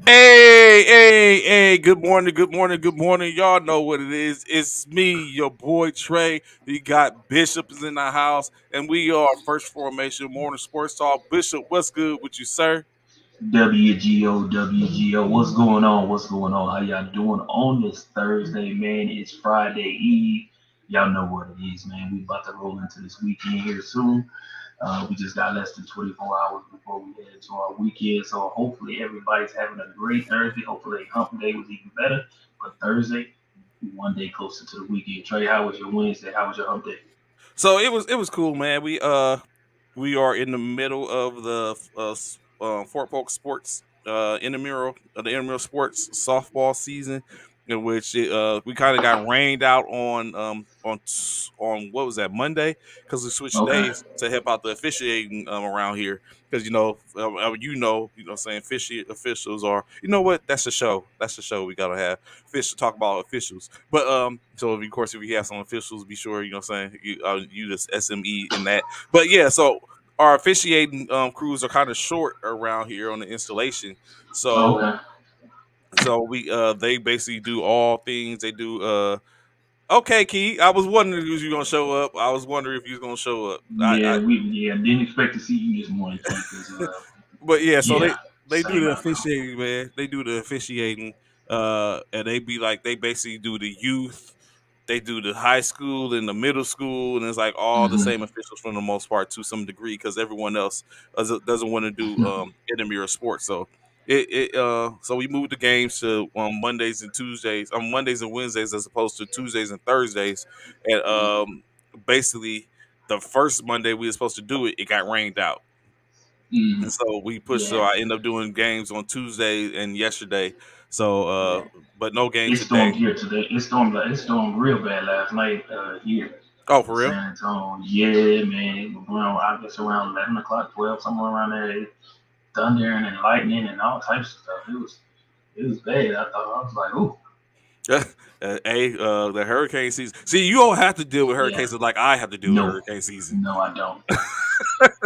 Hey, good morning, good morning, good morning. Y'all know what it is. It's me, your boy Trey. We got Bishop is in the house, and we are First Formation Morning Sports Talk. Bishop, what's good with you, sir? WGO. What's going on? What's going on? How y'all doing on this Thursday, man? It's Friday Eve. Y'all know what it is, man. We about to roll into this weekend here soon. We just got less than 24 hours before we head into our weekend. So hopefully everybody's having a great Thursday. Hopefully hump day was even better. But Thursday, one day closer to the weekend. Trey, how was your Wednesday? How was your hump day? So it was cool, man. We are in the middle of the Fort Polk Sports intramural sports softball season, in which we kind of got rained out on what was that, Monday, because we switched Okay. days to help out the officiating around here, because what I'm saying, fishy officials are, you know what, that's the show we gotta have fish to talk about officials. But so of course, if you have some officials, be sure, what I'm saying, you just SME in that. But yeah, so our officiating crews are kind of short around here on the installation. So Okay. so we they basically do all things. They do okay, Key. I was wondering if you was gonna show up. I was wondering if you was gonna show up. Yeah, didn't expect to see you this morning, T, because But yeah, so yeah, they do same the out there. officiating, man. They do the officiating, and they be like, they basically do the youth, they do the high school and the middle school, and it's like all the Mm-hmm. same officials for the most part to some degree, because everyone else doesn't want to do intramural sports. So so we moved the games to on Mondays and Tuesdays, on Mondays and Wednesdays, as opposed to Tuesdays and Thursdays, and basically the first Monday we were supposed to do it, it got rained out. Mm-hmm. And so we pushed. So Yeah, I end up doing games on Tuesday and yesterday. So, yeah. but no game It today. stormed here today. It stormed real bad last night here Oh, in for real? San Antonio. Yeah, man. Around, I guess around 11 o'clock, 12, somewhere around there. Thundering and lightning and all types of stuff. It was bad. I was like, ooh, The hurricane season. See, you don't have to deal with yeah. hurricanes like I have to deal with No, hurricane season. no, I don't.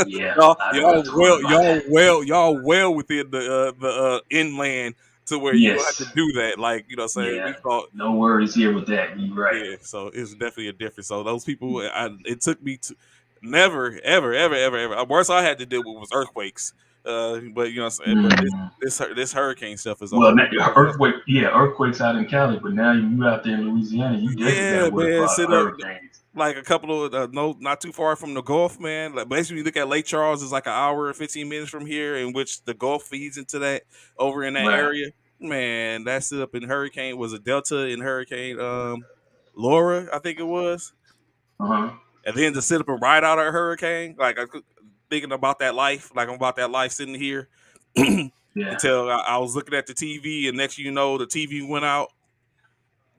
Yeah, y'all, I y'all told him well, about that. y'all well within the inland to where you don't have to Yes, do that. Like, what I'm saying, yeah. we thought. No worries here with that. You're right. Yeah, so it's definitely a difference. So those people, it took me to never, ever, ever, ever, ever. Worst I had to deal with was earthquakes. But what I'm saying, but Mm. this hurricane stuff is a Well, whole nother level. earthquake, yeah, earthquakes out in Cali, but now you out there in Louisiana, you definitely got Yeah, to worry man, about sit up hurricanes. like a couple of no, not too far from the Gulf, man. Like basically, you look at Lake Charles is like an hour and 15 minutes from here, in which the Gulf feeds into that over in that Right. area. Man, that sit up in Hurricane was a Delta in Hurricane Laura, I think it was. Uh huh. And then to sit up and ride out a hurricane, like thinking about that life, like I'm about that life sitting here Yeah. until I was looking at the TV, and next, the TV went out,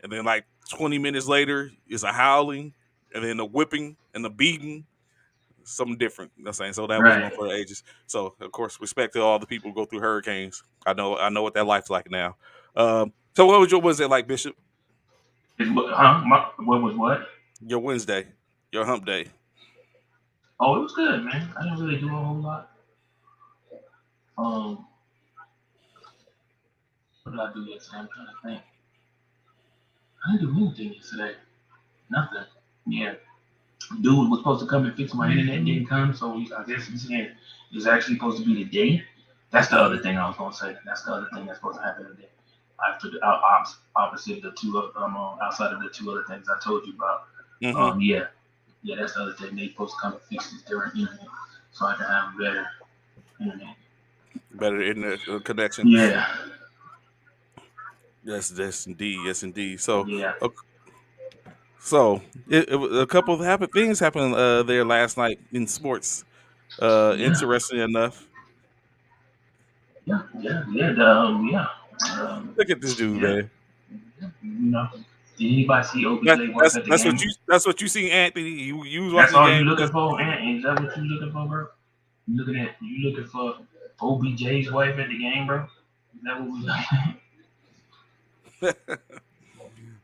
and then like 20 minutes later, it's a howling, and then the whipping and the beating, something different. You know what I'm saying? So that was one Right. for the ages. So of course, respect to all the people who go through hurricanes. I know what that life's like now. So what was your Wednesday like, Bishop? Huh? What was what? Your Wednesday, your hump day. Oh, it was good, man. I didn't really do a whole lot. Um, what did I do yesterday? I'm trying to think. I didn't do anything yesterday. Nothing. Yeah. Dude was supposed to come and fix my internet, didn't come, so I guess he's saying it's actually supposed to be today. That's the other Hmm. thing I was gonna say. That's the other thing that's supposed to happen today. After the opposite the two outside of the two other things I told you about. Hmm. Yeah, yeah, that's the other thing. They supposed to come and fix this during internet, so I can have better internet. Better internet connection. Yeah, Yes, indeed. Yes, indeed. So, yeah, uh, a couple of things happened there last night in sports. yeah, Interesting enough, yeah. Um, look at this dude, yeah, man. you know. Did anybody see OBJ wife at the game? That's what you see, Anthony. You was That's watching the all you game looking because for, and is that what you looking for, bro? You looking for OBJ's wife at the game, bro? Is that what we looking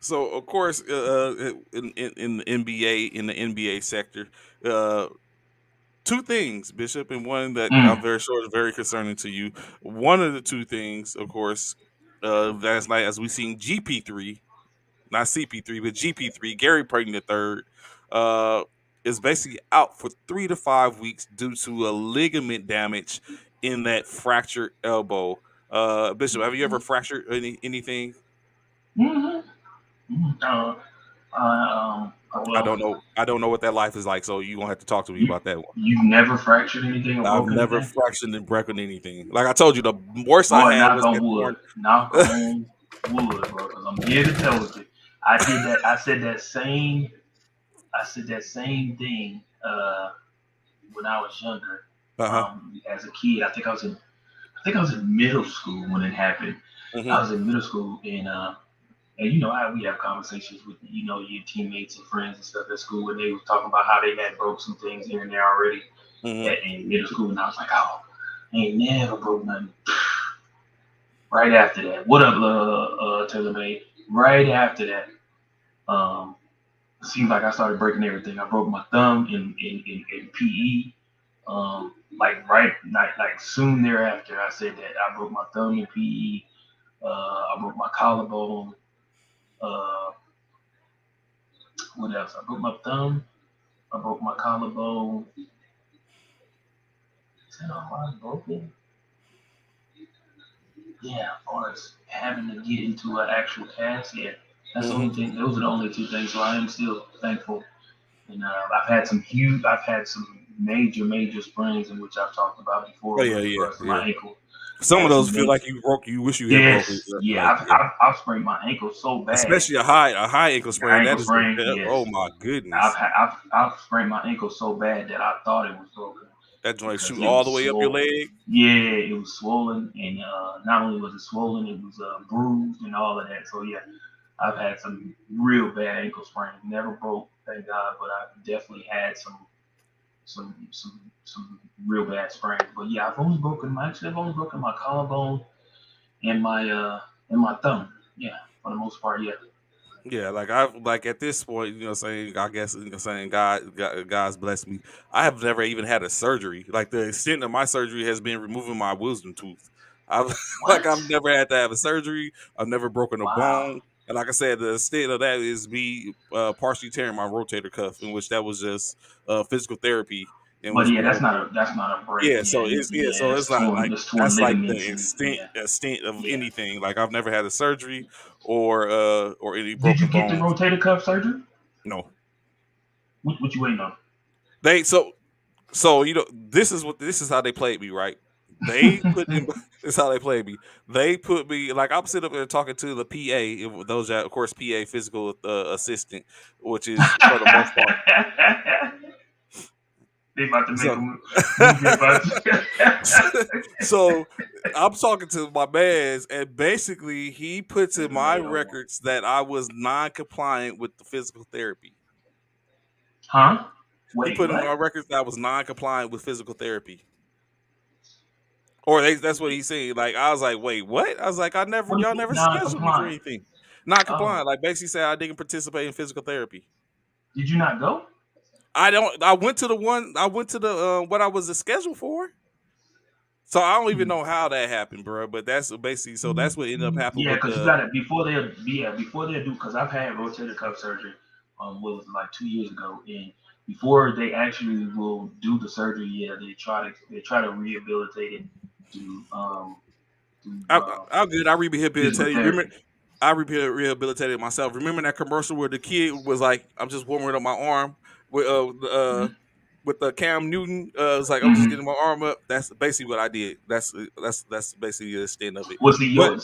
so of course in the NBA sector, uh, two things, Bishop, and one that I'm Mm. very sure is very concerning to you. One of the two things, of course, last night as we seen GP3, not CP3, but GP3, Gary Payton the third, uh, is basically out for 3 to 5 weeks due to a ligament damage in that fractured elbow. Bishop, have you ever fractured anything? Mm-hmm. Mm-hmm. I Well, don't know. I don't know what that life is like, so you gonna have to talk to me you about that one. you've never fractured anything or I've broke never anything? fractured and broken anything. Like I told you, the worst I Boy, had knock was on that wood. torn. Knock on wood, bro. Because I'm here to tell you, I did that. I said that same. I said that same thing when I was younger. Uh-huh. As a kid, I think I was in middle school when it happened. I Hmm. was in middle school, and you know how we have conversations with your teammates and friends and stuff at school, and they were talking about how they had broke some things here and there already Hmm. in middle school, and I was like, oh, I ain't never broke nothing. Right after that, what up, Taylor May? Right after that, um, seems like I started breaking everything. I broke my thumb in PE. Like soon thereafter, I said that I broke my thumb in PE. I broke my collarbone. Uh, what else? I broke my thumb. I broke my collarbone. Is that all I broken? Yeah, as far as having to get into an actual cast, yeah, that's the Hmm. only thing. Those are the only two things. So I am still thankful. And I've had some major sprains in which I've talked about Oh before yeah, with yeah, regards to yeah. my ankle. Some of Had those some feel major. like you broke. You wish you had broken. Yes, yeah, Like yeah, I've sprained my ankle so bad. especially a high ankle The sprain. ankle That is sprain, oh yes. my goodness. I've sprained my ankle so bad that I thought it was broken That joint because shoot it all was the way up your swollen. leg. Yeah, it was swollen, and not only was it swollen, it was bruised and all of that. So yeah, I've had some real bad ankle sprains. Never broke, thank God, but I've definitely had some real bad sprains. But yeah, I've only broken my collarbone and my thumb. Yeah, for the most part, yeah. Yeah, like I like at this point, saying I guess saying God's blessed me. I have never even had a surgery. Like the extent of my surgery has been removing my wisdom tooth. I've like What? I've never had to have a surgery. I've never broken a Wow. bone. And like I said, the extent of that is me partially tearing my rotator cuff, in which that was just physical therapy, in But which yeah, we went through. that's not a break. Yeah, Yeah, so it's not like that's torn that's like the ligaments and extent yeah, extent of yeah. anything. Like I've never had a surgery or any Did you broken get the bones. rotator cuff surgery? No. What you waiting on? They so this is how they played me, right? They put in this is how they played me. They put me like I'm sitting up there talking to the PA, those are of course PA physical assistant, which is for the most part. They about to make So a movie about you. so I'm talking to my man's, and basically he puts in my Relatable. records that I was non-compliant with the physical therapy. Huh? He Wait, put in my what? records that I was non-compliant with physical therapy. That's what he said. Like I was like, wait, what? I was like, y'all never scheduled me for Non-compliant. anything. Not Oh, compliant. Like basically said I didn't participate in physical therapy. did you not go? I went to the one I went to the what I was scheduled for. So I don't even Hmm. know how that happened, bro. But that's basically so that's what ended up happening Yeah, with because you the got to before they do because I've had rotator cuff surgery. What was it, like 2 years ago, and before they actually will do the surgery, yeah, they try to rehabilitate it to I'm good. I physical rehabilitated. Remember therapy. I rehabilitated myself. Remember that commercial where the kid was like, I'm just warming up my arm with with the Cam Newton, it's like I'm just Mm-hmm. getting my arm up. That's basically what I did. That's basically the extent of it. Well, see, But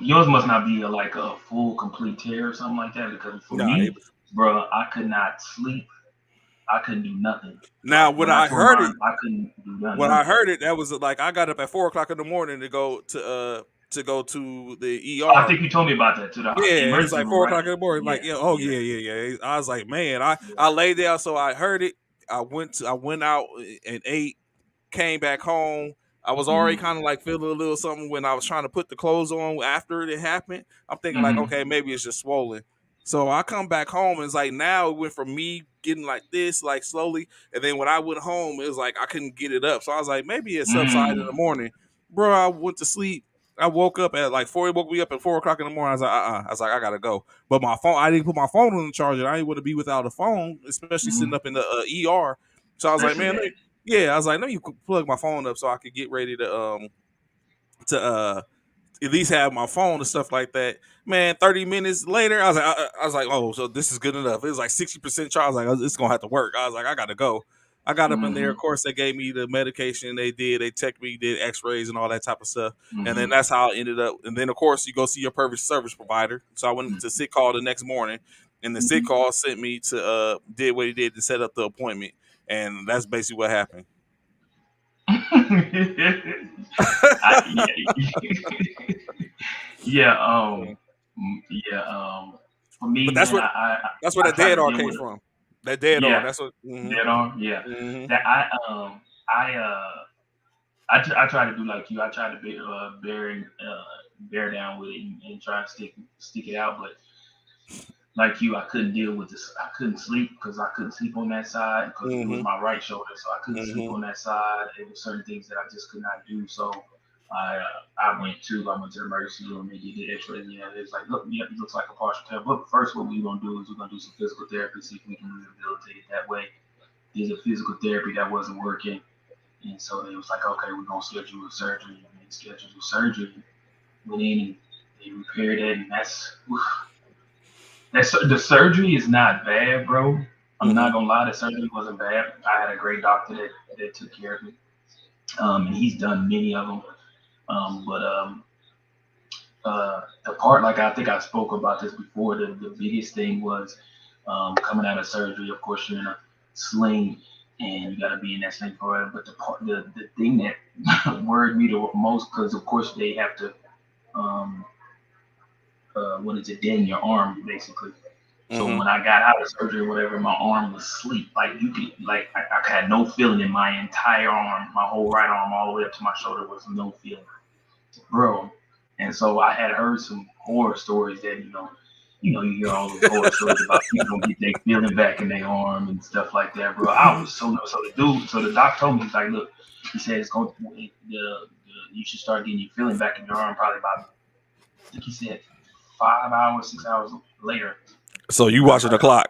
yours must not be like a full complete tear or something like that. Because for nah, me, bro, I could not sleep. I couldn't do nothing. now Like when when I I tore heard it, mine, I couldn't do nothing. that was like I got up at 4 o'clock in the morning to go to the Oh, I ER. think you told me about that to the Yeah, it's emergency like room, 4 o'clock right? in the morning. Like, Yeah, yeah, oh yeah, yeah. I was like, man, yeah. I laid down, so I heard it. I went out and ate, came back home. I was already Mm-hmm. kind of like feeling a little something when I was trying to put the clothes on after it happened. I'm thinking like, Mm-hmm. okay, maybe it's just swollen. So I come back home and it's like now it went from me getting like this, like slowly, and then when I went home, it was like I couldn't get it up. So I was like, maybe it subsided in the Mm, morning. Bro, I went to sleep. I woke up at like four. He woke me up at 4 o'clock in the morning. I was like, I was like, I gotta go. But my phone, I didn't put my phone on the charger. I didn't want to be without a phone, especially sitting mm, up in the ER. So I was like, especially man, that. yeah, I was like, let me plug my phone up so I could get ready to at least have my phone and stuff like that. Man, 30 minutes later, I was like, oh, so this is good enough. It was like 60% charge. I was like, oh, it's gonna have to work. I was like, I gotta go. I got up in there. Mm-hmm, Of course, they gave me the medication. They checked me, did X-rays and all that type of stuff. And then mm-hmm, that's how I ended up. And then of course you go see your perfect service provider. So I went to sick call the next morning, and the sick mm-hmm. call sent me to did what he did to set up the appointment, and that's basically what happened. Yeah, yeah, yeah. For But me, that's man, what that's where I that try dead to R deal came with it. from. That dead R. Yeah, That's what. dead on. Yeah, Hmm. that I I try to do like you. I try to bear down with it and try to stick it out. But like you, I couldn't deal with this. I couldn't sleep because I couldn't sleep on that side because it was Hmm. my right shoulder, so I couldn't sleep Hmm. on that side. There were certain things that I just could not do. So I went to the emergency room and they did X-ray. Yeah, it's like, look, yeah, it looks like a partial tear. But first, what we're gonna do is we're gonna do some physical therapy, see if we can rehabilitate it that way. There's a physical therapy that wasn't working, and so they was like, okay, we're gonna schedule a surgery. And they scheduled a surgery. Went in and they repaired it, and the surgery is not bad, bro. I'm Hmm. not gonna lie, the surgery wasn't bad. I had a great doctor that took care of me, and he's done many of them. But the part, like I think I spoke about this before, the biggest thing was coming out of surgery. Of course, you're in a sling, and you got to be in that sling forever. But the thing that worried me the most, because of course they have to, um, what is it, dead in your arm basically. So Hmm. when I got out of surgery or whatever, my arm was asleep. Like you could, like I had no feeling in my entire arm, my whole right arm, all the way up to my shoulder was no feeling, bro. And so I had heard some horror stories that you hear all those horror stories about people don't get their feeling back in their arm and stuff like that, bro. I was so the doc told me, he's like, look, he said it's going you should start getting your feeling back in your arm probably about, I think he said 5 hours, 6 hours later. So you I was watching like, the clock?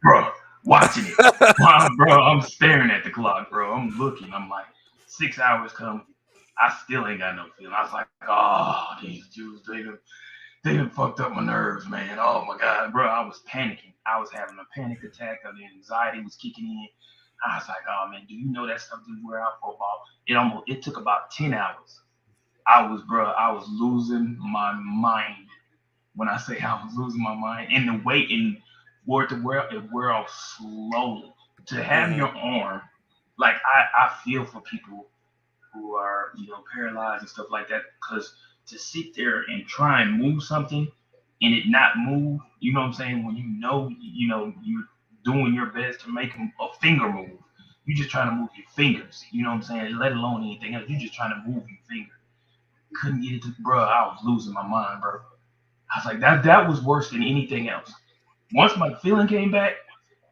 bro, watching it. Wow, bro, I'm staring at the clock, bro. I'm looking. I'm like, 6 hours come. I still ain't got no feeling. I was like, oh, these Jews, they done fucked up my nerves, man. Oh my God, bro, I was panicking. I was having a panic attack. The anxiety was kicking in. I was like, oh man, do you know that stuff didn't wear out for about, it took about 10 hours. I was losing my mind. When I say I was losing my mind, and the weight and for it wear off slowly. To have Hmm. your arm, like I feel for people who are paralyzed and stuff like that, because to sit there and try and move something and it not move, you know what I'm saying? When you're doing your best to make a finger move, you just trying to move your fingers. You know what I'm saying? Let alone anything else. You just trying to move your finger. Couldn't get it to, bro. I was losing my mind, bro. I was like, that was worse than anything else. Once my feeling came back,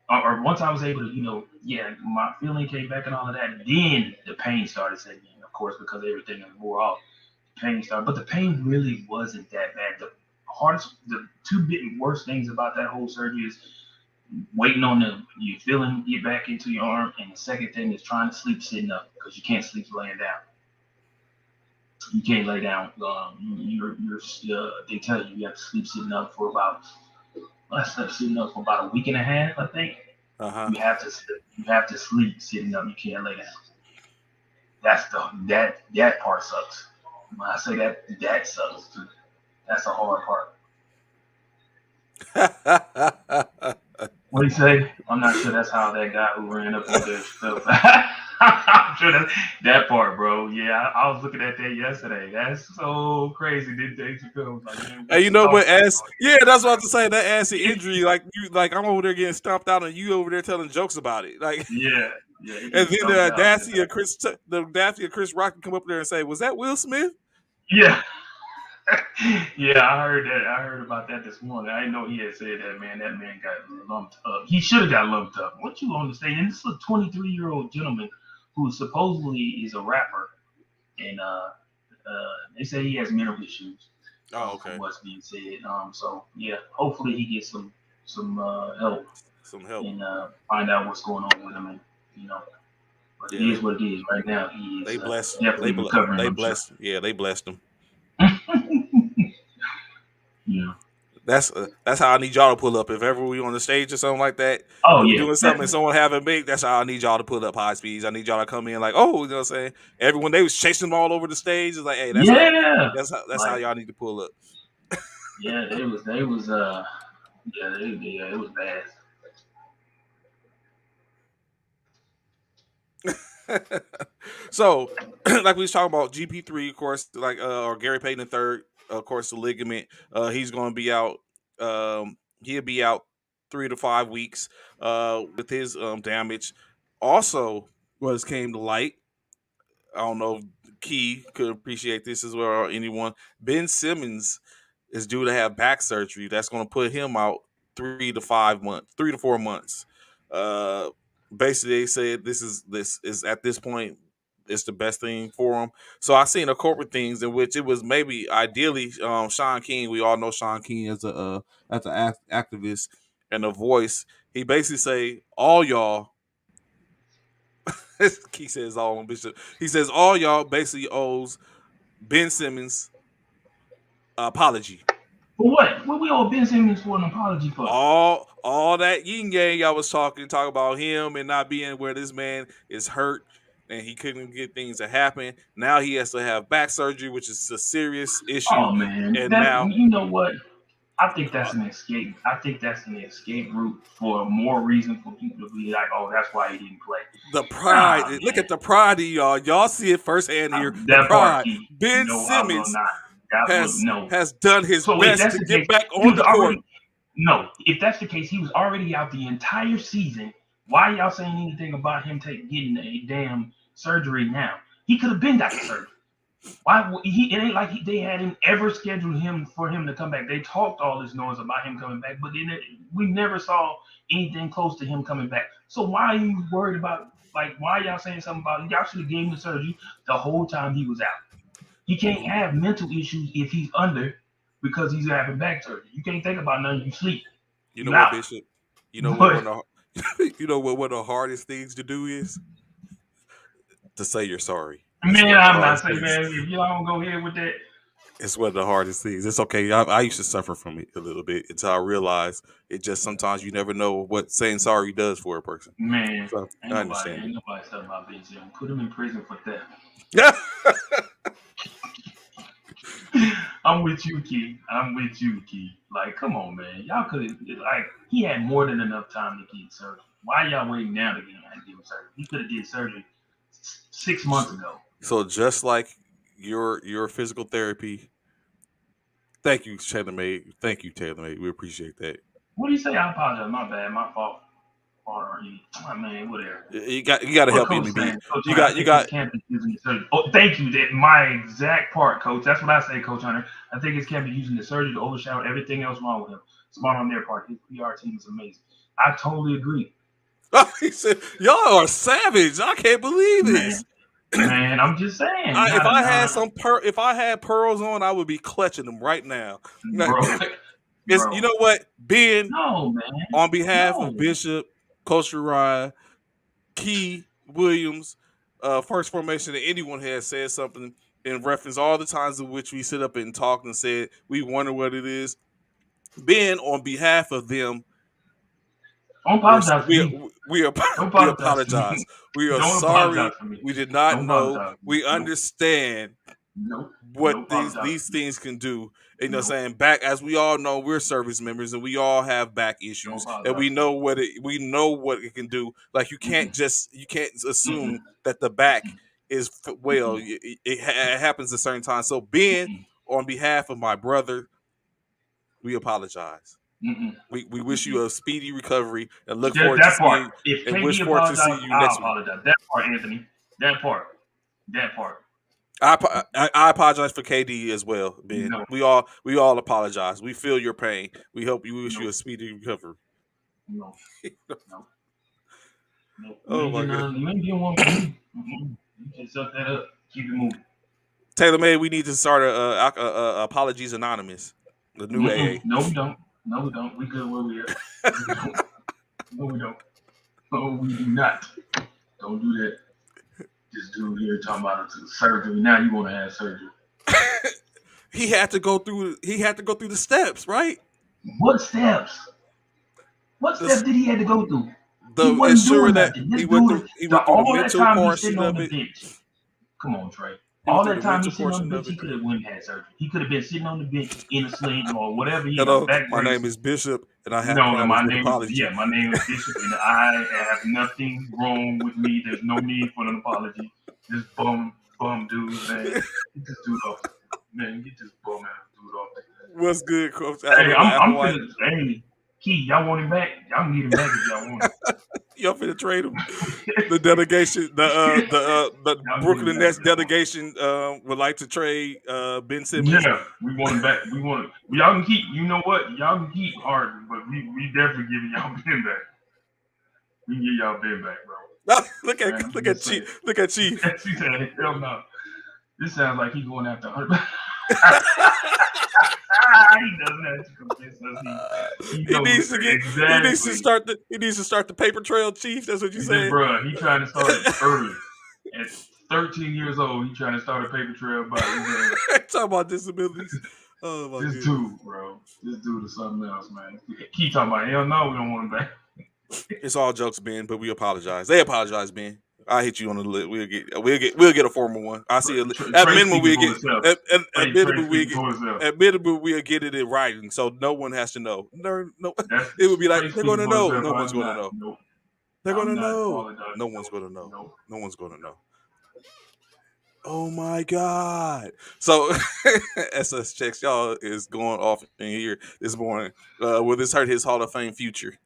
or once I was able to, yeah, my feeling came back and all of that, then the pain started setting in, of course, because everything wore off. The pain started, but the pain really wasn't that bad. The two big worst things about that whole surgery is waiting on you feeling get back into your arm, and the second thing is trying to sleep sitting up because you can't sleep laying down. You can't lay down. They tell you have to sleep sitting up for about, I slept sitting up for about a week and a half, I think. Uh-huh. You have to sleep sitting up. You can't lay down. That part sucks. When I say that sucks too. That's the hard part. What do you say? I'm not sure that's how that guy who ran up on there felt. I'm sure that part, bro. Yeah, I was looking at that yesterday. That's so crazy. Did Dave Chappelle was like, man, And what you you know talking what? As about? yeah, that's what I was to say. That acid injury, like you, like I'm over there getting stomped out, and you over there telling jokes about it. Like, Yeah, yeah, he and getting then stumped out. The audacity of Chris Rock can come up there and say, "Was that Will Smith?" Yeah, Yeah, I heard that. I heard about that this morning. I didn't know he had said that, man. That man got lumped up. He should have got lumped up. What you understand? And this is a 23-year-old gentleman who supposedly is a rapper, and they say he has mental issues, Oh, from okay. what's being said. So yeah, hopefully he gets some help Some help. and find out what's going on with him, and you know, but it Yeah, is what it is. Right now, he they is bless definitely recovering. they I'm sure. blessed. Yeah, they blessed them. Yeah. That's how I need y'all to pull up. If ever we on the stage or something like that, Oh and we yeah, doing something and definitely. someone having big, that's how I need y'all to pull up high speeds. I need y'all to come in like, oh, you know what I'm saying? Everyone they was chasing them all over the stage. It's like, hey, Yeah. that's how Like y'all need to pull yeah, they was yeah, yeah, it was bad. up. So, like we was talking about GP3, of course, like or Gary Payton the third, of course, the ligament. He's going to be out. He'll be out 3 to 5 weeks with his damage. Also, what has came to light, I don't know if Key could appreciate this as well or anyone. Ben Simmons is due to have back surgery. That's going to put him out 3 to 5 months, 3 to 4 months. Uh, Basically, they said this is at this point it's the best thing for him. So I seen a corporate things in which it was maybe ideally Sean King. We all know Sean King as an activist and a voice. He basically say all y'all he says all on Bishop. He says all y'all basically owes Ben Simmons apology. For what? What we owe Ben Simmons for an apology for? All that yin yang y'all was talk about him and not being where this man is hurt and he couldn't get things to happen. Now he has to have back surgery, which is a serious issue. Oh man, And that now you know what? I think uh, that's an escape. I think that's an escape route for more reason for people to be like, oh, that's why he didn't play. the pride, Nah, look man. at the pride of y'all. Y'all see it firsthand here. The That part, pride. Key. Ben No, I will Simmons not. That will has no. has done his So if best that's to the get case, back he on was the court. already no. If that's the case, he was already out the entire season. Why y'all saying anything about him getting a damn surgery now? He could have been got the surgery. Why he? It ain't like they hadn't ever scheduled him for him to come back. They talked all this noise about him coming back, but then we never saw anything close to him coming back. So why are you worried about? Like, why y'all saying something about? Y'all should have gave him the surgery the whole time he was out. He can't You have mental issues if he's under because he's having back surgery. You can't think about nothing. You sleep. know You what, out. Bishop? You know what But one of you know what one of the hardest things to do is to say you're sorry. That's man, one of the I'm not hardest saying, things. man, if y'all don't go ahead with that, It's one of the hardest things. It's okay. I used to suffer from it a little bit until I realized it just sometimes you never know what saying sorry does for a person. man, So I understand ain't nobody talking about being jail. Put him in prison for theft. it. I'm with you, Key. I'm with you, Key. Like, come on, man. Y'all could have like he had more than enough time to get surgery. Why y'all waiting now to give him surgery? He could have did surgery 6 months ago. So just like your physical therapy, thank you, Taylor Made. Thank you, Taylor Made. We appreciate that. What do you say? I apologize. My bad. My fault. Oh, man, whatever. You got to What help coach MEB. saying? Coach You Hunter, I got you think his got camp is using the surgery. Oh, thank you. That my exact part, Coach. That's what I say, Coach Hunter. I think his camp is using the surgery to overshadow everything else wrong with him. Smart on their part. His PR team is amazing. I totally agree, he said, y'all are savage. I can't believe this. man. Man, I'm just saying. You If gotta, I had if I had pearls on, I would be clutching them right now. Like, bro, it's you bro. know what, Ben, No, man. on behalf of No. Bishop, Coach Ryan, Key Williams, First Formation, and anyone has said something in reference all the times in which we sit up and talk and said we wonder what it is. Ben, on behalf of them, Don't we're apologize to we me. we Don't we apologize to apologize. me. We are Don't apologize sorry. to me. We did not Don't know. apologize to me. We Nope. understand Nope. what Don't these apologize these to me. things can do. You know, Nope. saying back as we all know, we're service members and we all have back Don't issues, and apologize to me. we know what it can do. Like Mm-mm. you can't Mm-mm. assume that the back Mm-mm. is well. Mm-mm. It happens a certain time. So Ben, Mm-mm. on behalf of my brother, we apologize. Mm-mm. We wish Mm-mm. you a speedy recovery and look That, forward to that part. seeing If and wish KD forward to see apologized, you I'll next week. apologize. That part, Anthony. That part. That part. I apologize for KD as well, Ben. No, We all apologize. We feel your pain. We hope you wish you no, a speedy recovery. no, no, no. You Oh ain't my getting god, none. You ain't getting one from me. Mm-mm. You can suck that up. Keep it moving. Taylor May, we need to start a apologies anonymous, the new Mm-mm. AA. No, we don't. No, we don't. We good where we at. No, we don't. No, we don't. No, we do not. Don't do that. This dude here talking about surgery. Now you want to have surgery. He had to go through the steps, right? What steps? What The step did he have to go through? He the wasn't ensure doing that nothing. he This went dude through is he went through the all that mental time he's sitting portion on of the it. bench. Come on, Trey. He went All through that the time mental he's sitting on portion the of bench, he it. could have went and had surgery. He could have been sitting on the bench in a sling or whatever. He got Hello, back my name brace. is Bishop, and I have No, no, problems my with name, apology. yeah, my name is Bishop, and I have nothing wrong with me. There's no need for an apology. This bum dude, man, get this dude off. Man, get this bum ass dude off. What's good, Coach Hey, Alabama I'm Applewhite? finna. Hey, Key, y'all want him back? Y'all can get him back if y'all want him. Y'all finna trade him? The delegation, the Y'all get him Brooklyn back Nets if y'all want him. delegation would like to trade Ben Simmons. Yeah, we want him back. We want him. Y'all can keep. You know what? Y'all can keep Harden, but we definitely giving y'all Ben back. We can get y'all Ben back, bro. look Man, at I'm look at just Chief. saying. Look at Chief. She said, hell no. This sounds like he going after 100. He doesn't have to convince us. He he knows needs to get. He needs to exactly. start the. He needs to start the paper trail, Chief. That's what you He just, said. bruh, he trying to start it early. At 13 years old, he trying to start a paper trail about his Talk about disabilities. Oh my this goodness. dude, bro. This dude is something else, man. Keep talking about, hell no, we don't want him back. It's all jokes, Ben, but we apologize. They apologize, Ben. I hit you on the lip. We'll get a formal one. I see. At Trey minimum, speaking we'll for get himself. at Trey minimum we speaking get for himself. at minimum we'll get it in writing, so no one has to know. No, That's it would be like Trey they're speaking gonna for know. himself. No one's I'm gonna not. know. Nope. They're I'm gonna not know. apologizing. No one's Nope. gonna know. Nope. No one's gonna know. Oh my god! So SS checks y'all is going off in here this morning. Will this hurt his Hall of Fame future?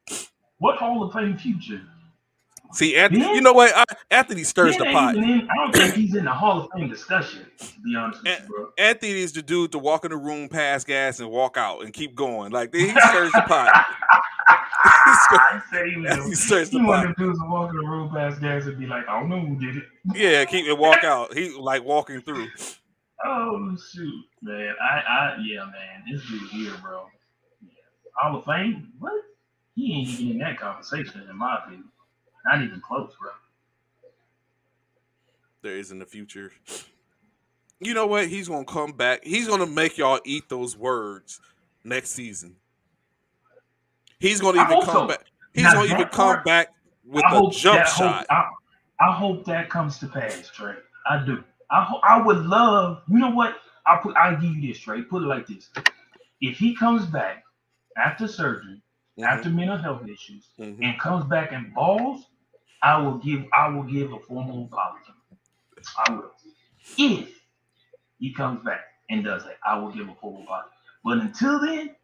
What Hall of Fame future? See, Anthony, you Ben? know what? Anthony stirs Ben the ain't pot. even in. I don't think he's in the Hall of Fame discussion. To be honest with An- you, bro. Anthony is the dude to walk in the room, pass gas, and walk out and keep going. Like he stirs the pot. he, stirs, I say he stirs he the one pot. of them dudes who walk in the room past gas and be like, I don't know who did it. Yeah, keep it walk out. He like walking through. Oh shoot, man. Yeah, man. This dude here, bro. Yeah. Hall of Fame? What? He ain't even in that conversation, in my opinion. Not even close, bro. There is in the future. You know what? He's gonna come back. He's gonna make y'all eat those words next season. He's gonna I even hope come so. back. He's Now gonna even that come part, back with I a hope jump that hope shot. I hope that comes to pass, Trey. I do. I would love. You know what? I'll give you this, Trey. Put it like this: if he comes back after surgery, Hmm. after mental health issues, Hmm. and comes back and balls, I will give a formal apology. I will. If he comes back and does that, I will give a formal apology. But until then,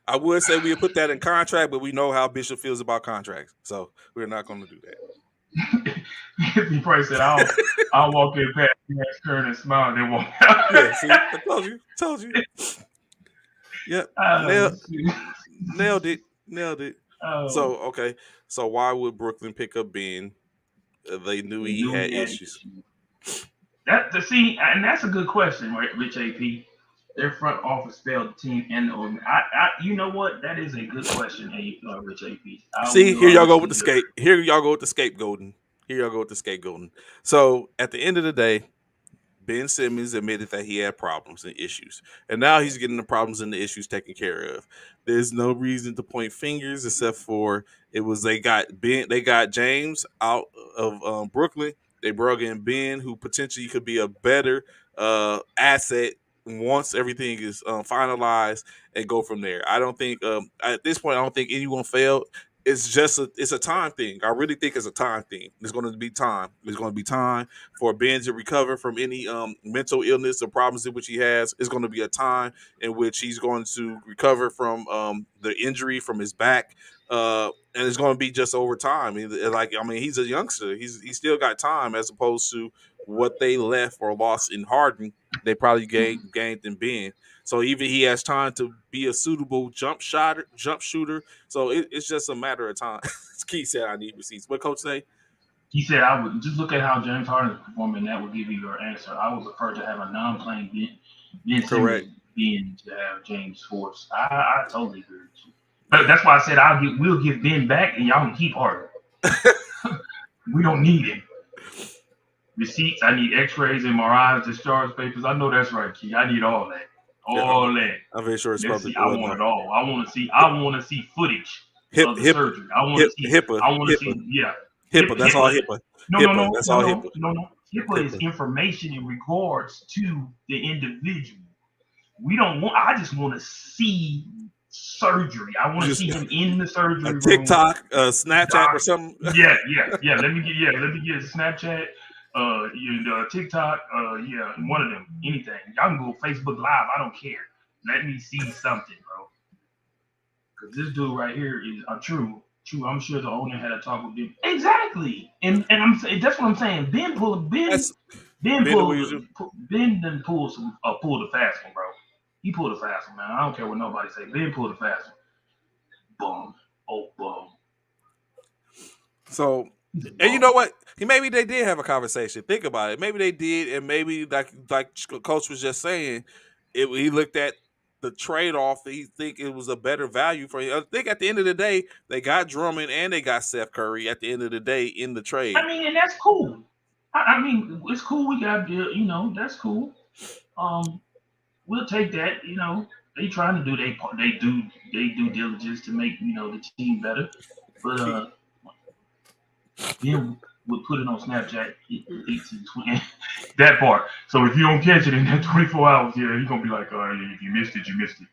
I would say we put that in contract, but we know how Bishop feels about contracts, so we're not going to do that. he probably said, I'll walk in past the next turn and smile and then walk out. Yeah, see, I told you, told you. Yep, Oh, nailed it, nailed it. oh, So okay, so why would Brooklyn pick up Ben? They knew they he knew had he had issues. issues. That to see, and that's a good question, right, Rich AP. Their front office failed the team and the organ. You know what? That is a good question, Rich AP. I See, will here y'all go with honestly the give scape. Here y'all go with the scapegoating. Here y'all go with the scapegoating. So at the end of the day, Ben Simmons admitted that he had problems and issues, and now he's getting the problems and the issues taken care of. There's no reason to point fingers except for it was they got James out of Brooklyn. They brought in Ben, who potentially could be a better asset once everything is finalized, and go from there. I don't think at this point I don't think anyone failed. It's a time thing. I really think it's a time thing. It's going to be time. It's going to be time for Ben to recover from any mental illness or problems in which he has. It's going to be a time in which he's going to recover from the injury from his back. And it's going to be just over time. Like I mean, he's a youngster. He's still got time as opposed to what they left or lost in Harden, they probably gained in Ben. So even he has time to be a suitable jump shooter. So it's just a matter of time. Keith said I need receipts. What coach say? He said, I would just look at how James Harden is performing. That would give you your answer. I would prefer to have a non-playing Ben Correct. Simmons being to have James Force. I totally agree with you. But that's why I said we'll give Ben back and y'all can keep Harden. We don't need him. Receipts, I need x-rays, MRIs, discharge papers. I know that's right, Key. I need all that. Yeah, All that. I'm very sure it's Let's see. public. I Well, want no. it all. I want to see footage Hip, of the hip, surgery. I want to hip, see HIPAA, I want to HIPAA, see yeah. HIPAA. That's all HIPAA. HIPAA. No, no, HIPAA. no, That's no, all no, HIPAA. no, no. HIPAA is HIPAA. information in regards to the individual. We don't want. I just want to see surgery. I want to Just see him in the a surgery room. TikTok, Snapchat, or Doc, something. yeah. Let me get Snapchat, TikTok, yeah, one of them. Anything. Y'all can go Facebook Live. I don't care. Let me see something, bro. Because this dude right here is true. True. I'm sure the owner had a talk with him. Exactly. And I'm saying that's what I'm saying. That's Ben Ben the pulled Weasel. Ben done pulled a fast one, bro. He pulled a fast one, man. I don't care what nobody say. Ben pulled a fast one. Boom. Oh, boom. So, He's a and you bum. know what? Maybe they did have a conversation. Think about it. Maybe they did, and maybe like Coach was just saying, he looked at the trade off. He think it was a better value for him. I think at the end of the day, they got Drummond and they got Seth Curry. At the end of the day, in the I trade. mean, and that's cool. I mean, it's cool. We got, that's cool. Um, we'll take that. They trying to do they do diligence to make the team better. But Ben would put it on Snapchat 18, 20, that part. So if you don't catch it in that 24 hours, yeah, he's gonna be like, all right, if you missed it, you missed it.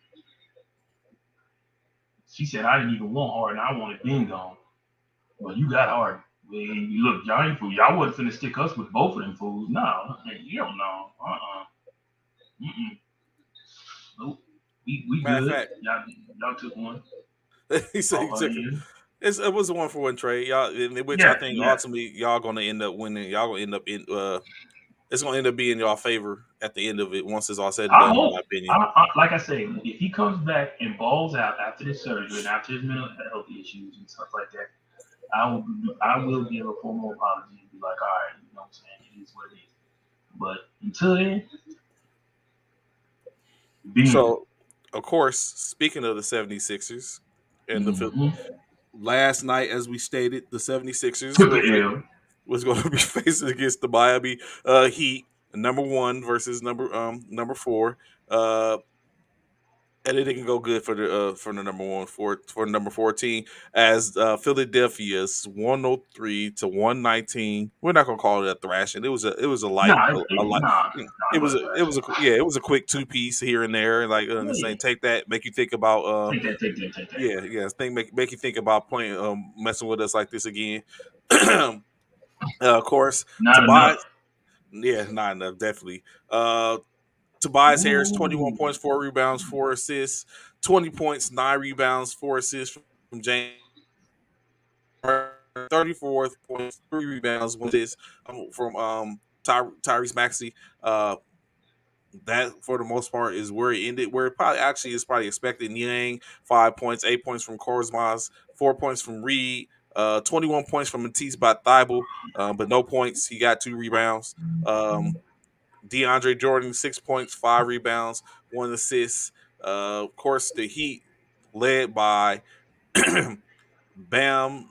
She said I didn't even want Harden. I wanted Ben gone. Well, you got Harden. Well, look, y'all ain't fool. Y'all wasn't finna stick us with both of them fools. No, you don't know. Mm-mm. Nope. We Matter of good. fact, Y'all took one. he said he Oh, took it. yeah. It was a 1-for-1 trade, y'all, in which I Yeah, think yeah. ultimately y'all gonna end up winning. Y'all gonna end up in it's gonna end up being in y'all favor at the end of it once it's all said and I done, in hope. my opinion. Like I say, if he comes back and balls out after this surgery and after his mental health issues and stuff like that, I will give a formal apology and be like, all right, you know what I'm saying? It is what it is. But until then, Ben. So, of course, speaking of the 76ers and Mm-hmm. last night, as we stated, the 76ers Took the L. was going to be facing against the Miami Heat, number one versus number four. Uh, and it didn't go good for the for number 14 as Philadelphia's 103 to 119. We're not gonna call it a thrashing. It was a light Nah, a light. it It was wasn't it trash. was a yeah, it was a quick two piece here and there, like the Yeah, same. Take that, make you think about take that. yeah, think make you think about playing messing with us like this again. Of course, Not Tobias, enough. yeah, not enough, definitely. Tobias Harris, 21 Ooh. points, 4 rebounds, 4 assists, 20 points, 9 rebounds, 4 assists from James. 34 points, 3 rebounds, 1 assist from Tyrese Maxey. That for the most part is where it ended. Where it probably actually is probably expected. Yang 5 points, 8 points from Korsmaz, 4 points from Reed, 21 points from Matisse by Thibault, but no points. He got 2 rebounds. DeAndre Jordan 6 points, 5 rebounds, 1 assist. Of course, the Heat led by Bam,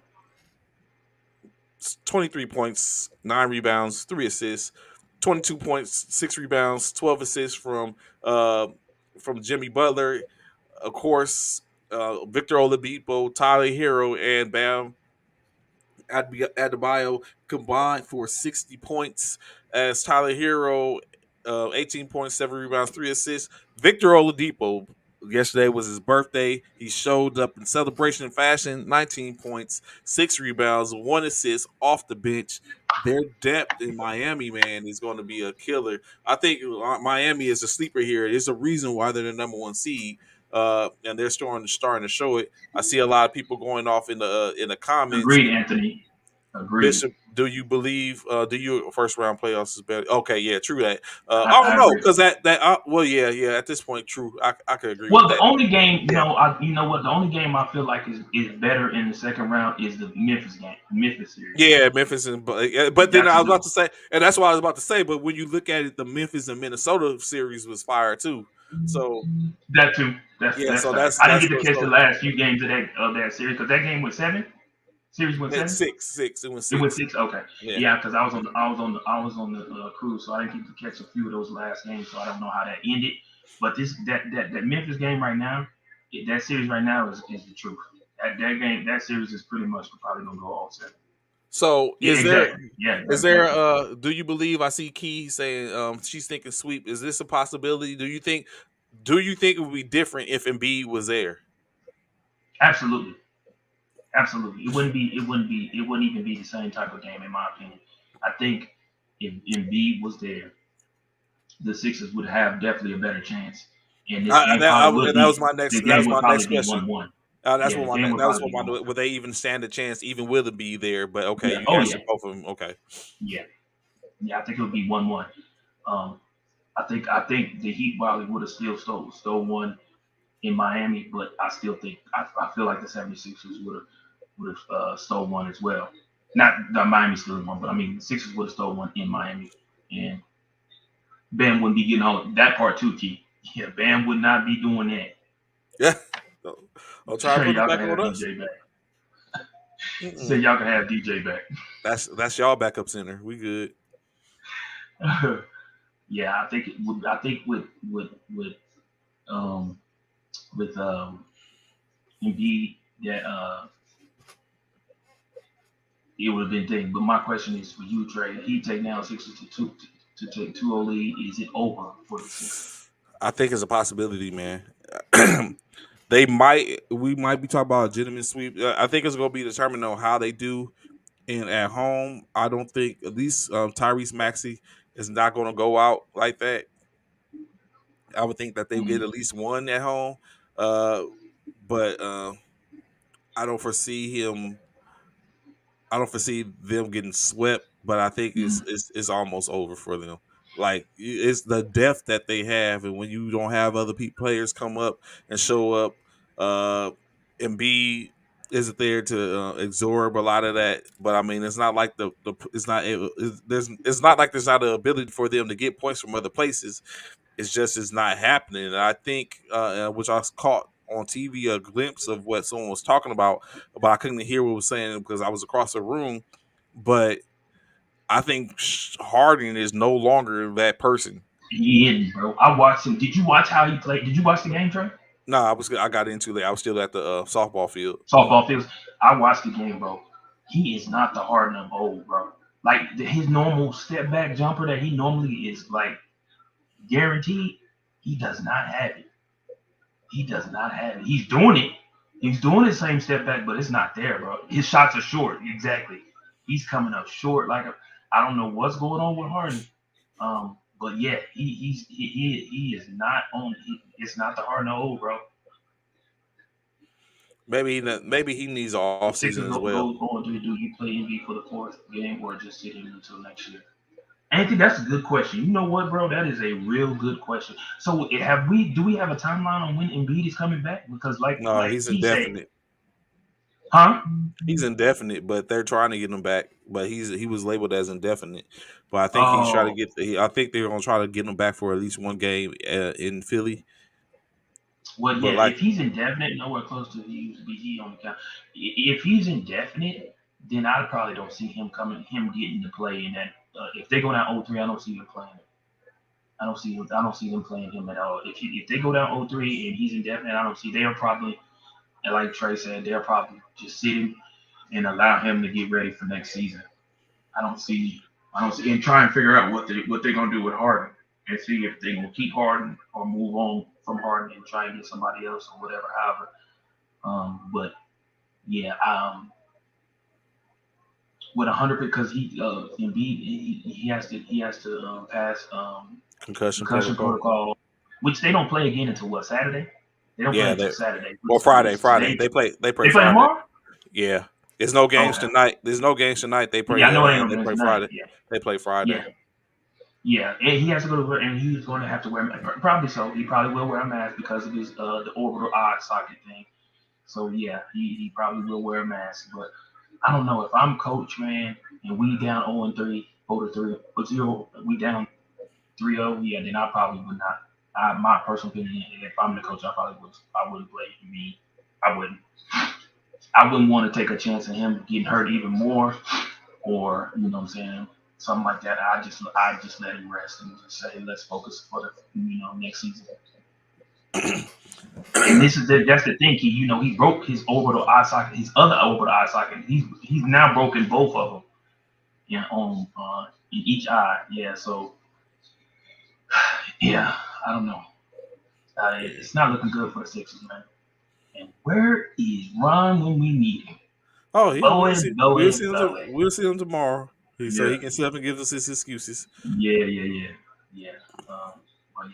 23 points, 9 rebounds, 3 assists, 22 points, 6 rebounds, 12 assists from Jimmy Butler. Of course, Victor Oladipo, Tyler Hero, and Bam Adebayo combined for 60 points as Tyler Hero, 18 points, 7 rebounds, 3 assists. Victor Oladipo, yesterday was his birthday. He showed up in celebration fashion, 19 points, 6 rebounds, 1 assist off the bench. Their depth in Miami, man, is going to be a killer. I think Miami is a sleeper here. There's a reason why they're the number one seed. And they're starting to show it. I see a lot of people going off in the comments. Agreed, Anthony. Agreed. Bishop, do you believe? Do you first round playoffs is better? Okay, yeah, true that. I don't I know agree. because well, yeah, yeah. At this point, true. I could agree with Well, the that. only game, Yeah, you know what? The only game I feel like is better in the second round is the Memphis game, Memphis series. yeah, Memphis and but then That's I a was good about one. to say, and that's what I was about to say. But when you look at it, the Memphis and Minnesota series was fire too. So That too. yeah, That's so fact. I didn't that's get to what catch the so last few games of that series because that game went seven. Series went it's seven. six. It was It went 6. six. Okay, Yeah. yeah, because I was on the cruise, so I didn't get to catch a few of those last games, so I don't know how that ended. But that Memphis game right now, that series right now is the truth. That game, that series is pretty much probably gonna go all seven. So Yeah, exactly. Yeah, is that's there exactly. do you believe I see Key saying she's thinking sweep? Is this a possibility? Do you think it would be different if Embiid was there? Absolutely, absolutely. It wouldn't even be the same type of game in my opinion. I think if Embiid was there, the Sixers would have definitely a better chance, and this game probably would That was be my next the game would probably be question. 1-1. That's Yeah, what the game would that was probably what be 1-1. would they even stand a chance even with Embiid there? But okay, Yeah. you Oh yeah. answered both of them. Okay. Yeah. Yeah. I think it would be 1-1. Um, I think the Heat probably would have still stole one in Miami, but I still think I feel like the 76ers would have stole one as well. Not the Miami still one, but I mean the Sixers would have stole one in Miami, and Bam wouldn't be getting all that part too, Key. Yeah, Bam would not be doing that. Yeah. I'll try to put it Y'all can back have on us. DJ back. Say Mm-mm. y'all can have DJ back. That's y'all backup center. We good. Yeah, I think it would. I think um with Embiid that it would have been thing. But my question is for you, Trey. He take now Sixers to take 2-0 lead. Is it over for the Sixers? I think it's a possibility, man. We might be talking about a legitimate sweep. I think it's going to be determined on how they do and at home. I don't think at least Tyrese Maxey is not going to go out like that. I would think that they would get Mm. at least one at home, uh, but I don't foresee him. I don't foresee them getting swept, but I think Mm. it's almost over for them. Like it's the depth that they have, and when you don't have other players come up and show up, uh, and be isn't there to absorb a lot of that. But I mean, it's not like the it's not it's not like there's not an ability for them to get points from other places. It's not happening. And I think, which I caught on TV a glimpse of what someone was talking about, but I couldn't hear what was saying because I was across the room. But I think Harden is no longer that person. He is, bro. I watched him. Did you watch how he played? Did you watch the game, Trey? No, I got into it. I was still at the softball field. Softball fields. I watched the game, bro. He is not the Harden of old, bro. Like his normal step back jumper that he normally is like guaranteed. He does not have it. He does not have it. He's doing it. He's doing the same step back, but it's not there, bro. His shots are short. Exactly. He's coming up short. I don't know what's going on with Harden. But yeah, he is not on. It's not the Harden of old, bro. Maybe he needs an The off Sixers season as well. go on to do you play MV for the fourth game or just sit in until next year? Anthony, that's a good question. You know what, bro? That is a real good question. So have we do we have a timeline on when Embiid is coming back? Because No, like he's he said, indefinite. huh? He's indefinite, but they're trying to get him back. But he was labeled as indefinite. But I think he's trying to Oh, get. I think they're gonna try to get him back for at least one game in Philly. well, But yeah. like, If he's indefinite, nowhere close to he used to be. He on the count. If he's indefinite, then I probably don't see him getting to play in that. If they go down 0-3, I don't see him playing. I don't see them playing him at all. If they go down 0-3 and he's indefinite, I don't see. They'll probably, and like Trey said, they'll probably just sit him and allow him to get ready for next season. I don't see. I don't see and try and figure out what they're gonna do with Harden and see if they're gonna keep Harden or move on from Harden and try and get somebody else or whatever. However, but yeah, with 100 because Embiid he has to pass concussion concussion protocol. protocol, which they don't play again until what Saturday. They don't play Yeah, until Saturday, well, which Friday. today They play they play Friday. tomorrow. Yeah, There's no games Okay. tonight. There's no games tonight. Yeah, I know it ain't no They games play tonight. Friday. Yeah. They play Yeah. Friday. Yeah, and he has to go to work, and he's going to have to wear probably so. He probably will wear a mask because of his the orbital eye socket thing. So yeah, he probably will wear a mask. But I don't know if I'm coach, man, and we down 0 and 3, 0 to 3, or 0, we down 3-0. Yeah, then I probably would not. My personal opinion, if I'm the coach, I wouldn't play me. I wouldn't. I wouldn't want to take a chance of him getting hurt even more, or you know what I'm saying, something like that. I just let him rest and just say let's focus for the next season. And that's the thing. He broke his orbital eye socket, his other orbital eye socket. He's now broken both of them in each eye. Yeah, so yeah, I don't know. It's not looking good for the Sixers, man. And where is Ron when we need him? Oh, Bowie, Bowie, Bowie. We'll see him tomorrow. So Yeah, he can sit up and give us his excuses. yeah. But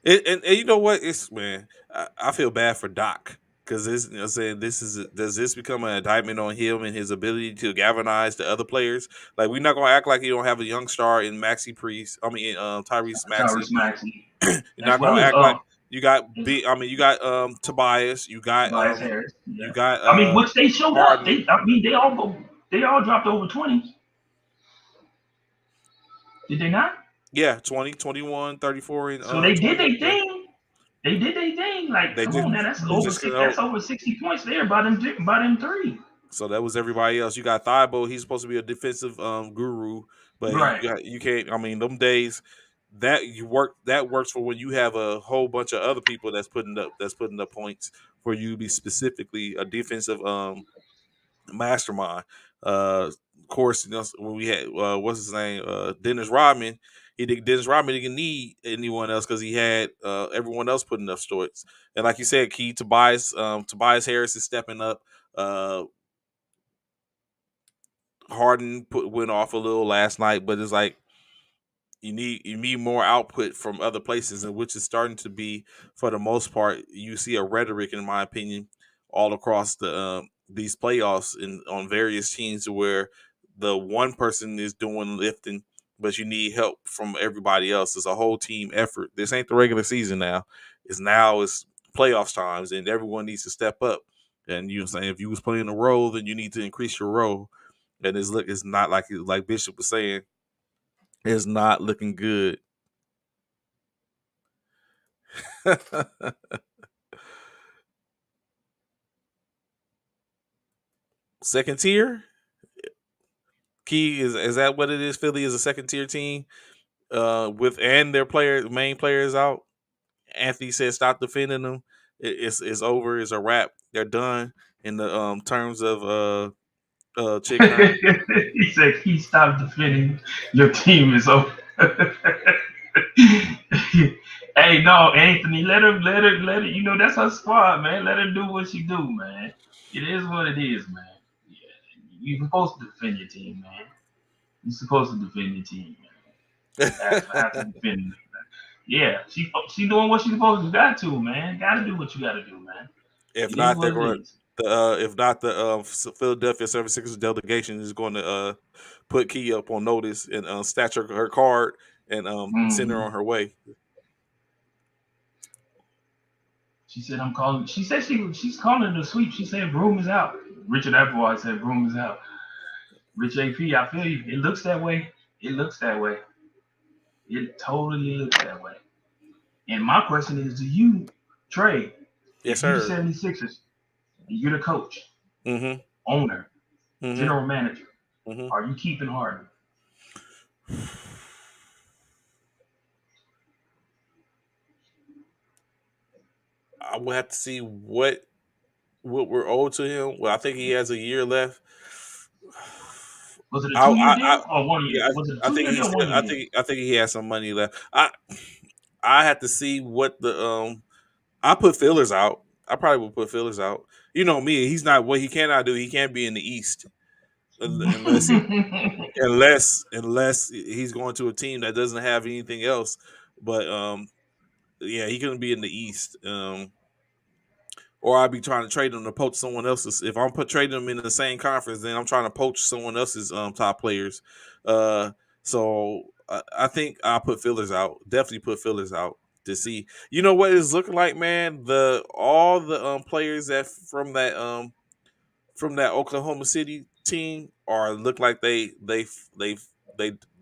yeah. And you know what? It's man, I feel bad for Doc because this, I'm saying does this become an indictment on him and his ability to galvanize the other players? Like we're not gonna act like you don't have a young star in Maxi Priest. I mean, Tyrese Maxi. Tyrese Maxey, You're as not well gonna as act like you got B. I mean, you got Tobias. Tobias Harris. You Yeah, got I mean, which they showed up. Harden. They all dropped over 20. Did they not? Yeah, 20, 21, 34, and So they did 20. their Yeah, thing. They did their thing. Like, they come on did. now, that's You over just six. know. That's over 60 points there by them three. So that was everybody else. You got Thibault. He's supposed to be a defensive guru, but Right. you can't. I mean, them days that works for when you have a whole bunch of other people that's putting up points for you to be specifically a defensive mastermind. Of course, when we had what's his name, Dennis Rodman. Dennis Rodman didn't need anyone else because he had everyone else putting up stories. And like you said, Key Tobias Harris is stepping up. Uh, Harden went off a little last night, but it's like you need more output from other places, and which is starting to be for the most part. You see a rhetoric, in my opinion, all across these playoffs and on various teams where the one person is doing lifting, but you need help from everybody else. It's a whole team effort. This ain't the regular season now. It's playoffs times, and everyone needs to step up. And you know, saying if you was playing a role, then you need to increase your role. And it's not like Bishop was saying, it's not looking good. Second tier? Key is that what it is? Philly is a second tier team, with and their main players out. Anthony said stop defending them. It's over. It's a wrap. They're done in the terms of Chick Hearn. He said he stopped defending your team is over. Hey, no, Anthony, let her. That's her squad, man. Let her do what she do, man. It is what it is, man. Yeah, you're supposed to defend your team, man. You're supposed to defend your team, man. Have to defend. Yeah, she doing what she's supposed to. Got to, man. Got to do what you got to do, man. If It is not, they're what it going. is. If not, the Philadelphia 76ers delegation is going to put Key up on notice and snatch her card and send her Mm-hmm. on her way. She said, "I'm calling." She said she's calling it a sweep. She said, "Broom is out." Richard Applewhite said, "Broom is out." Rich AP, I feel you. It looks that way. It looks that way. It totally looks that way. And my question is to you, Trey, Yes, if you the sir. 76ers, and you're the coach, Mm-hmm. owner, Mm-hmm. general manager, Mm-hmm. are you keeping Harden? I will have to see what we're owed to him. Well, I think he has a year left. Was it a I, 2 year I, I deal or 1 year? yeah, Was it a I two think year he's deal or still. 1 year deal? I think he has some money left. I had to see what the I put fillers out. I probably would put fillers out. You know me. He's not what he cannot do. He can't be in the East unless he's going to a team that doesn't have anything else. But yeah, he couldn't be in the East. or I'd be trying to trade them to poach someone else's. If I'm trading them in the same conference, then I'm trying to poach someone else's top players. Uh, so I think I'll put fillers out. Definitely put fillers out to see. You know what it's looking like, man. The all the players that from that Oklahoma City team are look like they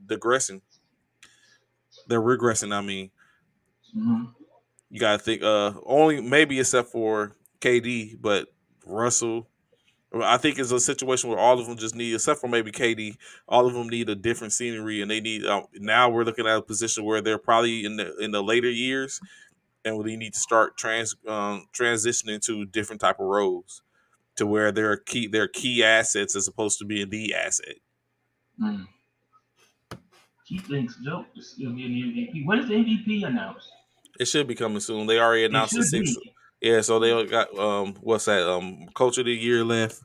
digressing. They're regressing. I mean, Mm-hmm. you gotta think. Only maybe except for KD, but Russell. I think it's a situation where all of them just need, except for maybe KD, all of them need a different scenery, and they need. Now we're looking at a position where they're probably in the later years, and we need to start transitioning to different type of roles to where they're key assets as opposed to being the asset. Mm. He thinks Joe is still getting MVP. When is the MVP announced? It should be coming soon. They already It announced the should six. be. Yeah, so they got what's that? Coach of the year left,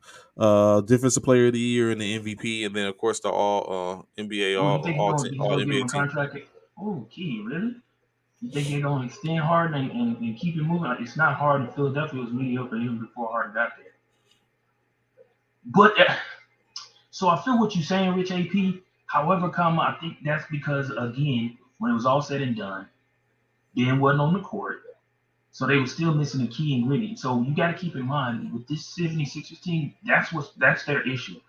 defensive player of the year, and the MVP, and then of course the all NBA Oh, you think he's all gonna give NBA him a team. contract? Oh, key, really? You think they're gonna extend Harden and keep it moving? It's not hard in Philadelphia. It was mediocre even before Harden got there. But so I feel what you're saying, Rich AP. However, comma, I think that's because again, when it was all said and done, Ben wasn't on the court. So they were still missing a key ingredient. So you got to keep in mind with this 76ers team, that's their issue.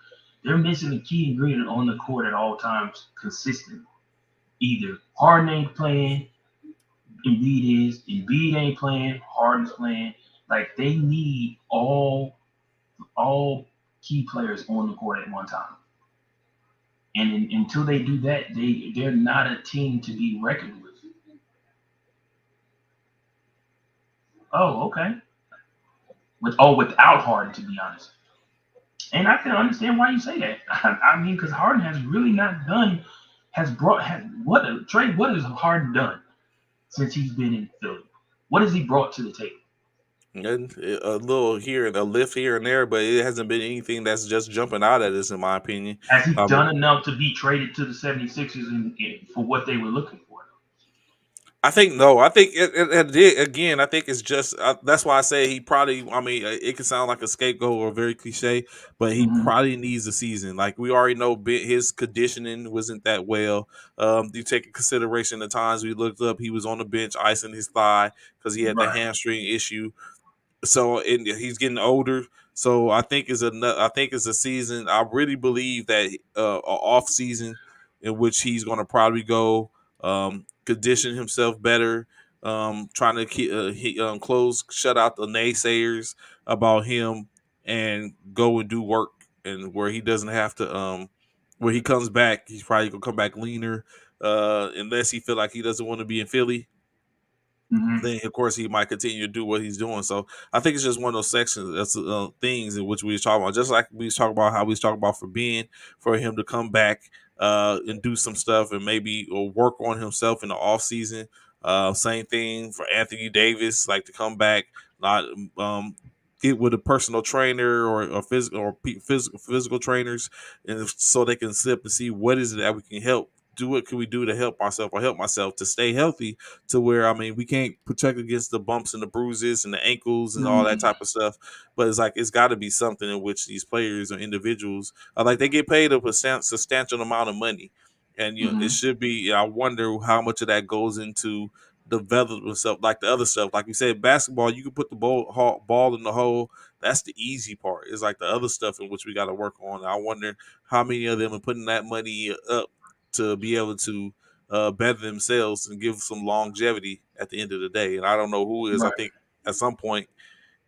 They're missing a key ingredient on the court at all times, consistently. Either Harden ain't playing, Embiid ain't playing, Harden's playing. Like they need all key players on the court at one time. And until they do that, they're not a team to be reckoned with. Oh, okay. Without Harden, to be honest. And I can understand why you say that. I mean, because Harden has really not done, has what Trey? What has Harden done since he's been in Philly? What has he brought to the table? And a little here, a lift here and there, but it hasn't been anything that's just jumping out at us, in my opinion. Has he Um, done enough to be traded to the 76ers for what they were looking for? I think no. I think it did again. I think it's just that's why I say he probably. I mean, it can sound like a scapegoat or very cliche, but he Mm-hmm. probably needs a season. Like we already know, his conditioning wasn't that well. You take in consideration the times we looked up, he was on the bench icing his thigh because he had the Right. hamstring issue. So and he's getting older. So I think it's a season. I really believe that a off season in which he's going to probably go condition himself better, trying to close shut out the naysayers about him and go and do work and where he doesn't have to where he comes back he's probably gonna come back leaner unless he feel like he doesn't want to be in Philly, Mm-hmm. then of course he might continue to do what he's doing. So I think it's just one of those sections, that's things in which we was talking about. Just like we was talking about how we was talking about for him to come back and do some stuff and maybe or work on himself in the off season. Same thing for Anthony Davis, like to come back, not get with a personal trainer or physical trainers, and so they can sip and see what is it that we can help. Do what can we do to help ourselves or help myself to stay healthy to where I mean we can't protect against the bumps and the bruises and the ankles and all that Mm-hmm. type of stuff. But it's like it's got to be something in which these players or individuals like they get paid a substantial amount of money, and you know it Mm-hmm. should be. I wonder how much of that goes into development stuff, like the other stuff. Like you said, basketball, you can put the ball in the hole. That's the easy part. It's like the other stuff in which we got to work on. I wonder how many of them are putting that money up to be able to better themselves and give some longevity at the end of the day. And I don't know who is. I Right. think at some point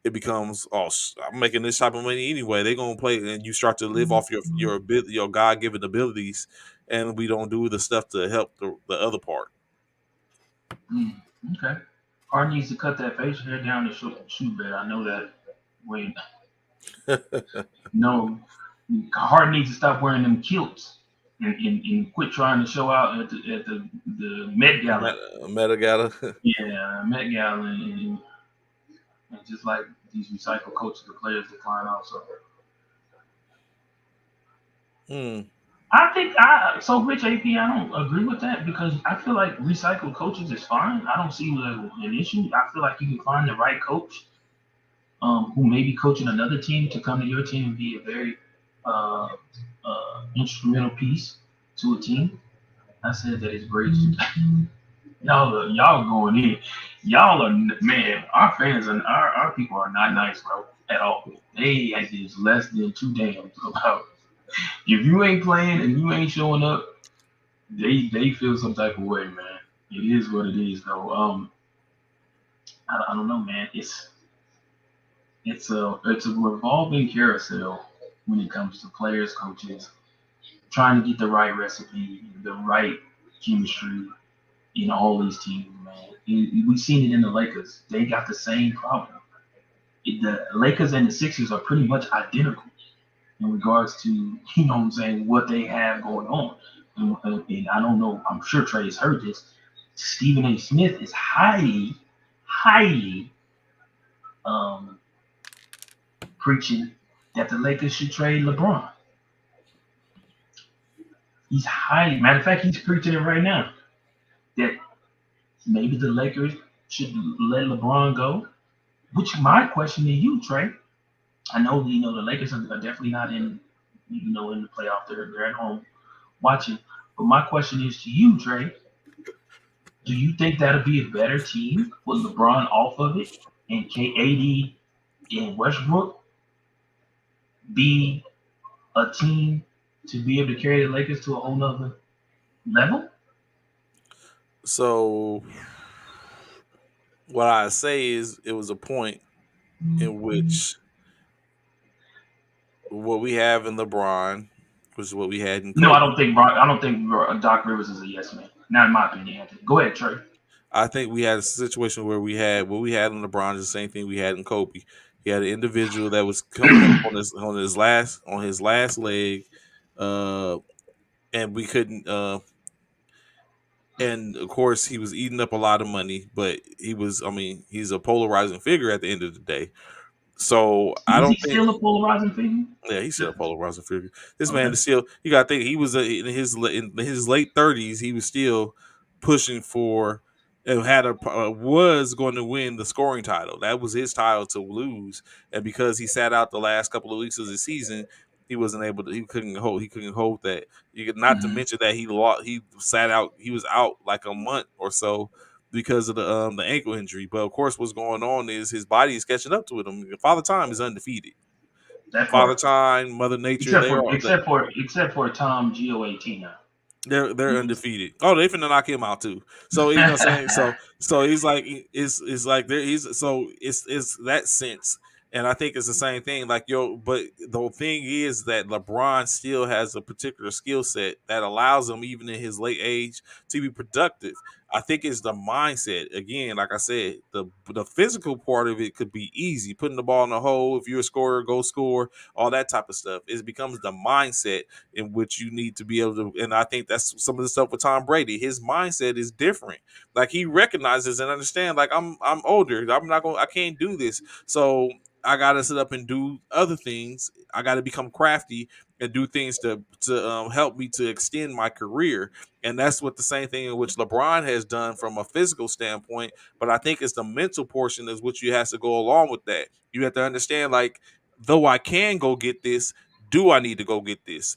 it becomes, oh, I'm making this type of money anyway. They're gonna play, and you start to live off your God given abilities, and we don't do the stuff to help the other part. Mm-hmm. Okay. Harden needs to cut that facial hair down and shoot better. I know that. Wait, no, Harden needs to stop wearing them kilts and quit trying to show out at the Met Gala. Metagata. Yeah, Met Gala and just like these recycled coaches, the players decline also. Hmm. I think so Rich AP, I don't agree with that because I feel like recycled coaches is fine. I don't see an issue. I feel like you can find the right coach who may be coaching another team to come to your team and be a very uh, instrumental piece to a team. I said that it's great. Y'all going in. Y'all are man. Our fans and our people are not nice, bro, at all. They is less than two damns about if you ain't playing and you ain't showing up. They feel some type of way, man. It is what it is, though. I don't know, man. It's a revolving carousel when it comes to players, coaches, trying to get the right recipe, the right chemistry in all these teams, man. We've seen it in the Lakers. They got the same problem. The Lakers and the Sixers are pretty much identical in regards to, what I'm saying, what they have going on. And I don't know, I'm sure Trey has heard this. Stephen A. Smith is highly um, preaching that the Lakers should trade LeBron. Matter of fact, he's preaching it right now. That maybe the Lakers should let LeBron go. Which my question to you, Trey. I know the Lakers are definitely not in the playoff. They're at home watching. But my question is to you, Trey. Do you think that'll be a better team with LeBron off of it and KAD and Westbrook be a team to be able to carry the Lakers to a whole nother level? So what I say is it was a point in which what we have in LeBron was what we had in No, Kobe. I don't think Doc Rivers is a yes man. Not in my opinion, Anthony. Go ahead, Trey. I think we had a situation where we had what we had in LeBron is the same thing we had in Kobe. He had an individual that was coming up on his last leg, uh, and we couldn't. And of course, he was eating up a lot of money, but he was. I mean, he's a polarizing figure at the end of the day. So I Is don't he think. still a polarizing figure? Yeah, he's still a polarizing figure. This man Okay. is still. You got to think he was in his late 30s. He was still pushing for and was going to win the scoring title. That was his title to lose, and because he sat out the last couple of weeks of the season, he wasn't able to. He couldn't hold that. You could not to Mm-hmm. mention that he lost. He sat out. He was out like a month or so because of the ankle injury. But of course, what's going on is his body is catching up to him. Father Time is undefeated. That Father part. Time, Mother Nature, Except for except for Tom Gio 18 now. they're He's undefeated. Oh, they finna knock him out too. So you know what I'm saying. So he's like it's like there he's so it's that sense, and I think it's the same thing. Like but the thing is that LeBron still has a particular skill set that allows him, even in his late age, to be productive. I think it's the mindset. Again, like I said, the physical part of it could be easy, putting the ball in the hole. If you're a scorer, go score, all that type of stuff. It becomes the mindset in which you need to be able to. And I think that's some of the stuff with Tom Brady. His mindset is different. Like he recognizes and understands. Like I'm older. I'm not going. I can't do this. So I got to sit up and do other things. I got to become crafty and do things to help me to extend my career. And that's what the same thing in which LeBron has done from a physical standpoint. But I think it's the mental portion is what you has to go along with that. You have to understand, like, though I can go get this, do I need to go get this?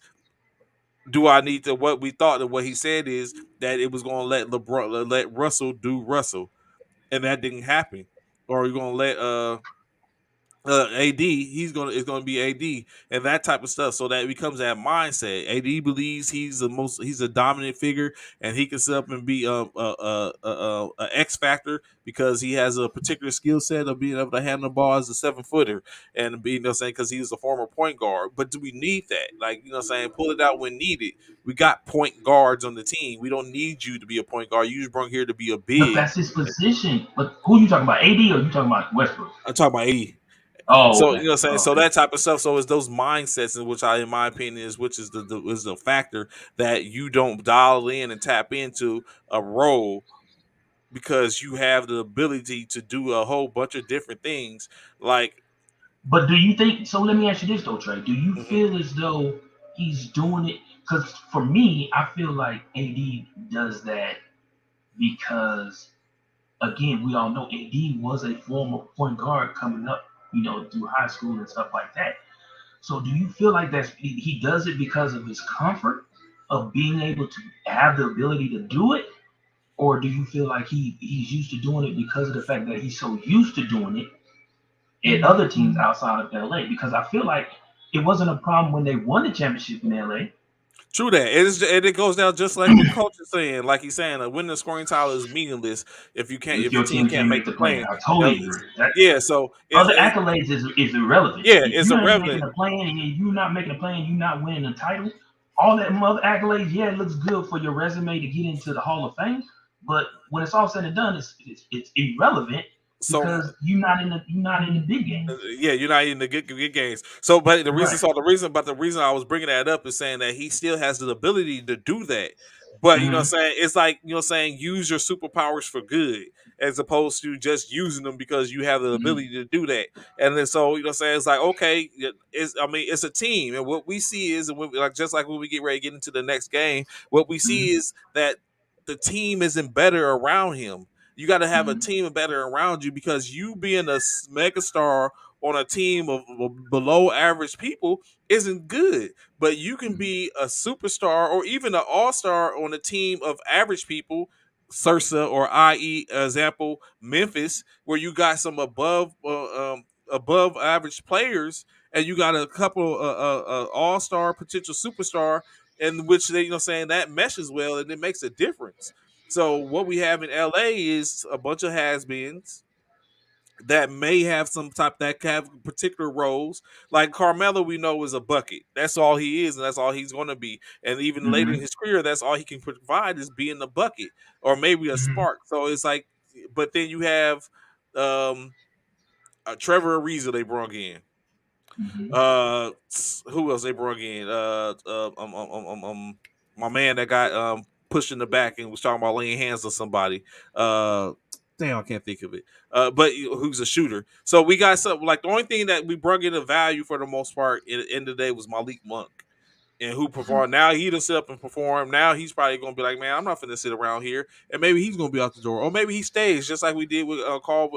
Do I need to what we thought and what he said is that it was going to let Russell do Russell, and that didn't happen. Or you're going to let AD, it's gonna be AD and that type of stuff. So that it becomes that mindset. AD believes he's a dominant figure and he can sit up and be a X factor because he has a particular skill set of being able to handle the ball as a 7 footer and being, saying, because he was a former point guard. But do we need that? Like, saying, pull it out when needed. We got point guards on the team. We don't need you to be a point guard. You just brought here to be a but big. that's his position. But who you talking about? AD or you talking about Westbrook? I'm talking about AD. Oh, So okay. what I'm saying, Oh, so okay. that type of stuff. So it's those mindsets, in which in my opinion, is which is the factor that you don't dial in and tap into a role because you have the ability to do a whole bunch of different things. Like, But do you think so? Let me ask you this though, Trey. Do you mhm, feel as though he's doing it? Because for me, I feel like AD does that because again, we all know AD was a former point guard coming up. through high school and stuff like that. So do you feel like he does it because of his comfort of being able to have the ability to do it, or do you feel like he's used to doing it because of the fact that he's so used to doing it at other teams outside of LA? Because I feel like it wasn't a problem when they won the championship in LA. True that. And it goes down just like what Coach is saying. Like he's saying, winning the scoring title is meaningless If if your your team team can't can't make make the the plan, play. I Uh, totally agree. That yeah, so other accolades is irrelevant. yeah, If it's you ain't making irrelevant. a plan and you're not making a plan, you're not winning a title. All that other accolades, yeah, it looks good for your resume to get into the Hall of Fame. But when it's all said and done, it's irrelevant So because you're not in the big game. yeah, you're not in the good games. So, but Right. the reason I was bringing that up is saying that he still has the ability to do that. But you know, what I'm Mm-hmm. saying it's like saying use your superpowers for good as opposed to just using them because you have the Mm-hmm. ability to do that. And then so what I'm saying it's like okay, it's a team, and what we see is and like just like when we get ready to get into the next game, what we see is that the team isn't better around him. You got to have a Mm-hmm. team better around you because you being a mega star on a team of below average people isn't good. But you can Mm-hmm. be a superstar or even an all star on a team of average people, Sursa or i.e. example Memphis, where you got some above average players and you got a couple all star potential superstar in which they saying that meshes well and it makes a difference. So what we have in LA is a bunch of has-beens that may have some type that have particular roles. Like Carmelo, we know is a bucket. That's all he is, and that's all he's going to be. And even later in Mm-hmm. his career, that's all he can provide is being a bucket or maybe a Mm-hmm. spark. So it's like, but then you have um, Trevor Ariza they brought in. Mm-hmm. Who else they brought in? My man that got pushed in the back and was talking about laying hands on somebody. Uh, damn, I can't think of it. But who's a shooter? So we got some like the only thing that we brought in of value for the most part in the end of the day was Malik Monk. And who performed? Now he done sit up and perform. Now he's probably gonna be like, man, I'm not gonna sit around here, and maybe he's gonna be out the door, or maybe he stays, just like we did with Carl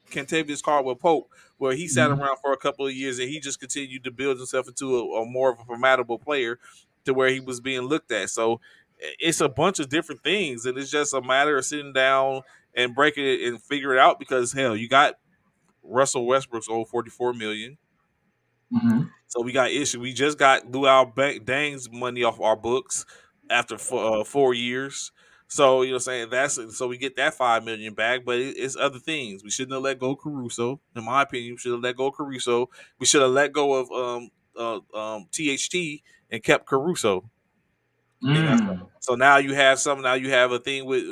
Kentavious Caldwell Pope, where he sat Mm-hmm. around for a couple of years and he just continued to build himself into a more of a formidable player to where he was being looked at. So it's a bunch of different things, and it's just a matter of sitting down and breaking it and figure it out. Because hell, you got Russell Westbrook's old 44 million. Mm-hmm. So we got issue. We just got Luau Dang's money off our books after 4 years. So you know, what I'm saying that's so we get that 5 million back, but it's other things. We shouldn't have let go of Caruso. In my opinion, we should have let go of Caruso. We should have let go of THT and kept Caruso. And that's Mm. so now you have some. Now you have a thing with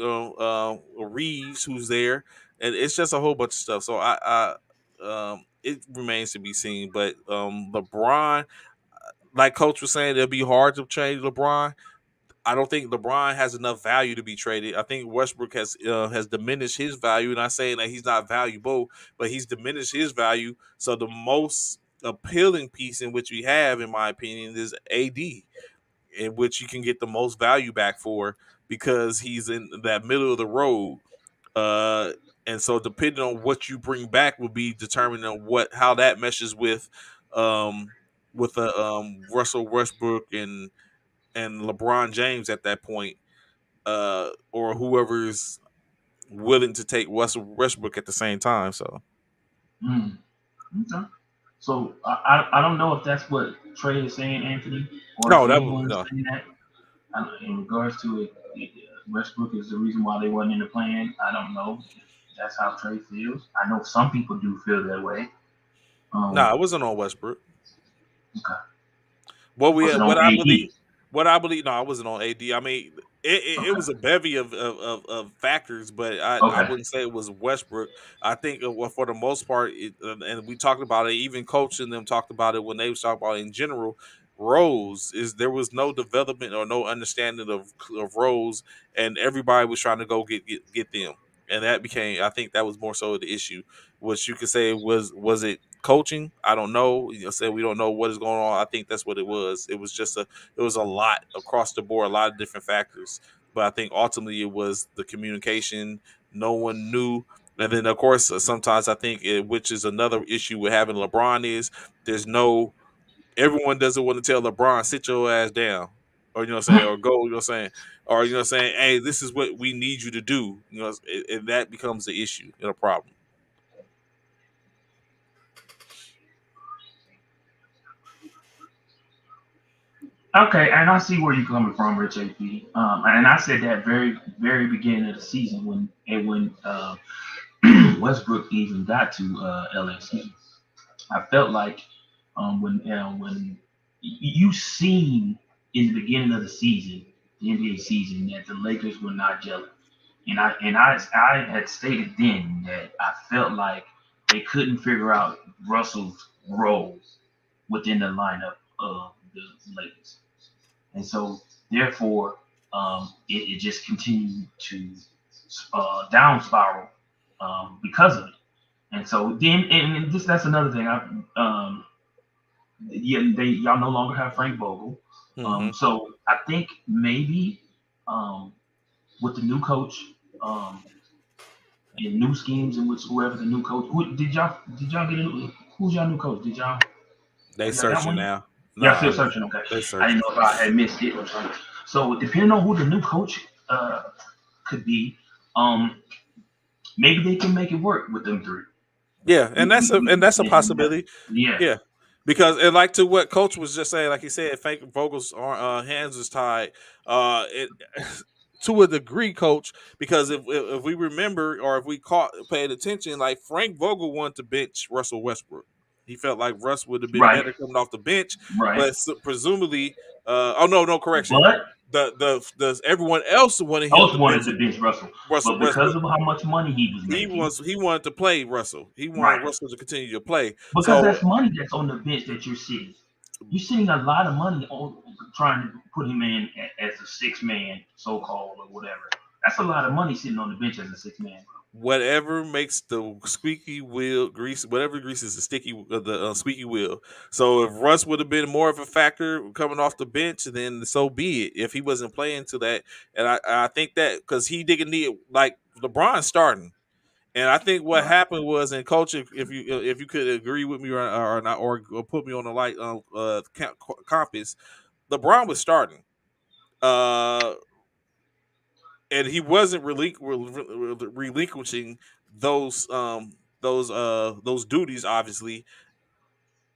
Reeves who's there, and it's just a whole bunch of stuff. So it remains to be seen. But LeBron, like Coach was saying, it'll be hard to trade LeBron. I don't think LeBron has enough value to be traded. I think Westbrook has diminished his value. Not saying that he's not valuable, but he's diminished his value. So the most appealing piece in which we have, in my opinion, is AD, in which you can get the most value back for because he's in that middle of the road. Uh, and so depending on what you bring back will be determined on what how that meshes um with Russell Westbrook and LeBron James at that point, or whoever's willing to take Russell Westbrook at the same time. So Mm. Okay. So I don't know if that's what Trey is saying, Anthony, or if no, that was anyone is no. saying that. In regards to Westbrook is the reason why they wasn't in the plan. I don't know if that's how Trey feels. I know some people do feel that way. No, Um, it wasn't on Westbrook. okay. What we Was it what on I believe AD? what I believe no, I wasn't on AD. I mean, it Okay. was a bevy of factors, but I Okay. wouldn't say it was Westbrook. I think well, for the most part, and we talked about it. Even Coach and them talked about it when they was talking about it in general. Rose is there was no development or no understanding of Rose, and everybody was trying to go get them, and that became I think that was more so the issue. Which you could say was it coaching? I don't know. Said we don't know what is going on. I think that's what it was. It was a lot across the board, a lot of different factors. But I think ultimately it was the communication. No one knew. And then of course sometimes I think which is another issue with having LeBron is there's no everyone doesn't want to tell LeBron sit your ass down, or you know what I'm saying, or go, you know what I'm saying, or you know what I'm saying, hey, this is what we need you to do, you know, and that becomes the issue and a problem. Okay, and I see where you're coming from, Rich AP. And I said that very beginning of the season when Westbrook even got to LSU. I felt like when you seen in the beginning of the season, the NBA season, that the Lakers were not gelling, and I had stated then that I felt like they couldn't figure out Russell's role within the lineup of the Lakers, and so therefore it just continued to down spiral because of it. And so then, and this that's another thing. Yeah, y'all no longer have Frank Vogel. Hmm. So I think maybe um, with the new coach um, and new schemes in which whoever the new coach, who did y'all get? Who's y'all new coach? They Y'all got searching one? now. Y'all still Nah, searching? Okay, they I didn't searching. know if I had missed it or something. So depending on who the new coach could be, um, maybe they can make it work with them three. Yeah, and that's a possibility. Yeah, Yeah, because and like to what Coach was just saying, like he said, Frank Vogel's hands is tied. It to a degree, Coach, because if we remember or if we caught paid attention, like Frank Vogel wanted to bench Russell Westbrook. He felt like Russ would have been right, better coming off the bench, right. but presumably, oh no, correction. But The everyone else wanted him Oath to wanted bench to bench Russell, Russell but because Westbrook. of how much money he was making, He wanted to play Russell. He right? wanted Russell to continue to play. Because So that's money that's on the bench that you're sitting. You're sitting a lot of money on trying to put him in as a six man, so called or whatever. That's a lot of money sitting on the bench as a six man. whatever makes the squeaky wheel grease, whatever greases the squeaky wheel. So if Russ would have been more of a factor coming off the bench, then so be it. If he wasn't playing to that, and I think that because he didn't need like LeBron starting. And I think what Right, happened was, in coach, if you could agree with me or not, or put me on the light compass, LeBron was starting. Uh, and he wasn't relinquishing those duties, obviously.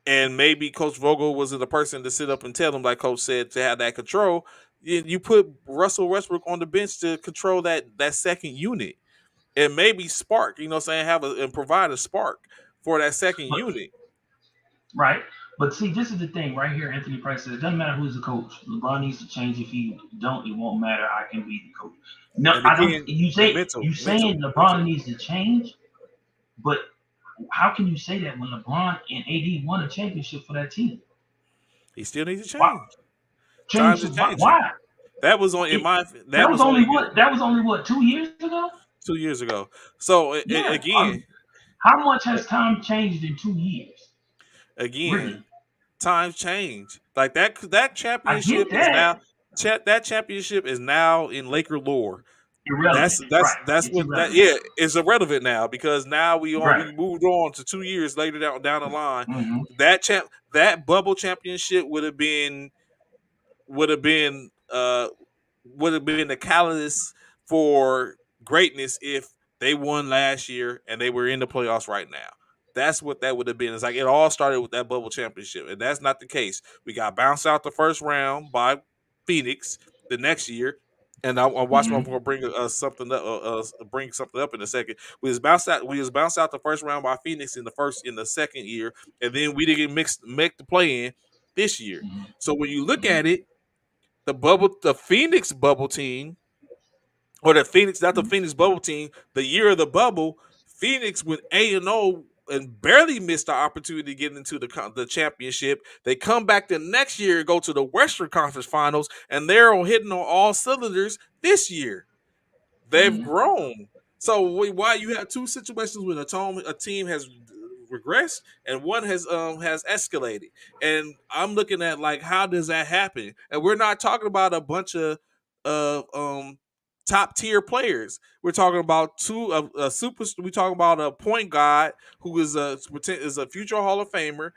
And maybe Coach Vogel wasn't the person to sit up and tell him, like Coach said, to have that control. You put Russell Westbrook on the bench to control that second unit and maybe spark. You know, what I'm saying, have and provide a spark for that second but unit. right. But see, this is the thing right here. Anthony Price says it doesn't matter who's the coach. LeBron needs to change. If he don't, it won't matter. I can be the coach. No, And I don't. again, You and say you saying LeBron mental. needs to change, but how can you say that when LeBron and AD won a championship for that team? He still needs to Why change. change? Times are Why? changing. Why? That was on in It, my that that was was only only what? That was only what 2 years ago. 2 years ago. So Yeah. again, How much has time changed in 2 years? again, Really? times change. Like that I championship get is now that. that championship is now in Laker lore. Irrelevant. Right. That's It's what that irrelevant. yeah is irrelevant now because now Right. we moved on to 2 years later down the line. Mm-hmm. That bubble championship would have been uh would have been the catalyst for greatness if they won last year and they were in the playoffs right now. That's what that would have been. It's like it all started with that bubble championship, and that's not the case. We got bounced out the first round by Phoenix the next year, and I watch. I'm Mm-hmm. going to bring something up. Bring something up in a second. We was bounced out. We was bounced out the first round by Phoenix in the second year, and then we didn't make the play in this year. So when you look Mm-hmm. at it, the Phoenix bubble team, or the Phoenix, not the Mm-hmm. Phoenix bubble team, the year of the bubble, Phoenix went 8-0 and barely missed the opportunity to get into the championship. They come back the next year and go to the Western Conference Finals, and they're hitting on all cylinders this year. They've Mm-hmm. grown. So why you have two situations when a team has regressed and one has escalated, and I'm looking at like how does that happen? And we're not talking about a bunch of top tier players. We're talking about a super. We talking about a point guard who is a future Hall of Famer,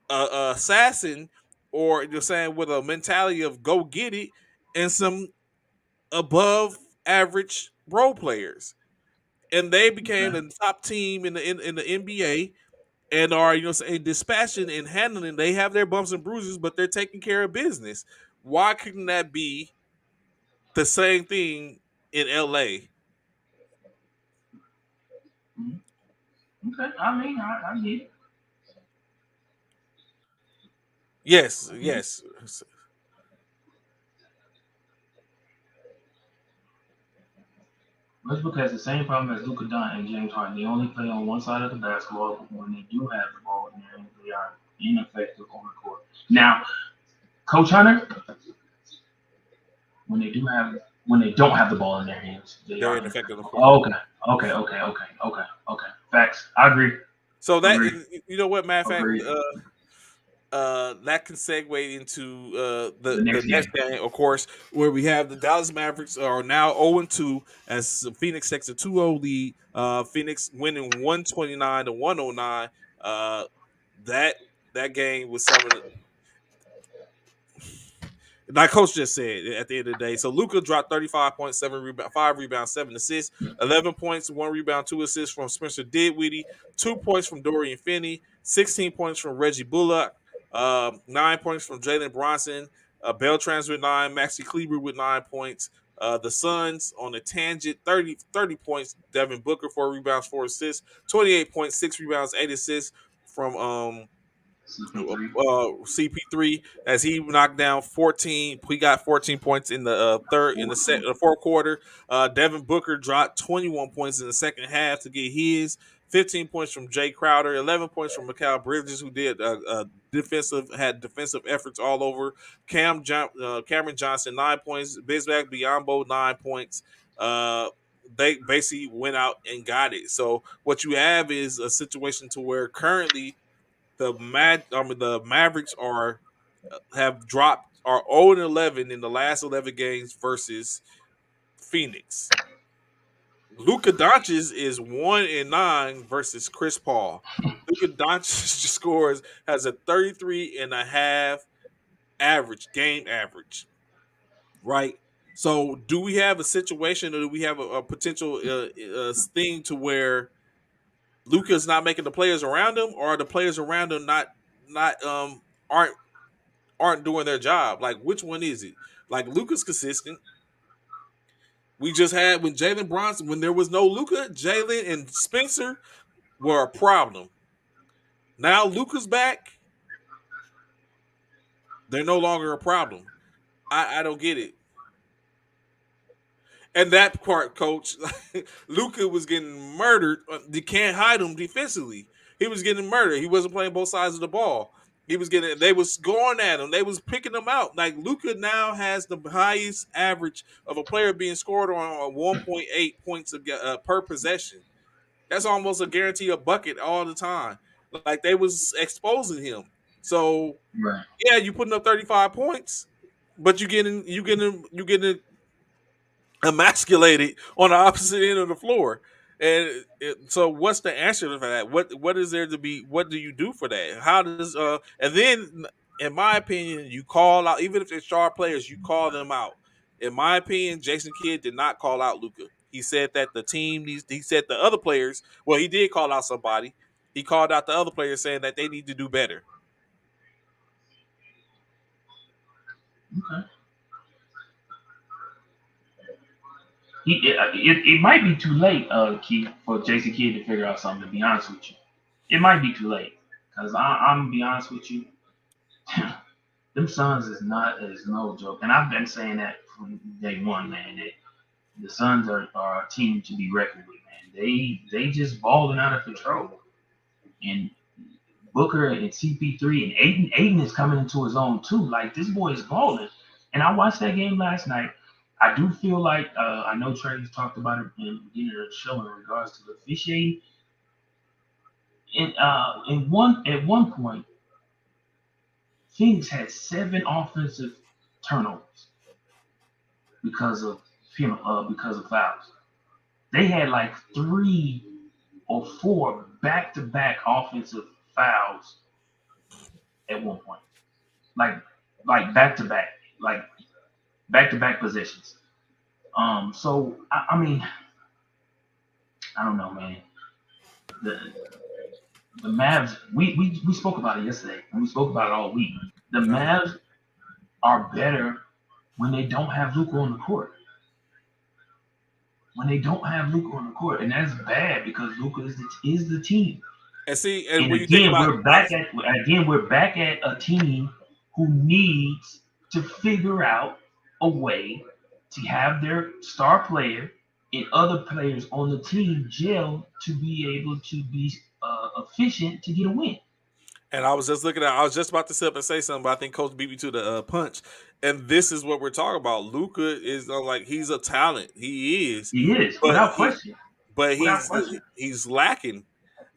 a assassin, or you're saying with a mentality of go get it, and some above average role players, and they became Okay. the top team in the NBA and are saying dispatching and handling. They have their bumps and bruises, but they're taking care of business. Why couldn't that be the same thing in LA? Mhm. Okay. I mean, I get it. Yes, I get it. yes. Westbrook has the same problem as Luka Doncic and James Harden. They only play on one side of the basketball, but when they do have the ball in their hands, they are ineffective on the court. Now, Coach Hunter, when they do have when they don't have the ball in their hands, they They're are ineffective ineffective. on the court. Okay, okay. Facts. I agree. So that Agree. you know what, matter of fact, Agree. that can segue into The the next next game. game, of course, where we have the Dallas Mavericks are now 0-2 as the Phoenix takes a 2-0 lead. Phoenix winning 129-109. Uh, that that game was something like Coach just said at the end of the day. So Luca dropped 35 points, 5 rebounds, 7 assists, 11 points, 1 rebound, 2 assists from Spencer Dinwiddie, 2 points from Dorian Finney, 16 points from Reggie Bullock, 9 points from Jalen Bronson, Beltrans with 9, Maxi Kleber with 9 points. The Suns on a tangent, 30 points. Devin Booker, 4 rebounds, 4 assists, 28 points, 6 rebounds, 8 assists from CP3. CP3 as he knocked down 14. He got 14 points in the fourth quarter. Devin Booker dropped 21 points in the second half to get his. 15 points from Jay Crowder, 11 points from Mikal Bridges, who did had defensive efforts all over. Cameron Johnson 9 points. Bismack Biyombo 9 points. They basically went out and got it. So what you have is a situation to where currently the Mavericks have dropped are 0-11 in the last 11 games versus Phoenix. Luka Doncic is 1-9 versus Chris Paul. Luka Doncic scores has a 33 and a half average game average, right? So, do we have a situation, or do we have a potential thing to where Luka's not making the players around him, or are the players around him not aren't doing their job? Like, which one is it? Like, Luca's consistent. We just had when Jalen Bronson, when there was no Luca, Jalen and Spencer were a problem. Now Luca's back, they're no longer a problem. I don't get it. And that part, coach, Luca was getting murdered. You can't hide him defensively. He was getting murdered. He wasn't playing both sides of the ball. He was getting. They was going at him. They was picking him out. Like Luca now has the highest average of a player being scored on 1.8 points per possession. That's almost a guarantee a bucket all the time. Like they was exposing him. So Right. yeah, you putting up 35 points, but you getting emasculated on the opposite end of the floor. And so, what's the answer for that? What is there to be? What do you do for that? How does And then, in my opinion, you call out even if they're star players, you call them out. In my opinion, Jason Kidd did not call out Luca. He said that the team needs. He said the other players. Well, he did call out somebody. He called out the other players saying that they need to do better. Okay. It might be too late, Keith, for Jason Kidd to figure out something. To be honest with you, it might be too late because I'm gonna be honest with you. Them Suns is no joke, and I've been saying that from day one, man. That the Suns are a team to be reckoned with, man. They just balling out of control, and Booker and CP3 and Aiden is coming into his own too. Like this boy is balling, and I watched that game last night. I do feel like I know Trey's talked about it in the beginning of the show in regards to the officiating. At one point, Phoenix had 7 offensive turnovers because of because of fouls. They had like 3 or 4 back-to-back offensive fouls at one point, like back-to-back, like back-to-back possessions. So I mean, I don't know, man. The the Mavs, we spoke about it yesterday, and we spoke about it all week. The Uh-huh. Mavs are better when they don't have Luka on the court. When they don't have Luka on the court, and that's bad because Luka is the team. And see, and And when you think again, about, we're back at a team who needs to figure out a way to have their star player and other players on the team gel to be able to be efficient to get a win. and I was just looking at, I was just about to sit up and say something, but I think Coach beat me to the punch. And this is what we're talking about. Luca is like he's a talent, he is, He is but without question, without question. he's lacking,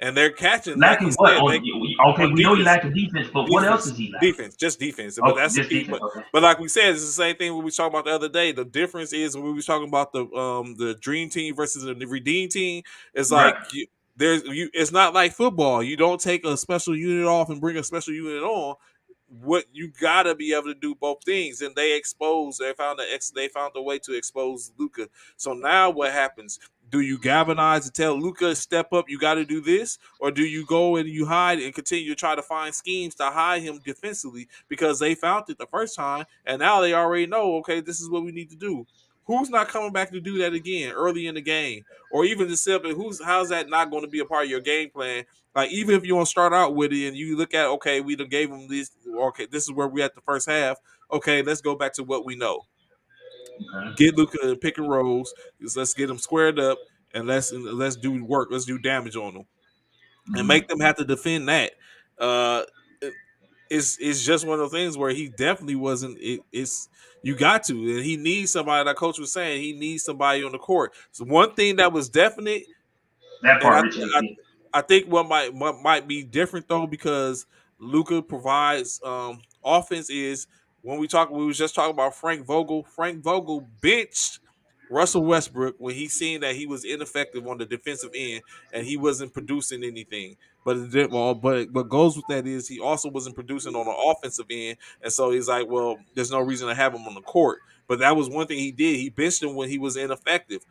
and they're catching, like you Lacking what said, they okay, on we know he defense. lacking defense, but what else is he lacking? Just defense. But Oh, that's the just key. defense. Okay. But like we said, it's the same thing we was talking about the other day. The difference is when we was talking about the dream team versus the redeem team. It's Right. like it's not like football. You don't take a special unit off and bring a special unit on. What you gotta be able to do both things, and they found a way to expose Luca. So now what happens? Do you galvanize and tell Luca step up? You got to do this, or do you go and you hide and continue to try to find schemes to hide him defensively because they found it the first time and now they already know, okay, this is what we need to do. Who's not coming back to do that again early in the game, or even just simply how's that not going to be a part of your game plan? Like even if you want to start out with it and you look at, okay, we done gave them this, okay, this is where we at the first half. Okay, let's go back to what we know. Okay. Get Luca in pick and rolls. Let's get them squared up and let's do work. Let's do damage on them and Mm-hmm. make them have to defend that. Uh, it's just one of those things where he definitely wasn't. It's you got to, and he needs somebody. Like Coach was saying, he needs somebody on the court. So one thing that was definite, That and part, Rich AP. I think what might be different though because Luca provides offense is when we was just talking about Frank Vogel. Frank Vogel benched Russell Westbrook when he seen that he was ineffective on the defensive end and he wasn't producing anything. But it did, well, but what goes with that is he also wasn't producing on the offensive end, and so he's like, well, there's no reason to have him on the court. But that was one thing he did. He benched him when he was ineffective.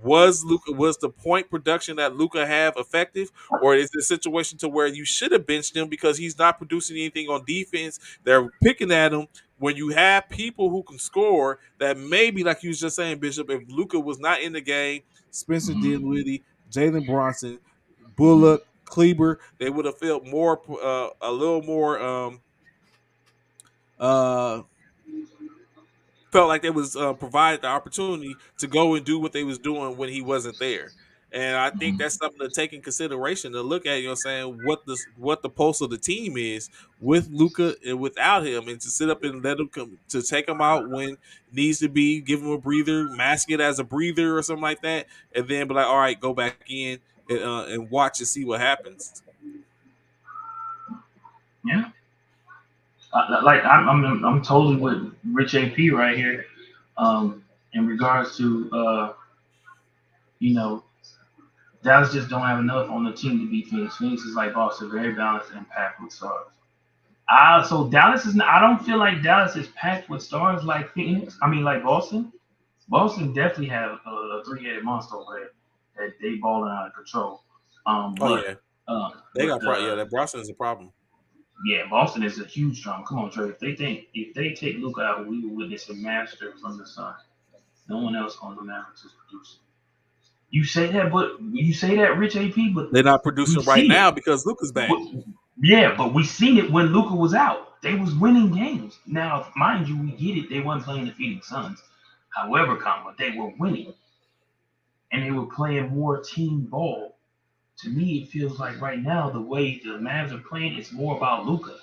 Was the point production that Luca have effective, or is it a situation to where you should have benched him because he's not producing anything on defense? They're picking at him when you have people who can score. That maybe, like you was just saying, Bishop, if Luca was not in the game, Spencer Mm-hmm. Dinwiddie, Jalen Bronson, Mm-hmm. Bullock, Kleber, they would have felt more, a little more, uh, felt like they was provided the opportunity to go and do what they was doing when he wasn't there. And I think Mm-hmm. that's something to take in consideration to look at, saying what the pulse of the team is with Luca and without him, and to sit up and let him come to take him out when needs to be, give him a breather, mask it as a breather or something like that, and then be like, all right, go back in and watch and see what happens. Yeah. Like I'm totally with Rich AP right here. In regards to you know, Dallas just don't have enough on the team to beat Phoenix. Phoenix is like Boston, very balanced and packed with stars. So Dallas is. I don't feel like Dallas is packed with stars like Phoenix. I mean, like Boston. Boston definitely have a three-headed monster over there that they balling out of control. Um, Oh but yeah, uh, they but got yeah. That Boston is a problem. yeah, Boston is a huge drama. Come on, Trey. If they take Luka out, we will witness a master from the sun. No one else on the Mavericks is producing. You say that, but you say that, Rich AP, but They're not we've producing right seen it. now because Luca's back. But, yeah, but we seen it when Luca was out. They was winning games. Now, mind you, we get it. They weren't playing the Phoenix Suns. However, comma, they were winning and they were playing more team ball. To me, it feels like right now the way the Mavs are playing, it's more about Luca.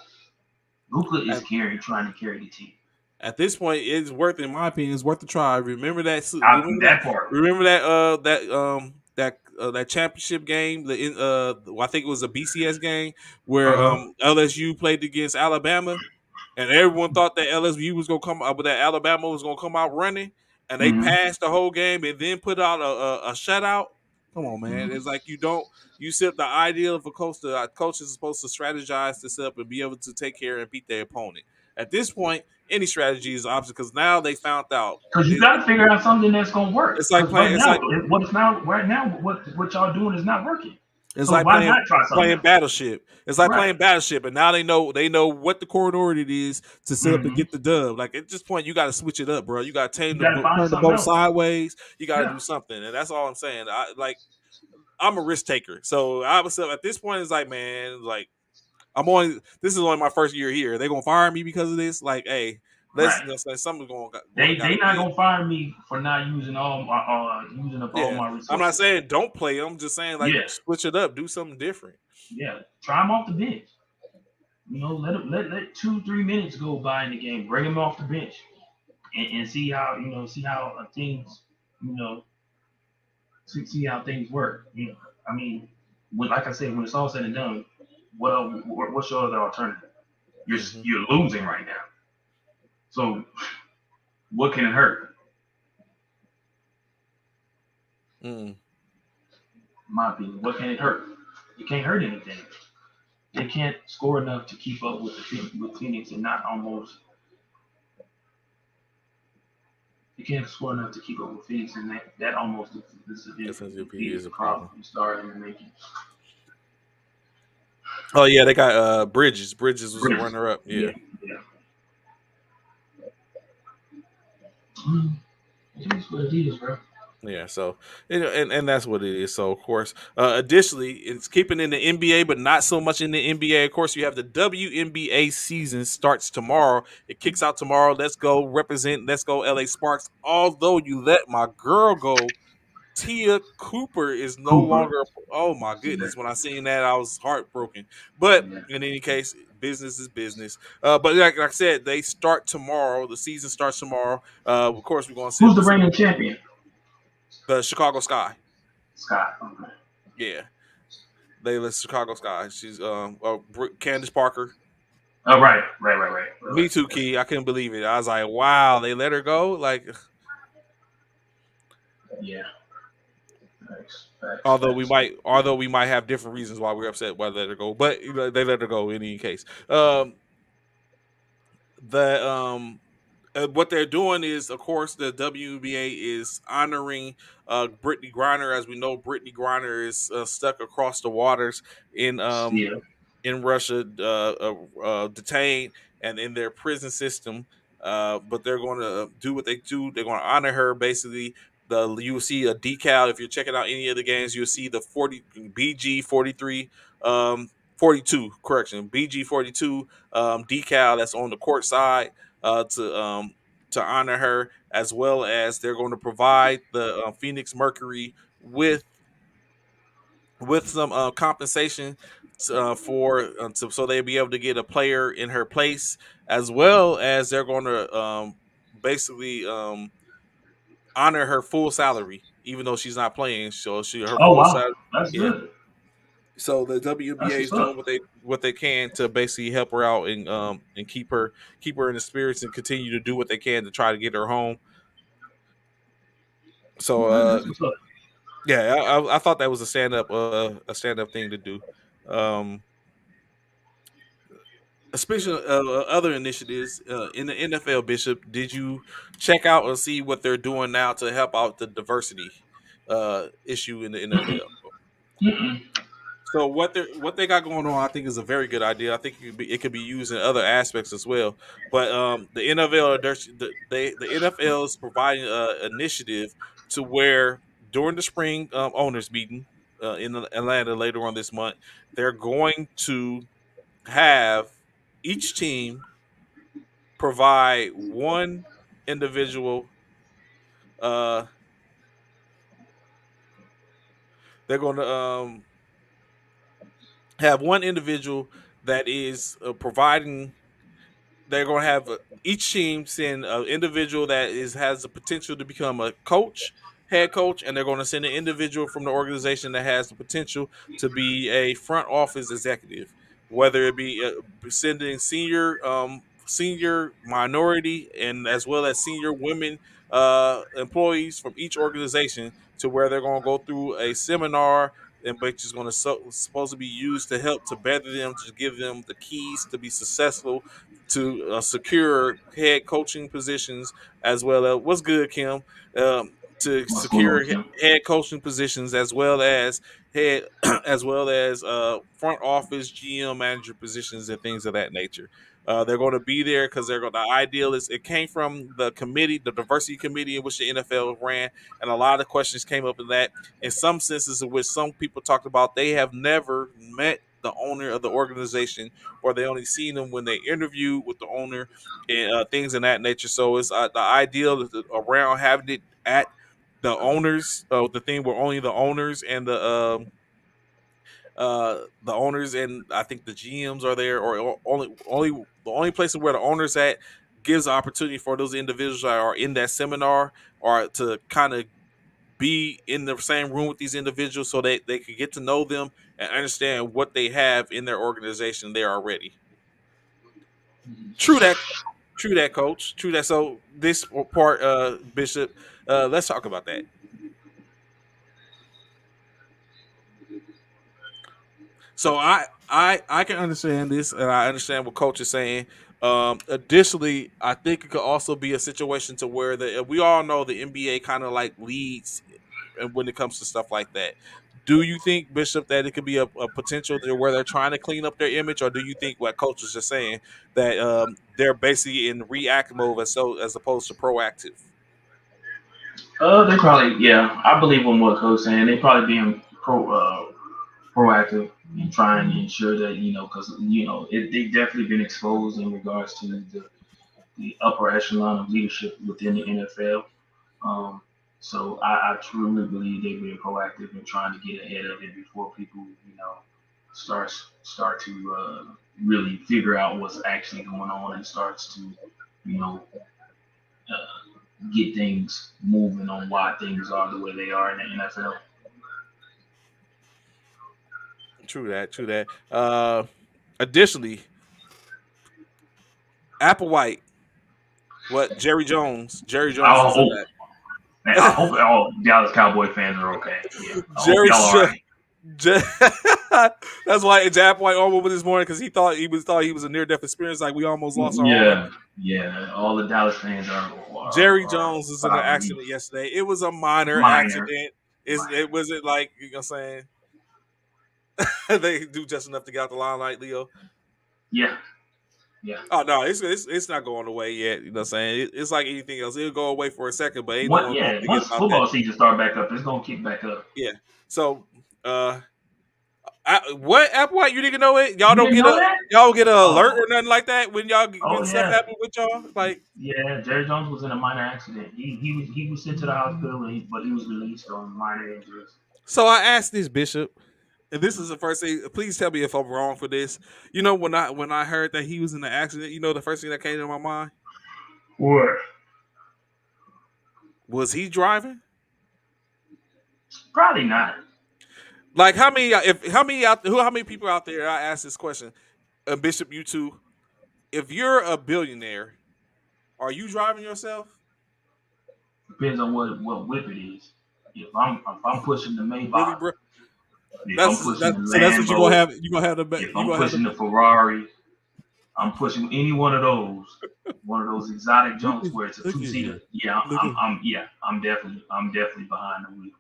Luca is trying to carry the team. At this point, it's worth, in my opinion, it's worth the try. That part. Remember that championship game. I think it was a BCS game Uh where huh. LSU played against Alabama, and everyone thought that LSU was gonna come out, but that Alabama was gonna come out running. and they Mm-hmm. pass the whole game and then put out a shutout. Come on, man. Mm-hmm. It's like you don't you set the idea of a coach. The coach is supposed to strategize this up and be able to take care and beat their opponent. At this point, any strategy is option because now they found out Because you it, got to figure out something that's gonna work. it's like Because right playing. It's now, like what y'all doing is not working. It's So like why not try something playing else? Battleship. It's like Right. playing Battleship, and now they know what the corridor it is to set up and Mm-hmm. get the dub. Like at this point, you got to switch it up, bro. You got to You got to find turn the something boat else. sideways. You got to Yeah. do something, and that's all I'm saying. I'm a risk taker, so I was at this point. It's like, man, like This is only my first year here. They gonna fire me because of this? Like, hey, Right. let's say something's going to They gotta not give. gonna fire me for not using all my using up all Yeah, my I'm not resources. saying don't play. I'm just saying like Yeah. switch it up, do something different. Yeah. Try him off the bench. Let 2 3 minutes go by in the game. Bring him off the bench and see how things you know see how things work. I mean, like I said, when it's all said and done, what's your other alternative? Hmm. You're losing right now. So what can it hurt? Mm. In my opinion, what can it hurt? It can't hurt anything. They can't score enough to keep up with Phoenix and not almost. They can't score enough to keep up with Phoenix, and that almost FNZP defeated is the a problem problem. we started in the making. Oh yeah, they got Bridges. Bridges was a Bridges. runner up. Yeah, Yeah. yeah. Mm, it is what it is, bro. Yeah, so and that's what it is. So of course, additionally, it's keeping in the NBA, but not so much in the NBA. Of course, you have the WNBA season starts tomorrow. It kicks out tomorrow. Let's go represent. Let's go LA Sparks. Although you let my girl go, Tia Cooper is no Cooper. longer. Oh my Yeah, goodness! When I seen that, I was heartbroken. But yeah. in any case, business is business. But like I said, they start tomorrow. The season starts tomorrow. Of course, we're going to Who's the see reigning champion? the Chicago Sky. Scott. Okay. Yeah, they the Chicago Sky. She's Candace Parker. Oh, right. Me too, Key. I couldn't believe it. I was like, wow, they let her go. Like, Yeah. Facts. although we might have different reasons why we're upset why they let her go, but they let her go in any case. The what they're doing is, of course, the WBA is honoring Brittany Griner. As we know, Brittany Griner is stuck across the waters in Yeah. Russia, detained and in their prison system. But they're going to do what they do. They're going to honor her. Basically, you will see a decal if you're checking out any of the games. You'll see the 40 BG 43. 42 correction BG 42 decal that's on the court side to honor her, as well as they're going to provide the Phoenix Mercury with some compensation so they'll be able to get a player in her place, as well as they're going to basically honor her full salary, even though she's not playing. So her Oh full wow, salary, that's yeah. good. So the That's WNBA what's is doing up. what they can to basically help her out and keep her in the spirits and continue to do what they can to try to get her home. So That's what's up. yeah, I thought that was a stand up thing to do. Um, Especially other initiatives in the NFL, Bishop, did you check out or see what they're doing now to help out the diversity issue in the NFL? Mm-mm. So what they got going on, I think, is a very good idea. I think it could be used in other aspects as well. But the NFL, the NFL is providing an initiative to where during the spring owners meeting in Atlanta later on this month, they're going to have each team provide one individual. Uh, they're going to have one individual that is providing. They're going to have each team send an individual that has the potential to become a coach, head coach, and they're going to send an individual from the organization that has the potential to be a front office executive, whether it be sending senior minority and as well as senior women employees from each organization to where they're going to go through a seminar, and which is going to supposed to be used to help to better them, to give them the keys to be successful, to secure head coaching positions, as well as what's good, Kim, to What's going on, secure Kim? head coaching positions, as well as head as well as front office GM manager positions and things of that nature. They're going to be there because they're going. The ideal is it came from the committee, the diversity committee in which the NFL ran, and a lot of questions came up in that. In some senses, in which some people talked about, they have never met the owner of the organization, or they only seen them when they interview with the owner and things in that nature. So it's the ideal is around having it at the owners. The thing where only the owners and the owners and I think the GMs are there, or only the only place where the owners at gives the opportunity for those individuals that are in that seminar or to kind of be in the same room with these individuals so they could get to know them and understand what they have in their organization there already. True that, true that, coach. True that. So this part, Bishop, let's talk about that. So I can understand this, and I understand what coach is saying. Additionally, I think it could also be a situation to where we all know the NBA kind of like leads when it comes to stuff like that. Do you think, Bishop, that it could be a potential to where they're trying to clean up their image, or do you think what coach is just saying that they're basically in react mode as opposed to proactive? They probably, yeah, I believe in what Coach saying. They probably being proactive and trying to ensure that because they've definitely been exposed in regards to the upper echelon of leadership within the NFL. Um, so I truly believe they've been proactive in trying to get ahead of it before people, start to really figure out what's actually going on and starts to, you know, get things moving on why things are the way they are in the NFL. True that. True that. Additionally, Applewhite, what Jerry Jones? Jerry Jones Oh, is in oh man, I hope all Dallas Cowboy fans are okay. Yeah, I hope Jerry. y'all all right. That's why Applewhite almost this morning because thought he was a near death experience. Like we almost lost our arm. Yeah, yeah. All the Dallas fans Jerry are Jones was in an without relief. accident yesterday. It was a minor Minor, accident. It minor. wasn't like what I'm saying they do just enough to get out the limelight, Leo. Yeah, yeah. Oh no, it's not going away yet. You know what I'm saying? It's like anything else. It'll go away for a second, but ain't no What? one gonna Yeah. forget Once about that. football season start back up, it's gonna kick back up. Yeah. So uh what Applewhite you didn't know it? You didn't know that? Y'all don't get an alert Oh, or nothing like that oh when stuff yeah, happen with y'all? Like yeah. Jerry Jones was in a minor accident. He was sent to the hospital, but he was released on minor injuries. so I asked this bishop, and this is the first thing. Please tell me if I'm wrong for this. You know, when I heard that he was in the accident, the first thing that came to my mind What? was he driving. Probably not. Like how many people out there? I asked this question, Bishop, you too. If you're a billionaire, are you driving yourself? Depends on what whip it is. If I'm pushing the Really, Maybach, bro? if I'm That's pushing that. the So that's what you're gonna Lambo, have. You're gonna have the. if You I'm gonna have pushing the. the Ferrari, I'm pushing any one of those exotic Look junks at where it's a look two at seater. you. Yeah, Look at. I'm definitely behind the wheel.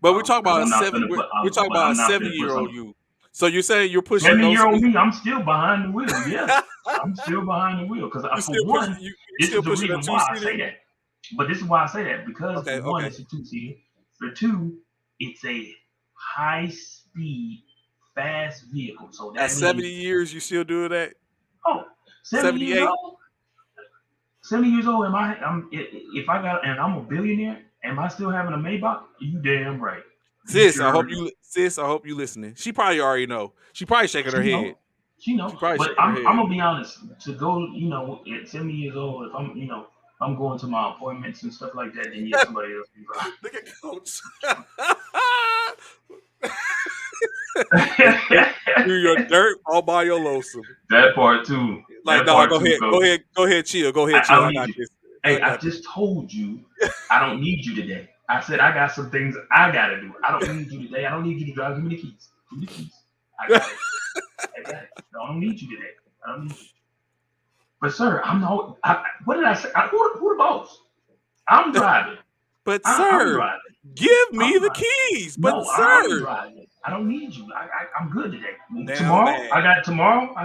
But we're talking Because about a I'm not seven. gonna put We're talking but about a I'm not gonna put 7-year-old some you. So you're saying you're pushing 70 those. year old me. I'm still behind the wheel. Yeah, I'm still behind the wheel because You for still pushing. one, You this still is the pushing a reason two why I seater. say that. But this is why I say that because for Okay. one, Okay. it's a two seater. For two, it's a high speed, fast vehicle. So At that 70 means, years, you still doing that? oh, 70 years 78. old. 70 years old. If I got and I'm a billionaire, am I still having a Maybach? You damn right. You Sis, I sure? hope you. Sis, I hope you listening. She probably already know. She probably shaking her She head. know. She She know. probably But shaking her I'm head. gonna be honest. To go, at 70 years old, if I'm going to my appointments and stuff like that, then yeah, somebody else Look at Coach. do, can do your drive. dirt all by your lonesome. That part too. Like, That no, part go too, ahead, go coach. ahead, go ahead, chill, go ahead, I chill. don't I need got you. this. Hey, I I got just told you I don't need you today. I said I got some things I gotta do. I don't need you today. I don't need you to drive. Give me the keys. Give me the keys. I you. got it. I got it. No, I don't need you today. I don't need you. But sir, I'm not. What did I say? Who the boss? I'm driving. But I'm sir, driving. give me I'm the driving. keys. But No, I'm sir, driving. I don't need you. I'm good today. down Tomorrow, bad. I got tomorrow I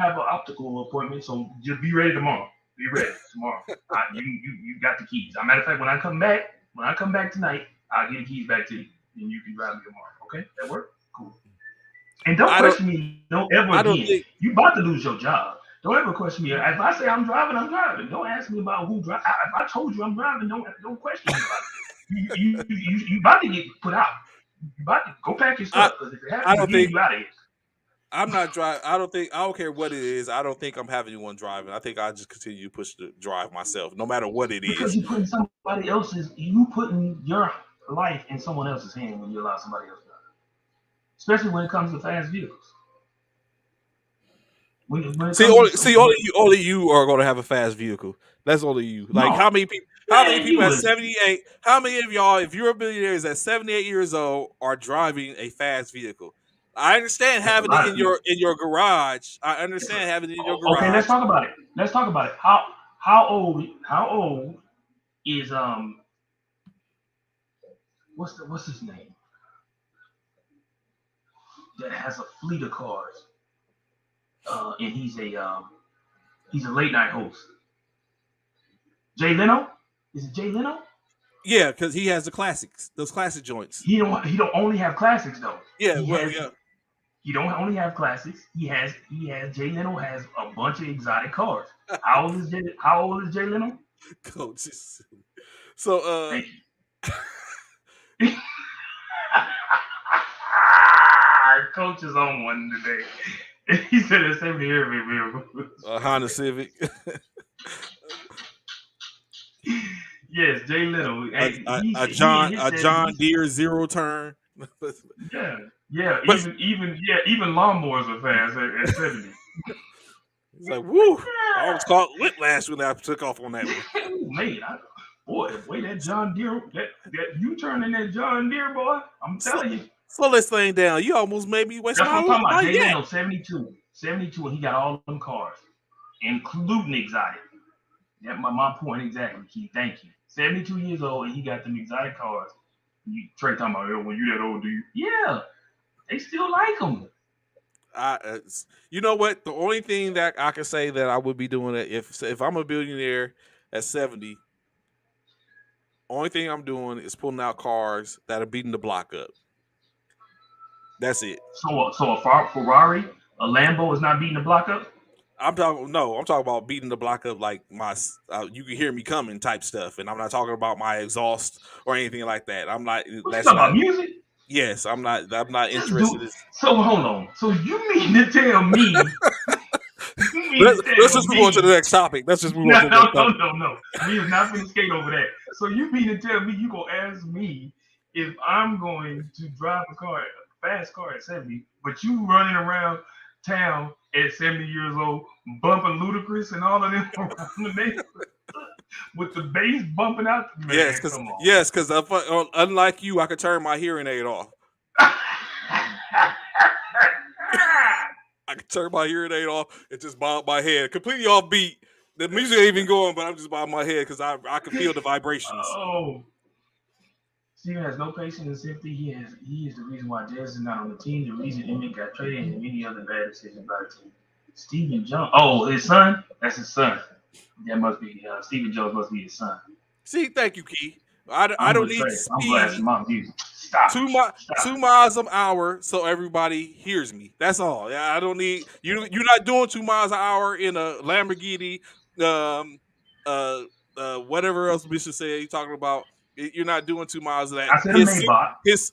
have an optical appointment, so just be ready tomorrow. Be ready tomorrow. You got the keys. As a matter of fact, when I come back tonight, I'll get the keys back to you, and you can drive me tomorrow. Okay, that work? Cool. And don't I don't. question me, no ever I don't again. think. You about to lose your job. Don't ever question me. If I say I'm driving, I'm driving. Don't ask me about who drive. If I told you I'm driving, don't question me about it. You about to get put out. You about to go pack your I. stuff because if it I happens don't again, think. you out of here. I'm not driving. I don't think. I don't care what it is. I don't think I'm having anyone driving. I think I just continue to push the drive myself, no matter what it Because is. you putting your life in someone else's hand when you allow somebody else to drive. Especially when it comes to fast vehicles. When it See, comes to only you are going to have a fast vehicle. That's only you. Like no, how many people? How many man, people you at was 78? How many of y'all, if you're a billionaires at 78 years old, are driving a fast vehicle? I understand that's a having it lot of people. in your garage. I It's a, understand having it in your okay, let's garage. talk about it. Let's talk about it. How old is what's his name that has a fleet of cars? And he's a late night host. Jay Leno? Is it Jay Leno? Yeah, because he has the classics, those classic joints. He don't only have classics though. Yeah, He well, has yeah. he don't only have classics. He has Jay Leno has a bunch of exotic cars. How old is Jay Leno? Coaches. So, Thank you. Coach is on one today. He said it's 70 every vehicle. Honda Civic, Yes, Jay Leno. Hey, he and his A John 70s. Deere zero turn. Yeah, yeah. But Even lawnmowers are fast at 70. it's like, woo! I almost caught whiplash when I took off on that one. Oh man, boy, the way that John Deere that you turn in that John Deere boy, I'm Slow, telling you. slow this thing down. You almost made me waste That's what I'm talking about. my Jay yak. Leno, 72. 72, and he got all them cars, including exotic. That's my point exactly, Keith. Thank you. 72 years old, and he got them exotic cars. Trey talking about, when you that old, do you? Yeah, they still like them. You know what? The only thing that I can say that I would be doing it if I'm a billionaire at 70, only thing I'm doing is pulling out cars that are beating the block up. That's it. So a Ferrari, a Lambo is not beating the block up. I'm talking about beating the block up like you can hear me coming type stuff, and I'm not talking about my exhaust or anything like that. I'm not. What you That's talking not. about? Music? Yes, I'm not. I'm not Just do. interested. In, So hold on. So you mean to tell me? You mean to let's tell just move on to the me? next topic. Let's just move on No, to the no, next no, topic. no, no. We is not going to skate over that. So you mean to tell me you gonna ask me if I'm going to drive a fast car at 70, but you running around town at 70 years old, bumping Ludacris and all of them around the neighborhood with the bass bumping out? Yes, Man, come on. because unlike you, I could turn my hearing aid off. I could turn my hearing aid off and just bob my head completely off beat. The music ain't even going, but I'm just bobbing my head because I can feel the vibrations. Oh, Steven has no patience and sympathy. He is the reason why Dez is not on the team. The reason Emmett got traded and many other bad decisions by the team. Stephen Jones. Oh, his son. That's his son. That must be Stephen Jones. Must be his son. See, thank you, Key. I I'm don't with need Trey. to I'm speed blasting my music. Stop it. Stop two it. miles an hour so everybody hears me. That's all. Yeah, I don't need you. You're not doing 2 miles an hour in a Lamborghini. Um, uh, whatever else Bishop said. You talking about? You're not doing 2 miles of that. I said a Maybach. His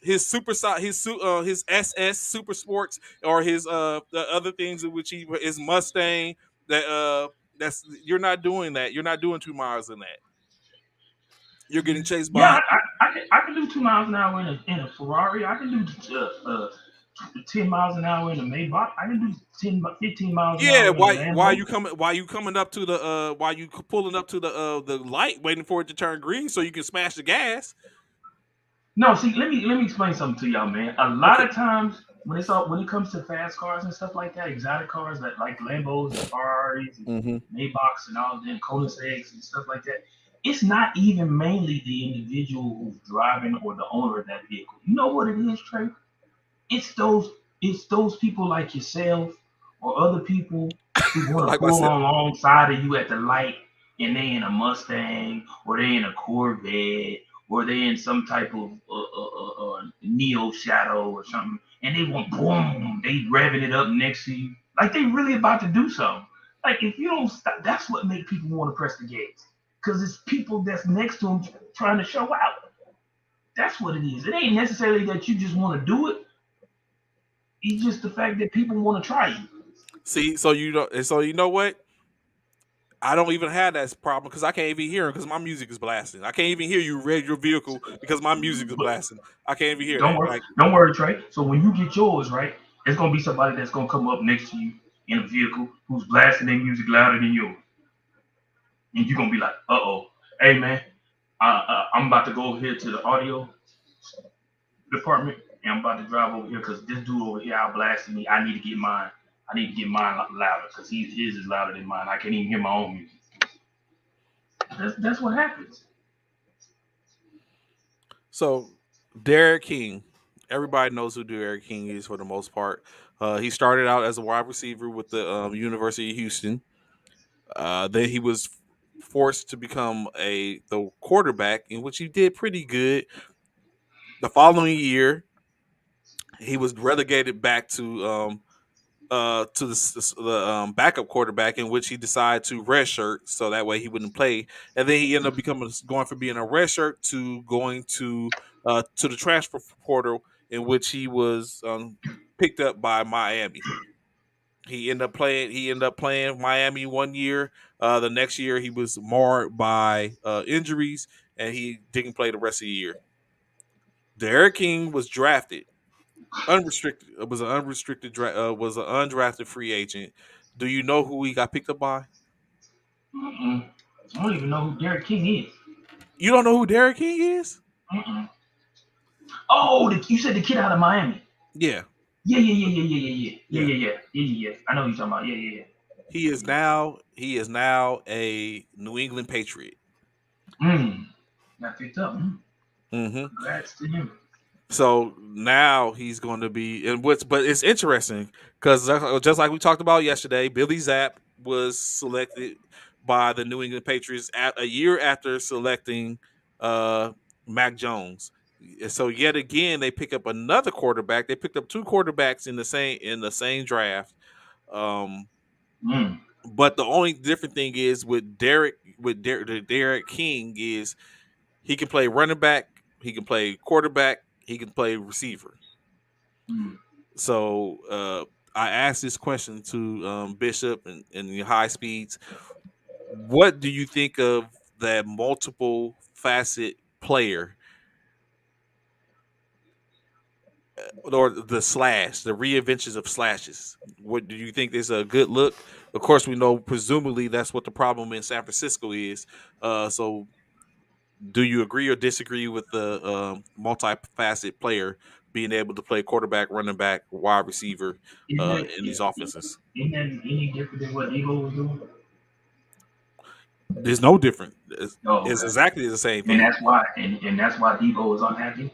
SS Super Sports or his the other things in which his Mustang that that's you're not doing that. You're not doing 2 miles in that. You're getting chased Yeah, by I can do 2 miles an hour in a Ferrari. I can do 10 miles an hour in a Maybach. I can do 10, 15 miles an Yeah, hour in a why Lambo. you coming why you coming up to the why you pulling up to the light waiting for it to turn green so you can smash the gas? No, see, let me explain something to y'all, man. A lot Okay. of times when it comes to fast cars and stuff like that, exotic cars that like Lambos and Ferraris and Hmm. Maybachs and all them Koenigseggs and stuff like that, it's not even mainly the individual who's driving or the owner of that vehicle. You know what it is, Trey? It's those it's those people like yourself or other people who want to Like pull myself. on alongside of you at the light and they in a Mustang or they in a Corvette or they in some type of Neo Shadow or something and they want boom, they revving it up next to you like they really about to do something. Like if you don't stop, that's what make people want to press the gas because it's people that's next to them trying to show out. That's what it is. It ain't necessarily that you just want to do it. It's just the fact that people want to try you. See, so you know what? I don't even have that problem because I can't even hear it because my music is blasting. I can't even hear you rev your vehicle because my music is But blasting. I can't even hear don't that. worry, Like, don't worry, Trey. So when you get yours, right, it's gonna be somebody that's gonna come up next to you in a vehicle who's blasting their music louder than yours, and you're gonna be like, "Uh oh, hey man, I'm about to go over here to the audio department, and I'm about to drive over here because this dude over here out blasting me. I need to get mine. I need to get mine louder because his is louder than mine. I can't even hear my own music. That's what happens. so Derek King, everybody knows who Derek King is for the most part. He started out as a wide receiver with the University of Houston. Then he was forced to become the quarterback, in which he did pretty good. The following year, he was relegated back to the backup quarterback, in which he decided to redshirt so that way he wouldn't play, and then he ended up becoming going from being a redshirt to going to the transfer portal, in which he was picked up by Miami. He ended up playing Miami one year. The next year he was marred by injuries, and he didn't play the rest of the year. Derek King was drafted unrestricted. Was an was an undrafted free agent. Do you know who he got picked up by? Mm-mm. I don't even know who Derek King is. You don't know who Derek King is? Mm-mm. Oh, you said the kid out of Miami. Yeah, Yeah, yeah, yeah, yeah, yeah, yeah, yeah, yeah. yeah, yeah, yeah, yeah, yeah. I know who you're talking about. Yeah, yeah, He is now a New England Patriot. yeah. Got picked up. Hmm. Congrats to him. So now he's going to be, and what's but it's interesting because just like we talked about yesterday, Billy Zapp was selected by the New England Patriots a year after selecting uh, Mac Jones. So yet again, they pick up another quarterback. They picked up two quarterbacks in the same draft. Um, Mm, but the only different thing is Derek King is he can play running back, he can play quarterback, he can play receiver. mm. So I asked this question to Bishop and the high speeds. What do you think of that multiple facet player, or the reinventions of slashes? What do you think is a good look? Of course, we know presumably that's what the problem in San Francisco is. So do you agree or disagree with the multi-facet player being able to play quarterback, running back, wide receiver Isn't that in these offenses? isn't that any different than what Eagle was doing? There's no different. Oh, It's okay. exactly the same And thing. that's why, and that's why Debo was unhappy.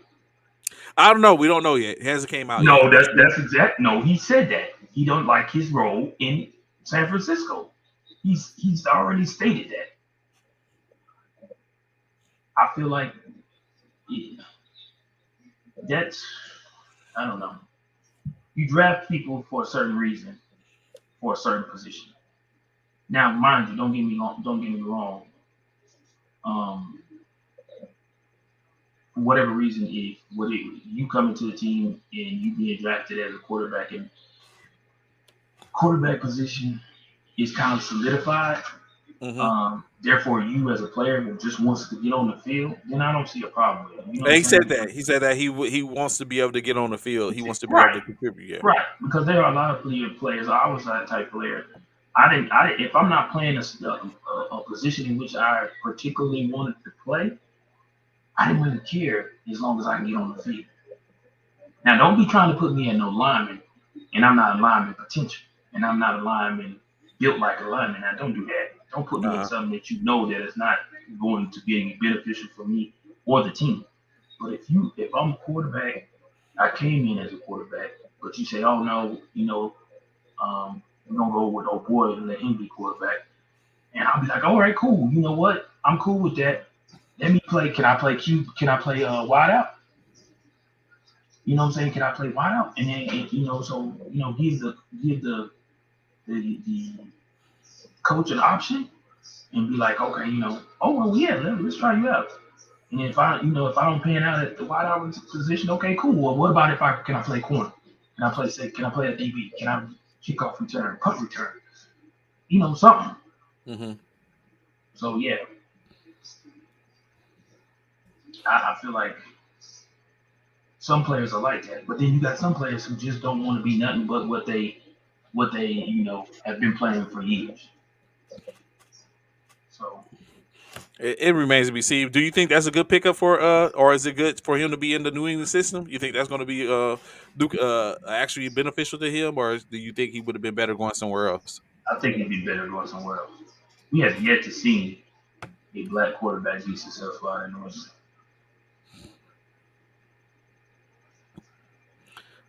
I don't know. We don't know yet. It hasn't came out yet. No, that's exact. No, he said that he don't like his role in San Francisco. He's already stated that. I feel like that's I don't know. You draft people for a certain reason, for a certain position. Now, mind you, don't get me wrong. Um, for whatever reason, if you come into the team and you being drafted as a quarterback, and quarterback position is kind of solidified, Hmm. Therefore, you as a player who just wants to get on the field, then I don't see a problem with it. You know And what he I'm saying? said that. He said that he wants to be able to get on the field. He wants to be able Right, to contribute. Yeah. right. Because there are a lot of players. I was that type of player. If I'm not playing a position in which I particularly wanted to play, I didn't really care as long as I can get on the field. Now, don't be trying to put me in no lineman, and I'm not a lineman potential, and I'm not a lineman built like a lineman. Now, don't do that. Don't put me in Uh-huh. something that you know that is not going to be beneficial for me or the team. But if I'm a quarterback, I came in as a quarterback, but you say, oh no, we're gonna go with old boy and let him be quarterback, and I'll be like, all right, cool. You know what? I'm cool with that. Let me play. Can I play Q? Can I play wide out? You know what I'm saying? Can I play wide out? And then so give the coach an option and be like, okay, oh well, yeah, let's try you out. And if I don't pan out at the wide out position, okay, cool. Well, what about if I can I play corner? Can I play say? Can I play a DB? Can I kick off return, punt return? Something. Hmm. So yeah, I feel like some players are like that, but then you got some players who just don't want to be nothing but what they have been playing for years. So It remains to be seen. Do you think that's a good pickup for or is it good for him to be in the New England system? You think that's going to be actually beneficial to him, or do you think he would have been better going somewhere else? I think he'd be better going somewhere else. We have yet to see a black quarterback be successful out in New England.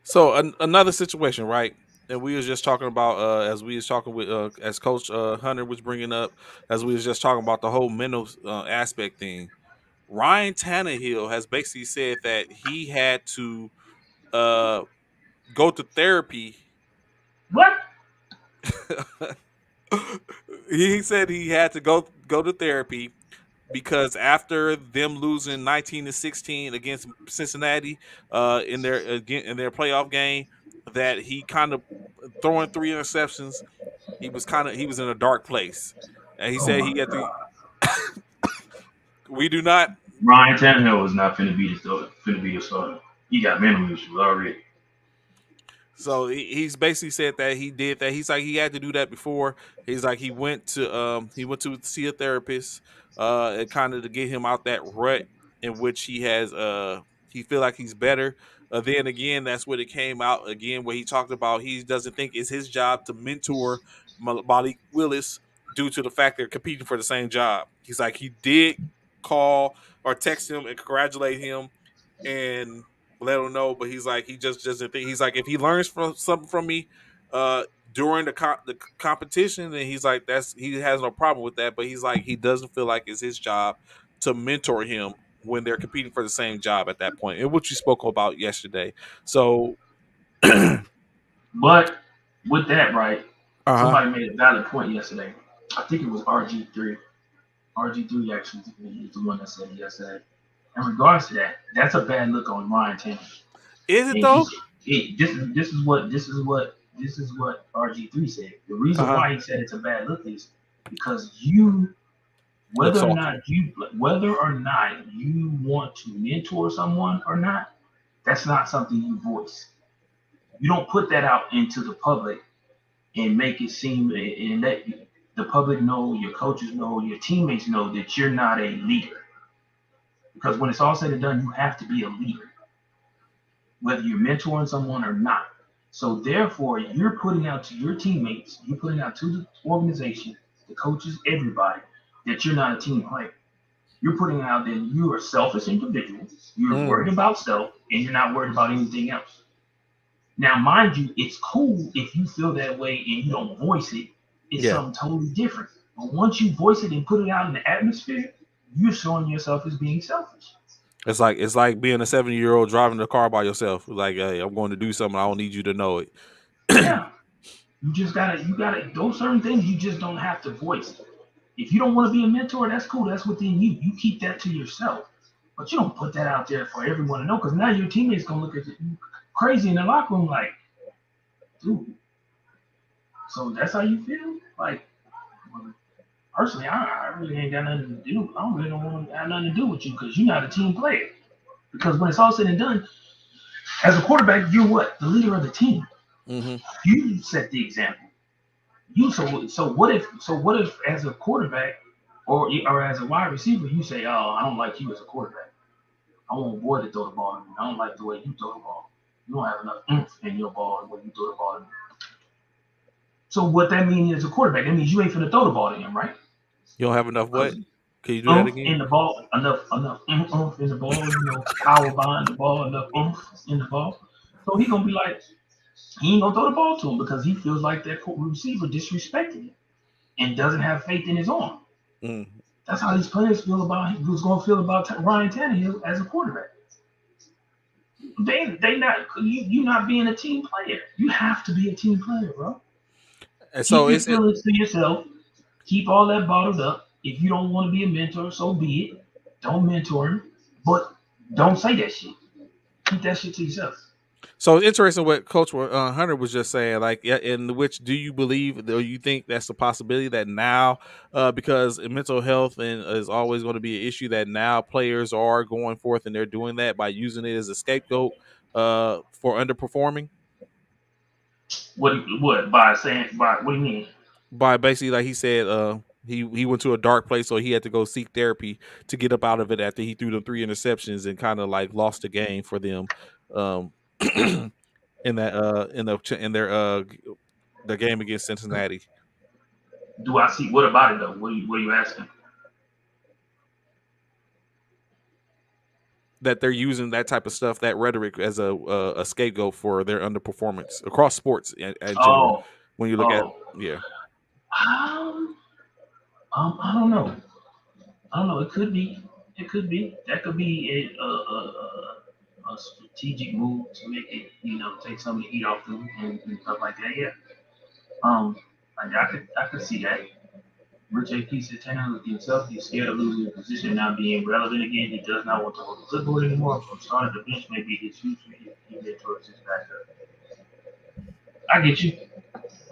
So another situation, right? And we was just talking about as we was talking with as Coach Hunter was bringing up, as we was just talking about the whole mental aspect thing. Ryan Tannehill has basically said that he had to uh, go to therapy. What? He said he had to go to therapy because after them losing 19-16 against Cincinnati in their playoff game, that he kind of throwing three interceptions. He was in a dark place, and he Oh said my he had to. God. We do not. Ryan Tannehill is not finna be a starter. He got mental issues already. So he's basically said that he did that. He's like he had to do that before. He's like he went to see a therapist, and kind of to get him out that rut in which he feel like he's better. Then again, that's what it came out again where he talked about he doesn't think it's his job to mentor Malik Willis due to the fact they're competing for the same job. He's like he did call or text him and congratulate him and let him know. But he's like, he just doesn't think. He's like, if he learns from something from me, uh, during the competition, then he's like, he has no problem with that. But he's like, he doesn't feel like it's his job to mentor him when they're competing for the same job at that point, and what you spoke about yesterday. So, uh But with that, right, huh. somebody made a valid point yesterday. I think it was RG3. RG3 actually is the one that said it yesterday. In regards to that, that's a bad look on Ryan Tannehill. Is it And he, though? this is what RG3 said. The Uh reason huh. why he said it's a bad look is because you Look whether or salty. not you want to mentor someone or not, that's not something you voice. You don't put that out into the public and make it seem and let the public know, your coaches know, your teammates know that you're not a leader. Because when it's all said and done, you have to be a leader, whether you're mentoring someone or not. So therefore, you're putting out to your teammates, you're putting out to the organization, the coaches, everybody, that you're not a team player. You're putting out that you are a selfish individual, you're Mm, worried about self, and you're not worried about anything else. Now, mind you, it's cool if you feel that way and you don't voice it. It's yeah. something totally different. But once you voice it and put it out in the atmosphere, you're showing yourself as being selfish. It's like being a 70-year-old driving the car by yourself. Like, hey, I'm going to do something. I don't need you to know it. Yeah, you gotta, those certain things you just don't have to voice. If you don't want to be a mentor, that's cool. That's within you. You keep that to yourself. But you don't put that out there for everyone to know because now your teammates gonna look at you crazy in the locker room like, dude. So that's how you feel? Like, personally, I really ain't got nothing to do. I don't really don't want to have nothing to do with you because you're not a team player. Because when it's all said and done, as a quarterback, you're what? The leader of the team. Mm-hmm. You set the example. So what if as a quarterback or as a wide receiver, you say, oh, I don't like you as a quarterback. I want boy to throw the ball to me. I don't like the way you throw the ball. You don't have enough oomph in your ball when you throw the ball to me. So what that means as a quarterback, that means you ain't finna throw the ball to him, right? You don't have enough what? Because Can you do that again? in the ball, enough oomph in the ball, power behind the ball, enough oomph in the ball. So he gonna be like, he ain't gonna throw the ball to him because he feels like that receiver disrespected him and doesn't have faith in his arm. Mm. That's how these players feel about who's gonna feel about Ryan Tannehill as a quarterback. They not you not being a team player. You have to be a team player, bro. And Keep so your it's it. feelings to yourself. Keep all that bottled up. If you don't want to be a mentor, so be it. Don't mentor him, but don't say that shit. Keep that shit to yourself. So it's interesting what Coach Hunter was just saying. Like, yeah, in which do you believe or you think that's a possibility that now, because mental health and is always going to be an issue, that now players are going forth and they're doing that by using it as a scapegoat for underperforming. What by saying by what do you mean? By basically, like he said, he went to a dark place, so he had to go seek therapy to get up out of it after he threw them 3 interceptions and kind of like lost the game for them. Um, in that in their the game against Cincinnati, Do I see what about it though? What are you asking? that they're using that type of stuff, that rhetoric, as a scapegoat for their underperformance across sports in general. Oh, When you look at, oh. yeah, Um, I don't know. I don't know. It could be. It could be. That could be a strategic move to make it, take some of the heat off them and stuff like that. Yeah. Um, I could see that. Rich AP said Tannehill himself, he's scared of losing his position, not being relevant again. He does not want to hold the clipboard anymore. From starting the bench may be his future if he gets towards his backup. I get you.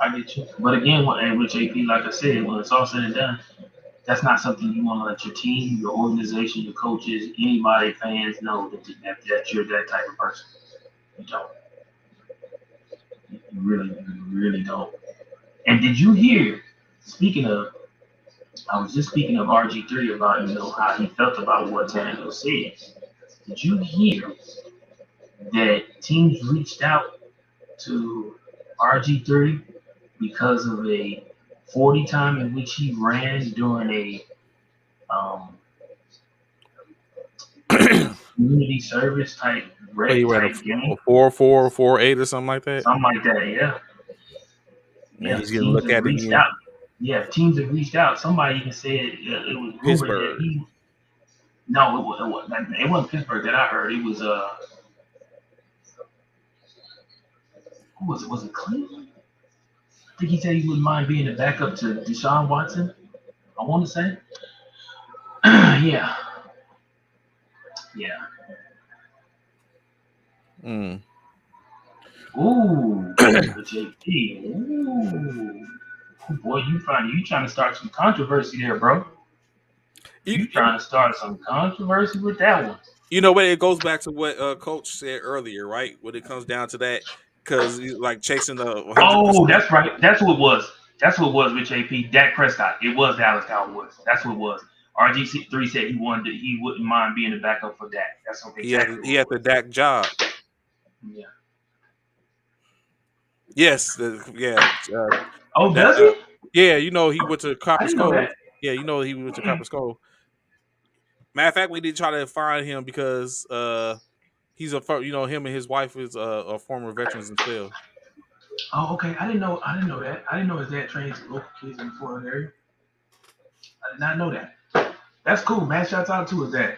I get you. But again, and Rich AP, like I said, when it's all said and done, that's not something you want to let your team, your organization, your coaches, anybody, fans know that you're that type of person. You don't. You really don't. And did you hear? Speaking of, I was just speaking of RG3 about how he felt about what Tannehill said. Did you hear that teams reached out to RG3 because of a 40 time in which he ran during a um, community service type oh, he rec ran type a game? 4.4 4.8 or something like that. Something like that, yeah. Man, Yeah, he's getting teams looked have at reached again. out. Yeah, teams have reached out. Somebody even said it was rumored that Pittsburgh. he. No, it wasn't Pittsburgh that I heard. It was who was it? Was it Cleveland? I think he said he wouldn't mind being a backup to Deshaun Watson. I want to say. Yeah, yeah. Mm. Ooh, the JP. Ooh, boy, you trying to start some controversy there, bro. You, You trying to start some controversy with that one. you know what? It goes back to what Coach said earlier, right? When it comes down to that, because he's like chasing the 100%. Oh, that's right. That's what it was. That's what it was with JP. Dak Prescott. It was Dallas Cowboys. That's what it was. RG3 said he wouldn't mind being the backup for Dak. That's exactly He what it had the was. Dak job. Yeah. Yes, yeah, Oh, that does he? yeah. You know he went to I Copper's didn't know Cove. that. Yeah, you know he went to Copper's Cove. Matter of fact, we did try to find him because he's him and his wife is are former veterans themselves. Oh, okay. I didn't know. I didn't know that. I didn't know his dad trains local kids in the Florida area. I did not know that. That's cool, man. Shouts out to his dad.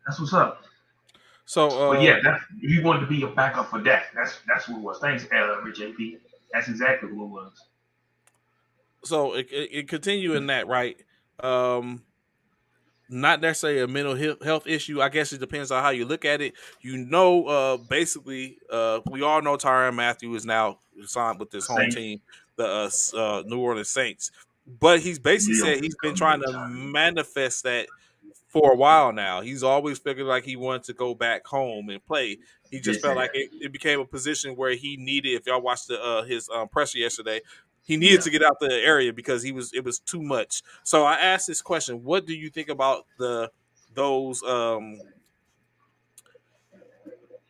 That's what's up. But So yeah, if you wanted to be a backup for Dak, that's what it was. Thanks, Rich AP. That's exactly what it was. it continue in that, right. Um, Not necessarily a mental health issue. I guess it depends on how you look at it. Basically, we all know Tyrann Mathieu is now signed with this home Saints. team, the New Orleans Saints. but he's basically Leo said finna he's been come in trying and to chime in. manifest that for a while now. He's always figured like he wanted to go back home and play. He He just did felt say like that. it became a position where he needed. If y'all watched his presser yesterday, he needed Yeah. to get out the area because it was too much. So I asked this question: what do you think about those um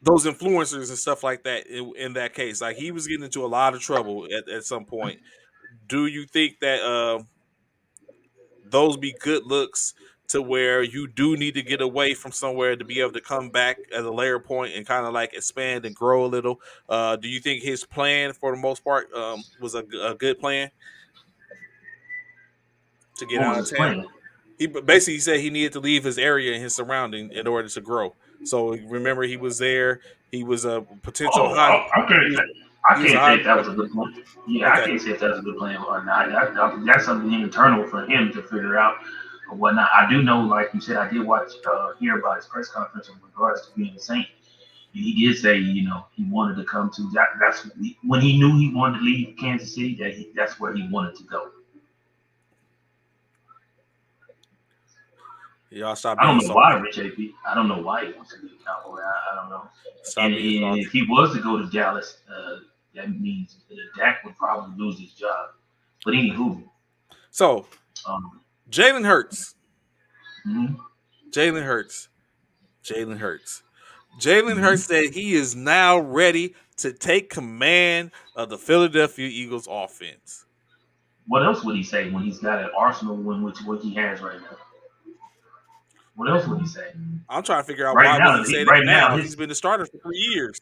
those influencers and stuff like that in that case? Like he was getting into a lot of trouble at some point. Do you think that those be good looks to where you do need to get away from somewhere to be able to come back at a layer point and kind of like expand and grow a little? Do you think his plan for the most part was a good plan to get What was out of his town? plan? He basically said he needed to leave his area and his surrounding in order to grow. So remember, he was there. He was a potential Oh, hot. I can't He was say. I he was a can't say hot. if that was a good plan. Yeah, I Okay, can't say if that's a good plan or not. That's something internal for him to figure out or whatnot. I do know, like you said, I did watch hear about his press conference in regards to being a Saint. And he did say, he wanted to come to that. That's when he knew he wanted to leave Kansas City. That's where he wanted to go. y'all stop I being don't know why salty. Rich AP. I don't know why he wants to leave Cowboy. I don't know. Stop And being salty. if he was to go to Dallas, that means Dak would probably lose his job. But anywho, So um, Jalen Hurts. mhm, Jalen Hurts. Jalen Hurts. Jalen mhm. Hurts said he is now ready to take command of the Philadelphia Eagles offense. What else would he say when he's got an Arsenal win, which what he has right now? What else would he say? I'm trying to figure out why would he say that Right now, now? He's been the starter for 3 years.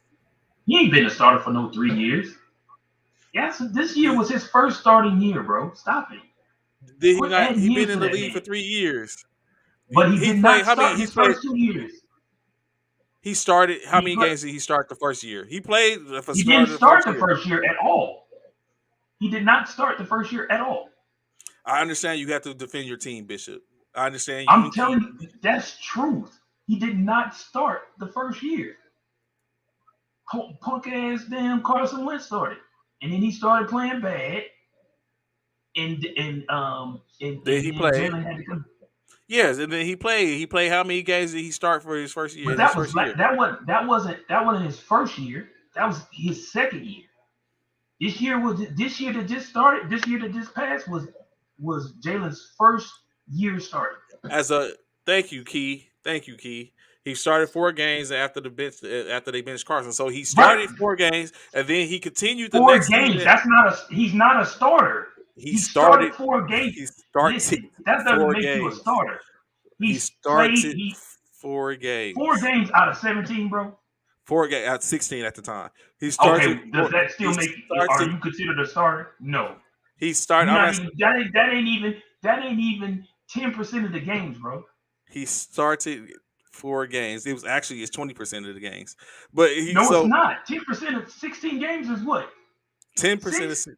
he ain't been a starter for no 3 years. Yeah, so this year He was his first starting year, bro. Stop it. did he Quit not? adding He years been to in the that league for man. 3 years. But he He did played not how many? start He's his played. first 2 years. He started how He many put, games did he start the first year? He played for he didn't started the start first the year. first year at all. He did not start the first year at all. I understand you have to defend your team, Bishop. I understand I'm you. telling you, that's truth. He did not start the first year. Punk ass damn Carson Wentz started, and then he started playing bad, Did he and play? Jalen had to come. Yes, and then he played. He played how many games did he start for his first year? But In his first year, that wasn't his first year. That was his second year. This year that just started. This year that just passed was Jalen's first year starting. as a thank you, Key. He started 4 games after after they benched Carson. So he Right, started 4 games, and then he continued the 4 next games. season. That's not a. He's not a starter. He He started started 4 games. he started Listen, that doesn't four make you a games. starter. He He's played started he 4 4 games. games out of 17, bro. 4 games at 16 at the time. He started Okay, does four. that still He make are started. you considered a starter? No. He started. You're I'm not asking. even that ain't even 10% of the games, bro. He started 4 games. It was actually it's 20% of the games, but he No, it's so not. 10% of 16 games is what? 10% of Six? six.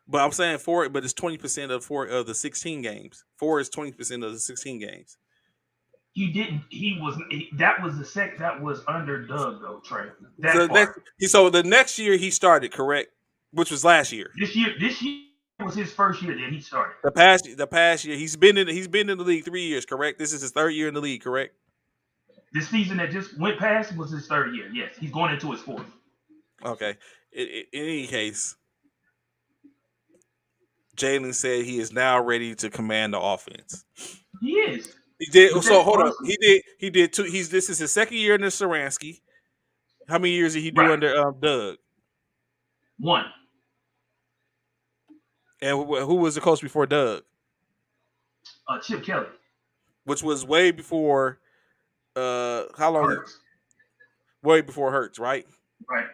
But I'm saying four, but it's 20% of four of the 16 games. Four is 20% of the 16 games. He didn't that was the sec that was under Doug though, Trey. That The part. next so the next year he started, correct? Which was last year. This year was his first year that he started. The past year he's been in the league 3 years, correct? This is his third year in the league, correct? This season that just went past was his third year. Yes, he's going into his fourth. Okay. In any case, Jalen said he is now ready to command the offense. He is. He did. With So that hold up. Arsenal, He did two. This is his second year in the Saransky. How many years did he do right. under Doug? One. And who was the coach before Doug? Chip Kelly. Which was way before. How long? Hurts. Way before Hurts, right? Right.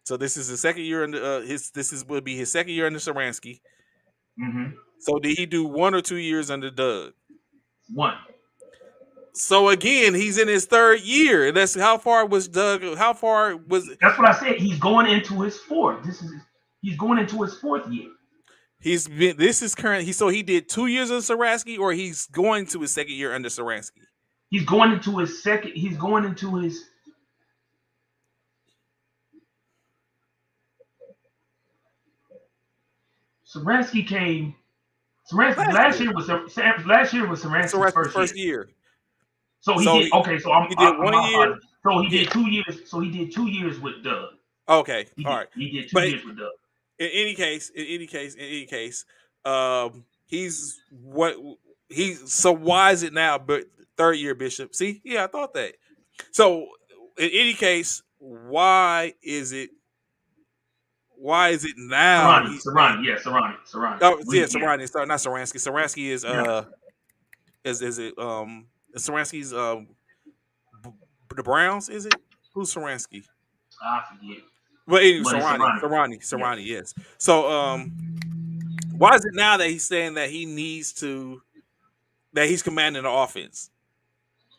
So this is the second year in the his. This is would be his second year in the Saransky. Mm-hmm. So did he do 1 or 2 years under Doug? One. So again, he's in his third year. That's how far was Doug? How far was That's what I said. He's going into his fourth. He's going into his fourth year. he's been? This is current. He did 2 years of Saransky, or he's going to his second year under Saransky. He's going into his second. He's going into his. Saransky came Saransky last year. last year was Saransky's Saransky's first year. first year. So he So did okay. So he did one my year. apologies. So he Yeah. did 2 years. So he did 2 years with Doug. Okay. All right. He did two But years with Doug. in any case, he's what he's. So why is it now? But third year Bishop. See, yeah, I thought that. So in any case, why is it? Why is it now? He's saying, Yeah, Serrani. oh, yeah, Yeah, Saransky. Sorry, not Saransky. Saransky yeah. is it Saransky's B- the Browns? Is it who's Saransky? I forget, Well, anyway, but it's Serrani, Serrani. Serrani, Yeah. Serrani. Yes. So, why is it now that he's saying that he's commanding the offense?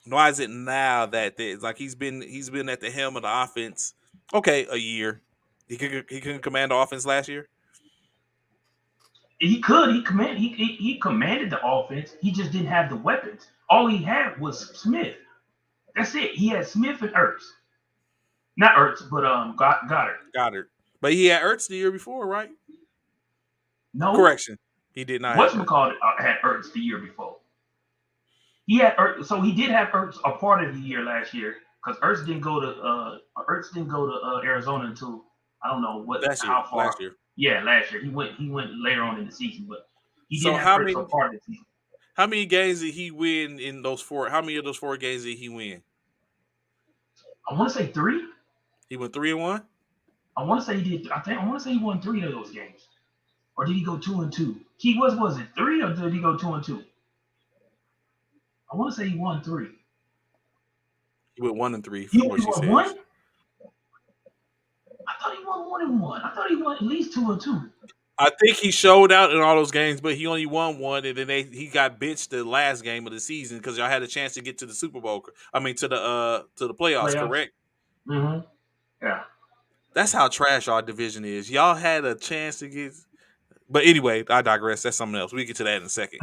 Why is it now that it's like he's been at the helm of the offense? Okay, a year. He couldn't command the offense last year. He could. He commanded the offense. He just didn't have the weapons. All he had was Smith. That's it. He had Smith and Ertz. Not Ertz, but Goddard. Goddard, but he had Ertz the year before, right? No, Correction, he did not have Ertz. whatchamacallit had Ertz the year before. He had Ertz, so he did have Ertz a part of the year last year because Ertz didn't go to Arizona until I don't know how Last far. year. Yeah, last year he went later on in the season, but he did So have Ertz a part of the season. how many games did he win in those four? How many of those 4 games did he win? I want to say 3. He went 3-1. I want to say he did. I want to say he won 3 of those games, or did he go 2-2? He was it 3 or did he go 2-2? I want to say he won 3. He went 1-3 He from only what she won says. 1. I thought he won 1-1. I thought he won at least 2-2. I think he showed out in all those games, but he only won one, and then he got benched the last game of the season because y'all had a chance to get to the Super Bowl. I mean, to the playoffs, Playoffs. correct? Mm-hmm. Yeah. That's how trash our division is. Y'all had a chance to get, but anyway, I digress. That's something else. We get to that in a second.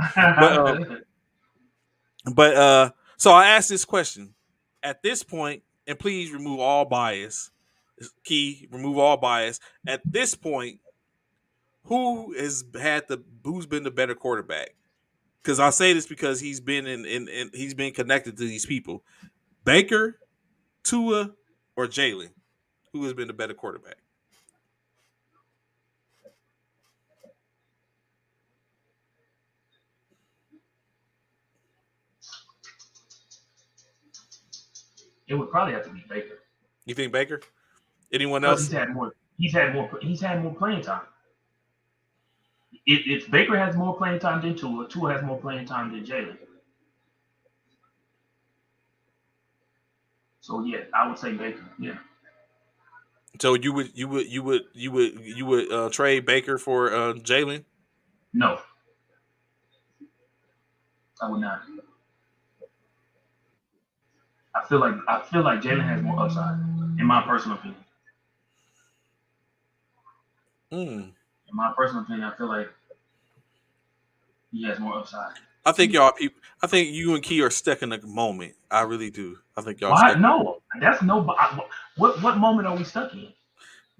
But so I asked this question at this point, and please remove all bias. Key, remove all bias. At this point, who's been the better quarterback? Because I say this because he's been he's been connected to these people. Baker, Tua, or Jalen? Who has been the better quarterback? It would probably have to be Baker You think Baker? Anyone because else? he's had more playing time. If Baker has more playing time than Tua has more playing time than Jalen. So yeah, I would say Baker. Yeah. So you would trade Baker for Jalen? No, I would not. I feel like Jalen has more upside, in my personal opinion. Hmm. In my personal opinion, I feel like he has more upside. I think y'all people. I think you and Key are stuck in a moment. I really do. I think y'all Why? stuck No, that's no. What moment are we stuck in?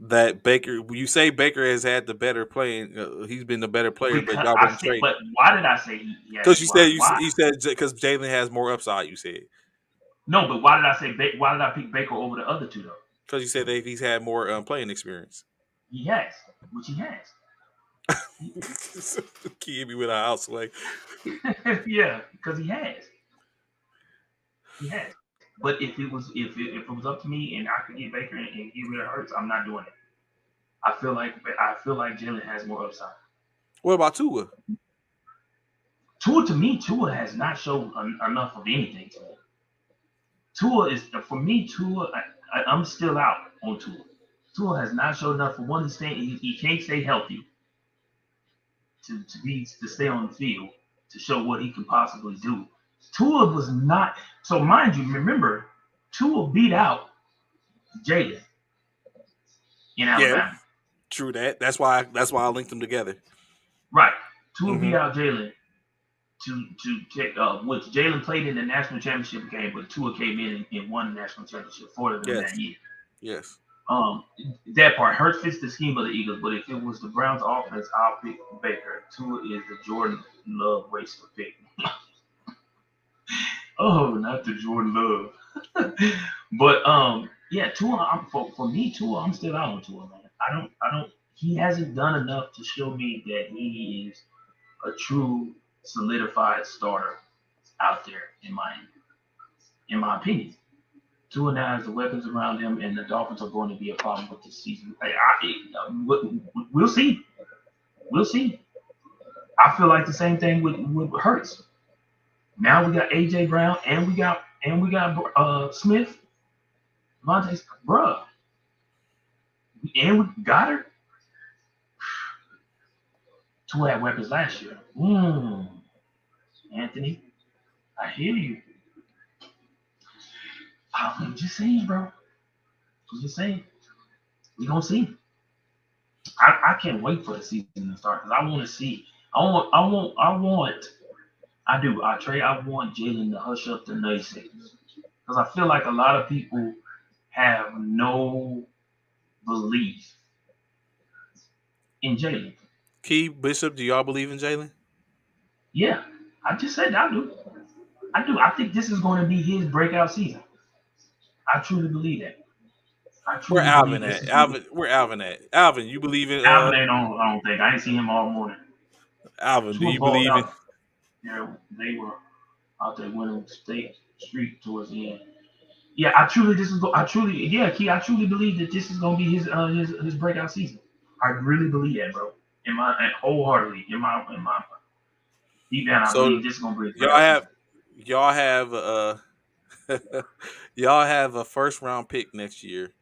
that Baker. You say Baker has had the better playing. He's been the better player, but Because y'all I wouldn't said, trade but why did I say he has? because you said Why? you said because Jalen has more upside. You said No, but why did I say? Why did I pick Baker over the other two though? because you said that he's had more playing experience. He has, which he has. Key hit me with a house like. Yeah, because he has. He has. But if it was up to me and I could get Baker and get rid of Hurts, I'm not doing it. I feel like Jalen has more upside. What about Tua? Tua has not shown enough of anything to me. Tua is for me. I'm still out on Tua. Tua has not shown enough for one to stay. He can't stay healthy to stay on the field to show what he can possibly do. Tua was not. So mind you, remember, Tua beat out Jalen in Yeah, Alabama. true that. That's why I linked them together. Right. Tua beat out Jalen to take which Jalen played in the national championship game, but Tua came in and won the national championship for them Yes, that year. yes. Um, that part Hurts fits the scheme of the Eagles, but if it was the Browns' offense, I'll pick Baker. Tua is the Jordan Love waste of pick. Oh, not the Jordan Love. But yeah, Tua. For me, Tua, I'm still out on Tua, man. I don't. He hasn't done enough to show me that he is a true solidified starter out there. In my opinion, Tua now has the weapons around him, and the Dolphins are going to be a problem with this season. We'll see. We'll see. I feel like the same thing with Hurts. Now we got AJ Brown, and we got Smith, Vontae, bruh, and we got her. Tua had weapons last year. Anthony, I hear you. I'm just saying, bro. I'm just saying. We gonna see. I can't wait for the season to start because I want to see. I do. I want Jalen to hush up the naysayers because I feel like a lot of people have no belief in Jalen. Key Bishop, do y'all believe in Jalen? Yeah, I just said I do. I do. I think this is going to be his breakout season. I truly believe that. I Where truly believe Alvin this at? is going to be. Alvin, where Alvin at? Alvin, you believe in Alvin ain't on. I don't think. I ain't seen him all morning. Alvin? Do Tua you balled believe in? out. They were out there winning state streak towards the end. Yeah, I truly, yeah, Key, I truly believe that this is gonna be his breakout season. I really believe that, bro. Wholeheartedly, in my deep down, I So believe this is gonna be his y'all breakout have season. y'all have y'all have a first round pick next year.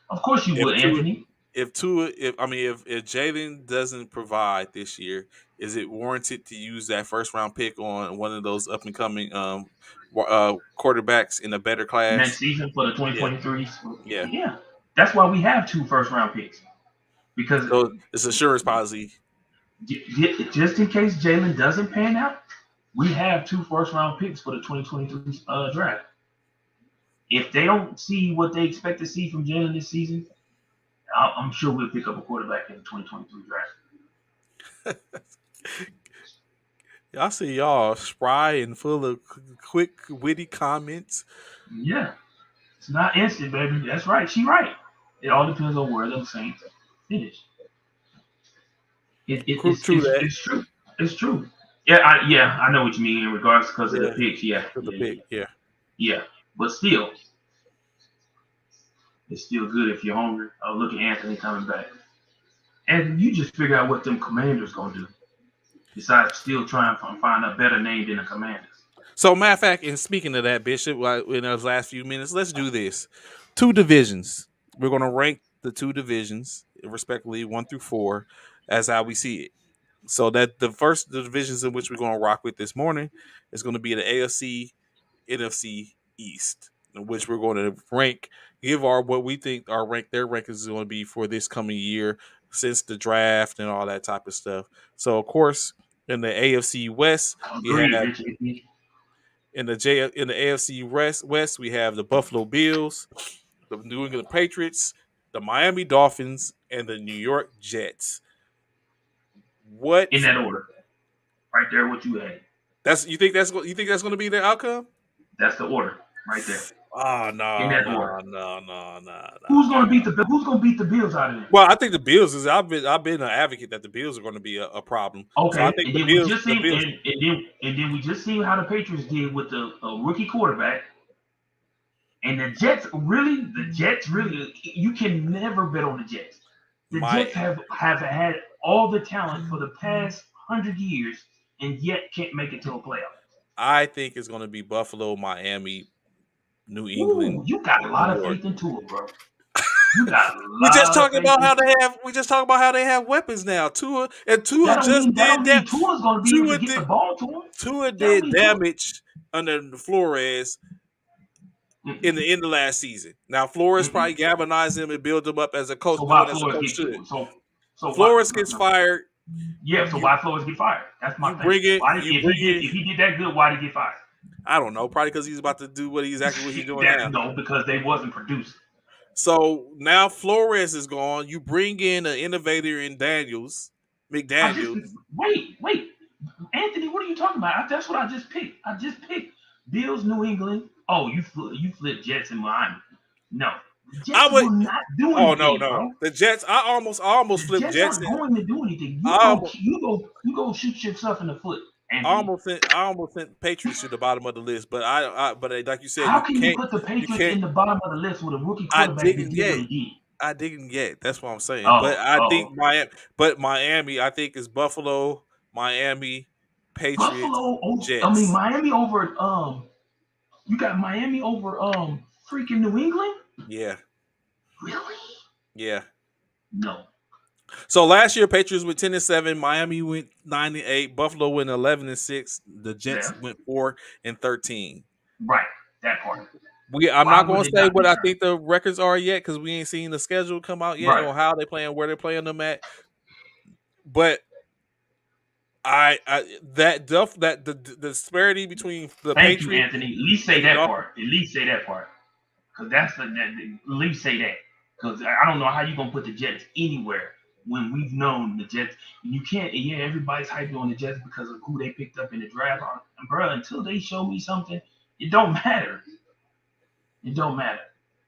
Of course you If would, Tua, Anthony. if Tua, if I mean if Jalen doesn't provide this year, is it warranted to use that first round pick on one of those up and coming quarterbacks in a better Next class? season for the Yeah, 2023, yeah. yeah, that's why we have two first round picks because So it's insurance policy. just in case Jalen doesn't pan out, we have two first round picks for the 2023 draft. If they don't see what they expect to see from Jalen this season, I'm sure we'll pick up a quarterback in the 2023 draft. I see y'all spry and full of quick, witty comments. Yeah, it's not instant, baby. That's right. She right. It all depends on where them Saints finish. It, it, it's, True it's that. it's true. It's true. Yeah, I know what you mean in regards because of the Yeah, picks. Yeah, to the yeah, yeah, pick. Yeah. yeah. But still, it's still good if you're hungry. Oh, look at Anthony coming back, and you just figure out what them Commanders gonna do. Besides, still trying to find a better name than the Commanders. So, matter of fact, and speaking of that, Bishop, in those last few minutes, let's do this. Two divisions. We're going to rank the two divisions, respectively, 1 through 4, as how we see it. So that the divisions in which we're going to rock with this morning is going to be the AFC, NFC East, in which we're going to rank, give our what we think our rank, their rankings is going to be for this coming year since the draft and all that type of stuff. So, of course, in the AFC West, you Agreed, have Richard. in the AFC West, we have the Buffalo Bills, the New England Patriots, the Miami Dolphins, and the New York Jets. In What that order, right there, what you had. that's you think that's going to be the outcome? That's the order, right there. Oh In no that no order. no no no no Who's no. gonna beat the Who's gonna beat the Bills out of them? Well, I think the Bills is I've been an advocate that the Bills are going to be a problem. So I Okay, think and then we just the seen Bills and then we just seen how the Patriots did with the rookie quarterback. And the Jets really, you can never bet on the Jets. The my Jets have had all the talent for the past 100 years and yet can't make it to a playoff. I think it's going to be Buffalo, Miami, New Ooh, England, you got a New lot of York. faith in Tua, bro. You got a We just lot of talking faith about in how Tua. they have. We just talking about how they have weapons now. Tua just That did don't that. mean Tua's gonna be able to Tua get the did ball to him. Tua That don't did mean Tua. damage under Flores in Mm-mm, the end of last season. Now Flores mm-mm. probably galvanized him and built him up as a coach, So why doing as a Flores coach get should. so why Flores no gets no fired. yeah, so You why Flores get fired? That's my you thing. bring in Why you bring in. if he did that good, why did he get fired? I don't know. Probably because he's about to do exactly what he's doing That now. no, because they wasn't producing. So now Flores is gone. You bring in an innovator in Daniels, I just McDaniels. wait, Anthony. What are you talking about? That's what I just picked. I just picked Bills, New England. Oh, you flip Jets in Miami. No, the I Jets would. will not do Oh no, anything, no. bro. The Jets. I almost The flipped Jets Jets. aren't going to do anything. I almost, You go shoot yourself in the foot, I Anthony. almost sent. I almost sent Patriots to the bottom of the list, but but like you said, How you can you can't. put the You Patriots can't. in the bottom of the list with a rookie I quarterback that didn't did what yet. he did? I didn't yet. That's what I'm saying. But Oh, I think oh, Miami. But Miami, I think is Buffalo, Miami, Patriots, Buffalo. I mean Jets. Miami over. You got Miami over freaking New England. Yeah, Really? yeah. No. So last year, Patriots went 10-7, Miami went 9-8, Buffalo went 11-6, the Jets Yeah. went 4-13. Right. That part. I'm Why not would going to it say not what be I turned? think the records are yet because we ain't seen the schedule come out yet Right. on how they playing, where they're playing them at. But the disparity between the Thank you, Patriots Anthony. At least say and the that Dolphins. part. At least say that part. Because at least say that. Because I don't know how you're going to put the Jets anywhere when we've known the Jets. You can't, yeah, everybody's hyping on the Jets because of who they picked up in the draft. And, bro, until they show me something, it don't matter. It don't matter.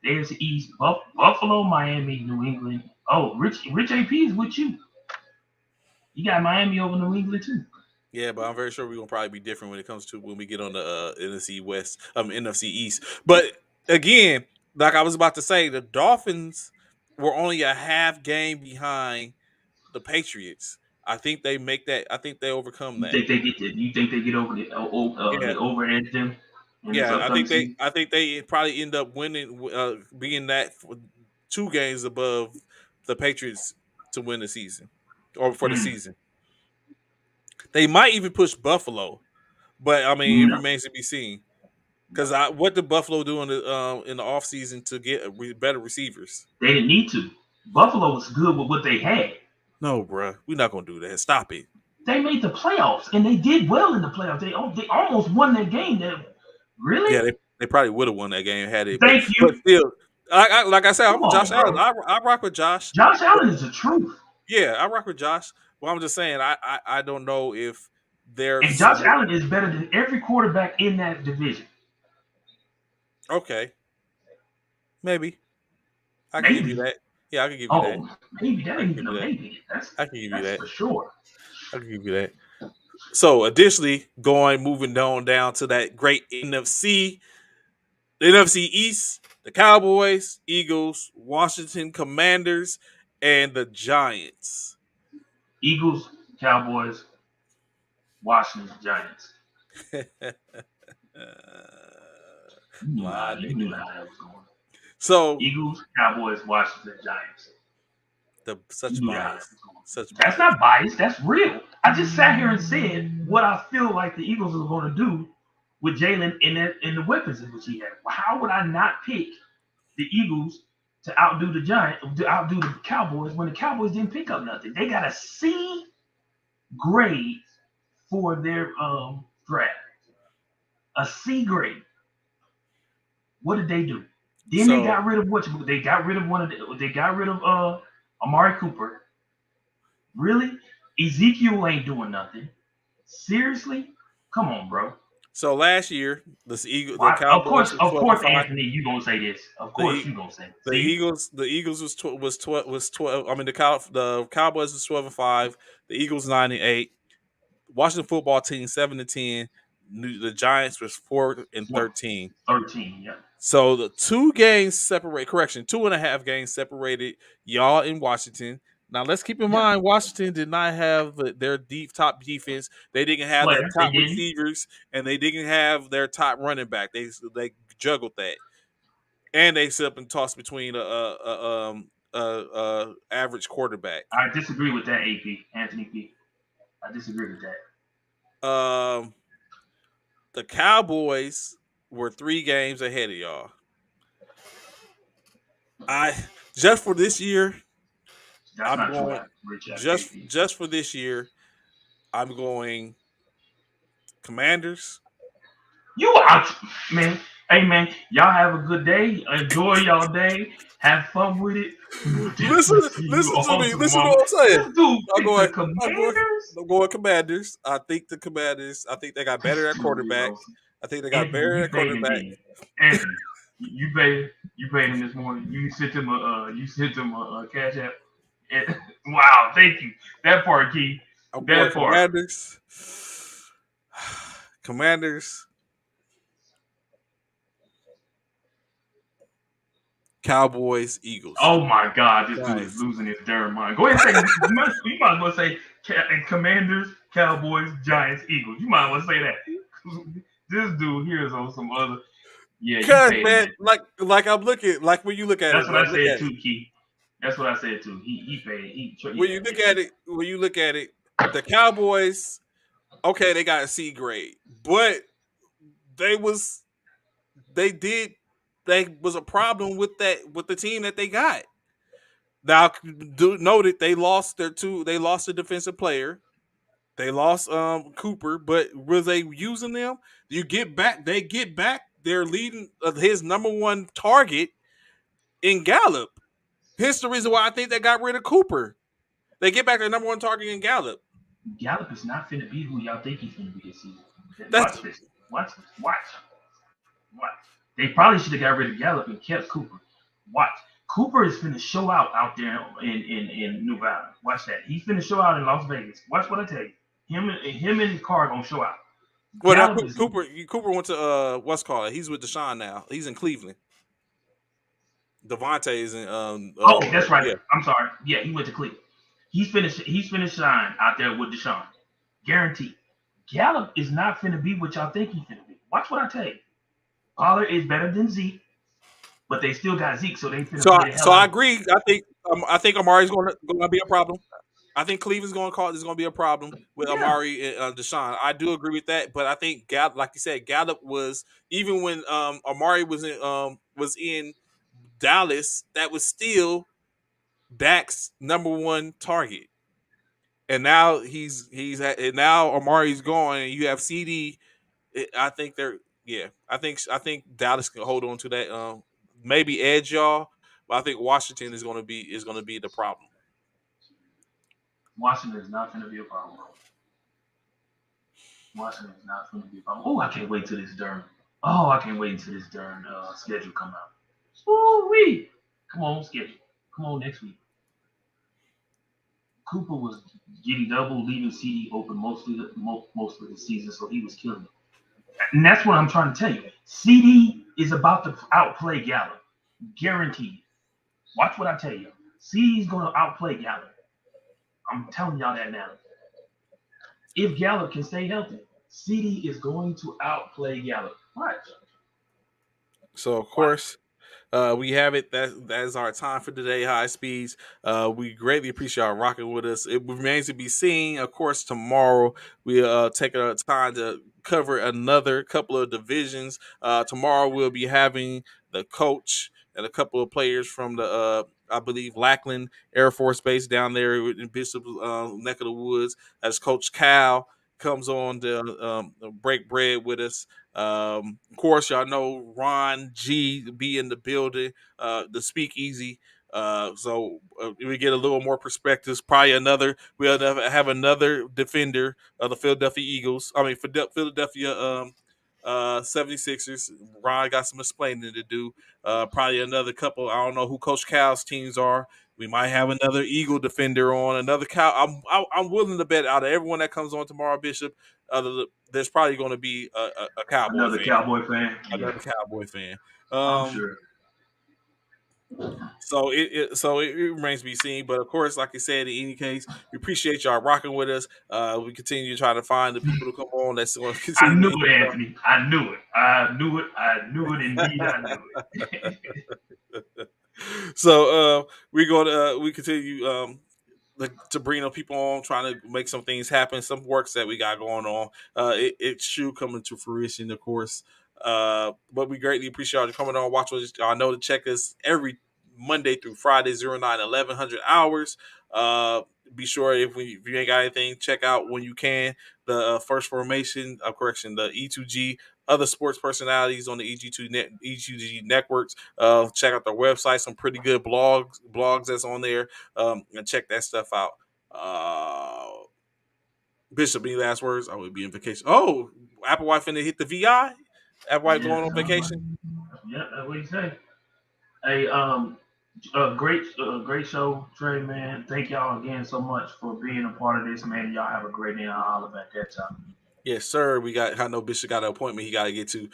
There's the East, Buffalo, Miami, New England. Oh, Rich AP is with you. You got Miami over New England, too. Yeah, but I'm very sure we're gonna probably be different when it comes to when we get on the NFC West, NFC East. But again, like I was about to say, the Dolphins were only a half game behind the Patriots. I think they make that. I think they overcome that. You think they get over Yeah, they over edge them in this yeah. I upcoming think they. season? I think they probably end up winning, being that for 2 games above the Patriots to win the season or for the Mm, season. They might even push Buffalo, but I mean, it no, remains to be seen. no. Because what did Buffalo do in the offseason to get better receivers? They didn't need to. Buffalo was good with what they had. No, bruh. We're not gonna do that. Stop it. They made the playoffs, and they did well in the playoffs. They almost won that game. That Yeah, really? they probably would have won that game had it, but Thank but you. still, like I said, Come I'm Josh on, Allen. bro. I rock with Josh, Josh but Allen is the truth, yeah, I rock with Josh. Well, I'm just saying, I don't know if they're and Josh Allen is better than every quarterback in that division. okay. Maybe I can give you Maybe. that. Yeah, I can give you that. Oh, maybe that I ain't can even give a you that. maybe. I can give you That's that. for sure. I can give you that. So, additionally, moving down to that great NFC. The NFC East, the Cowboys, Eagles, Washington Commanders, and the Giants. Eagles, Cowboys, Washington, Giants. La You knew nigga. how that was going. So Eagles, Cowboys, Washington, Giants. the You such knew how that bias, was going. such That's bias. not biased. That's real. I just sat here and said what I feel like the Eagles are going to do with Jalen in the weapons in which he had. How would I not pick the Eagles to outdo the Giants, to outdo the Cowboys when the Cowboys didn't pick up nothing? They got a C grade for their draft. A C grade. What did they do? Then they So got rid of what? They got rid of one of the. They got rid of Amari Cooper. Really? Ezekiel ain't doing nothing. Seriously? Come on, bro. last year, the Why? Cowboys was 12 and 5. Anthony, you gonna say this? Of The course, E- you gonna say. It. the See, Eagles was 12. I mean the Cowboys was 12 and 5. The Eagles 9-8. Washington football team 7-10. The Giants was 4-13. 13. Yeah, So the 2 games separate. Correction, 2.5 games separated y'all in Washington. Now let's keep in yeah. mind Washington did not have their deep top defense. They didn't have their Player, they top didn't. receivers, and they didn't have their top running back. They juggled that, and they set up and tossed between average quarterback. I disagree with that, AP Anthony P. I disagree with that. Um, the Cowboys were 3 games ahead of y'all. I just for this year, That's I'm not true, going Rich just AP. just for this year. I'm going Commanders. You out, man. Hey man, y'all have a good day. Enjoy y'all day. Have fun with it. We will Listen, definitely see you listen to all me. Listen to tomorrow. what I'm saying. This dude I'm picked the going. I'm going. Commanders. I'm going Commanders. I think the Commanders. I think they got This better at dude is quarterback. awesome. I think they got Anthony, better you at paid him, quarterback. didn't you? Anthony, you paid him this morning. You sent him a cash app. And, wow, thank you. That part, Key. I'm going That part. Commanders. Commanders. Cowboys. Eagles. Oh my God, this dude is Giants. losing his darn mind. Go ahead and say you might as well say Commanders, Cowboys, Giants, Eagles. You might as well say that. This dude here is on some other. Yeah, you Cause paid him, man, man. like I'm looking, like when you look at it, That's what bro. I Look said at it. too, Key. That's what I said too. He paid. When Yeah, you look yeah. at it, when you look at it, the Cowboys. Okay, they got a C grade, but they was they did they was a problem with that with the team that they got. Now, do noted they lost their two. They lost a defensive player. They lost Cooper, but were they using them? You get back. They get back. They're leading his number one target in Gallup. Here's the reason why I think they got rid of Cooper. They get back their number one target in Gallup. Gallup is not finna be who y'all think he's finna be this season. That's Watch this. Watch this. Watch. They probably should have got rid of Gallup and kept Cooper. Watch. Cooper is finna show out there in Nevada. Watch that. He's finna show out in Las Vegas. Watch what I tell you. Him and Carr gonna show out. well. Now Gallup is. Cooper went to what's called it. He's with Deshaun now. He's in Cleveland. Devontae is in Oh, that's right. yeah. I'm sorry. Yeah, he went to Cleveland. He's finished shine out there with Deshaun. Guaranteed. Gallup is not finna be what y'all think he's finna be. Watch what I tell you. Pollard is better than Zeke, but they still got Zeke, so they finna So play the hell so out I of him. agree. I think Amari's going to be a problem. I think Cleveland's going to call this going to be a problem with Yeah. Amari and Deshaun. I do agree with that, but I think Gallup, like you said, Gallup was even when Amari was in Dallas, that was still Dak's number one target. And now and now Amari's gone, and you have CD. I think they're yeah. I think Dallas can hold on to that. Maybe edge y'all, but I think Washington is going to be the problem. Washington is not finna be a problem. Washington is not finna be a problem. Oh, I can't wait till this darn. Oh, I can't wait until this darn schedule come out. Ooh wee! Come on, schedule. Come on next week. Cooper was getting double, leaving CD open most of the season, so he was killing it. And that's what I'm trying to tell you. CD is about to outplay Gallup, guaranteed. Watch what I tell you. CD's going to outplay Gallup. I'm telling y'all that now. If Gallup can stay healthy, CD is going to outplay Gallup. Watch. So of Watch. course, we have it. That is our time for today. High speeds. We greatly appreciate y'all rocking with us. It remains to be seen. Of course, tomorrow we take our time to cover another couple of divisions. Tomorrow we'll be having the coach and a couple of players from the I believe Lackland Air Force Base down there in Bishop neck of the woods as Coach Cal comes on to break bread with us. Of course, y'all know Ron G be in the building, the speakeasy. We get a little more perspectives. Probably we'll have another defender of the Philadelphia Eagles. I mean, Philadelphia 76ers. Ron got some explaining to do. Probably another couple. I don't know who Coach Cal's teams are. We might have another Eagle defender on another cow. I'm willing to bet out of everyone that comes on tomorrow, Bishop. There's probably going to be a Cowboy Another fan, Cowboy fan? Yeah, another Cowboy fan. I'm Um, sure. so it remains to be seen. But of course, like I said, in any case, we appreciate y'all rocking with us. We continue to try to find the people to come on that's going to I continue knew to it, Anthony. I knew it. I knew it. I knew it. Indeed, I knew it. we're going to we continue to bring up people on, trying to make some things happen, some works that we got going on. It should come into fruition, of course. But we greatly appreciate y'all coming on, watch us. Y'all know to check us every Monday through Friday, 09 1100 hours. be sure if you ain't got anything, check out when you can the first formation of correction, the E2G, other sports personalities on the E2G networks. Check out their website, some pretty good blogs that's on there, and check that stuff out. Bishop, any last words? I would be in vacation. Oh, Applewhite finna hit the VI. Applewhite Yeah, going on sounds like vacation. yeah, that's what he say. Hey, great show, Trey, man. Thank y'all again so much for being a part of this, man. Y'all have a great day. I'll holler back at y'all. Yes, sir. I know Bishop got an appointment he got to get to.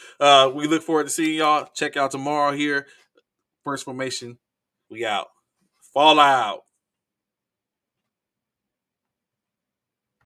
We look forward to seeing y'all. Check out tomorrow here. First formation. We out. Fall out.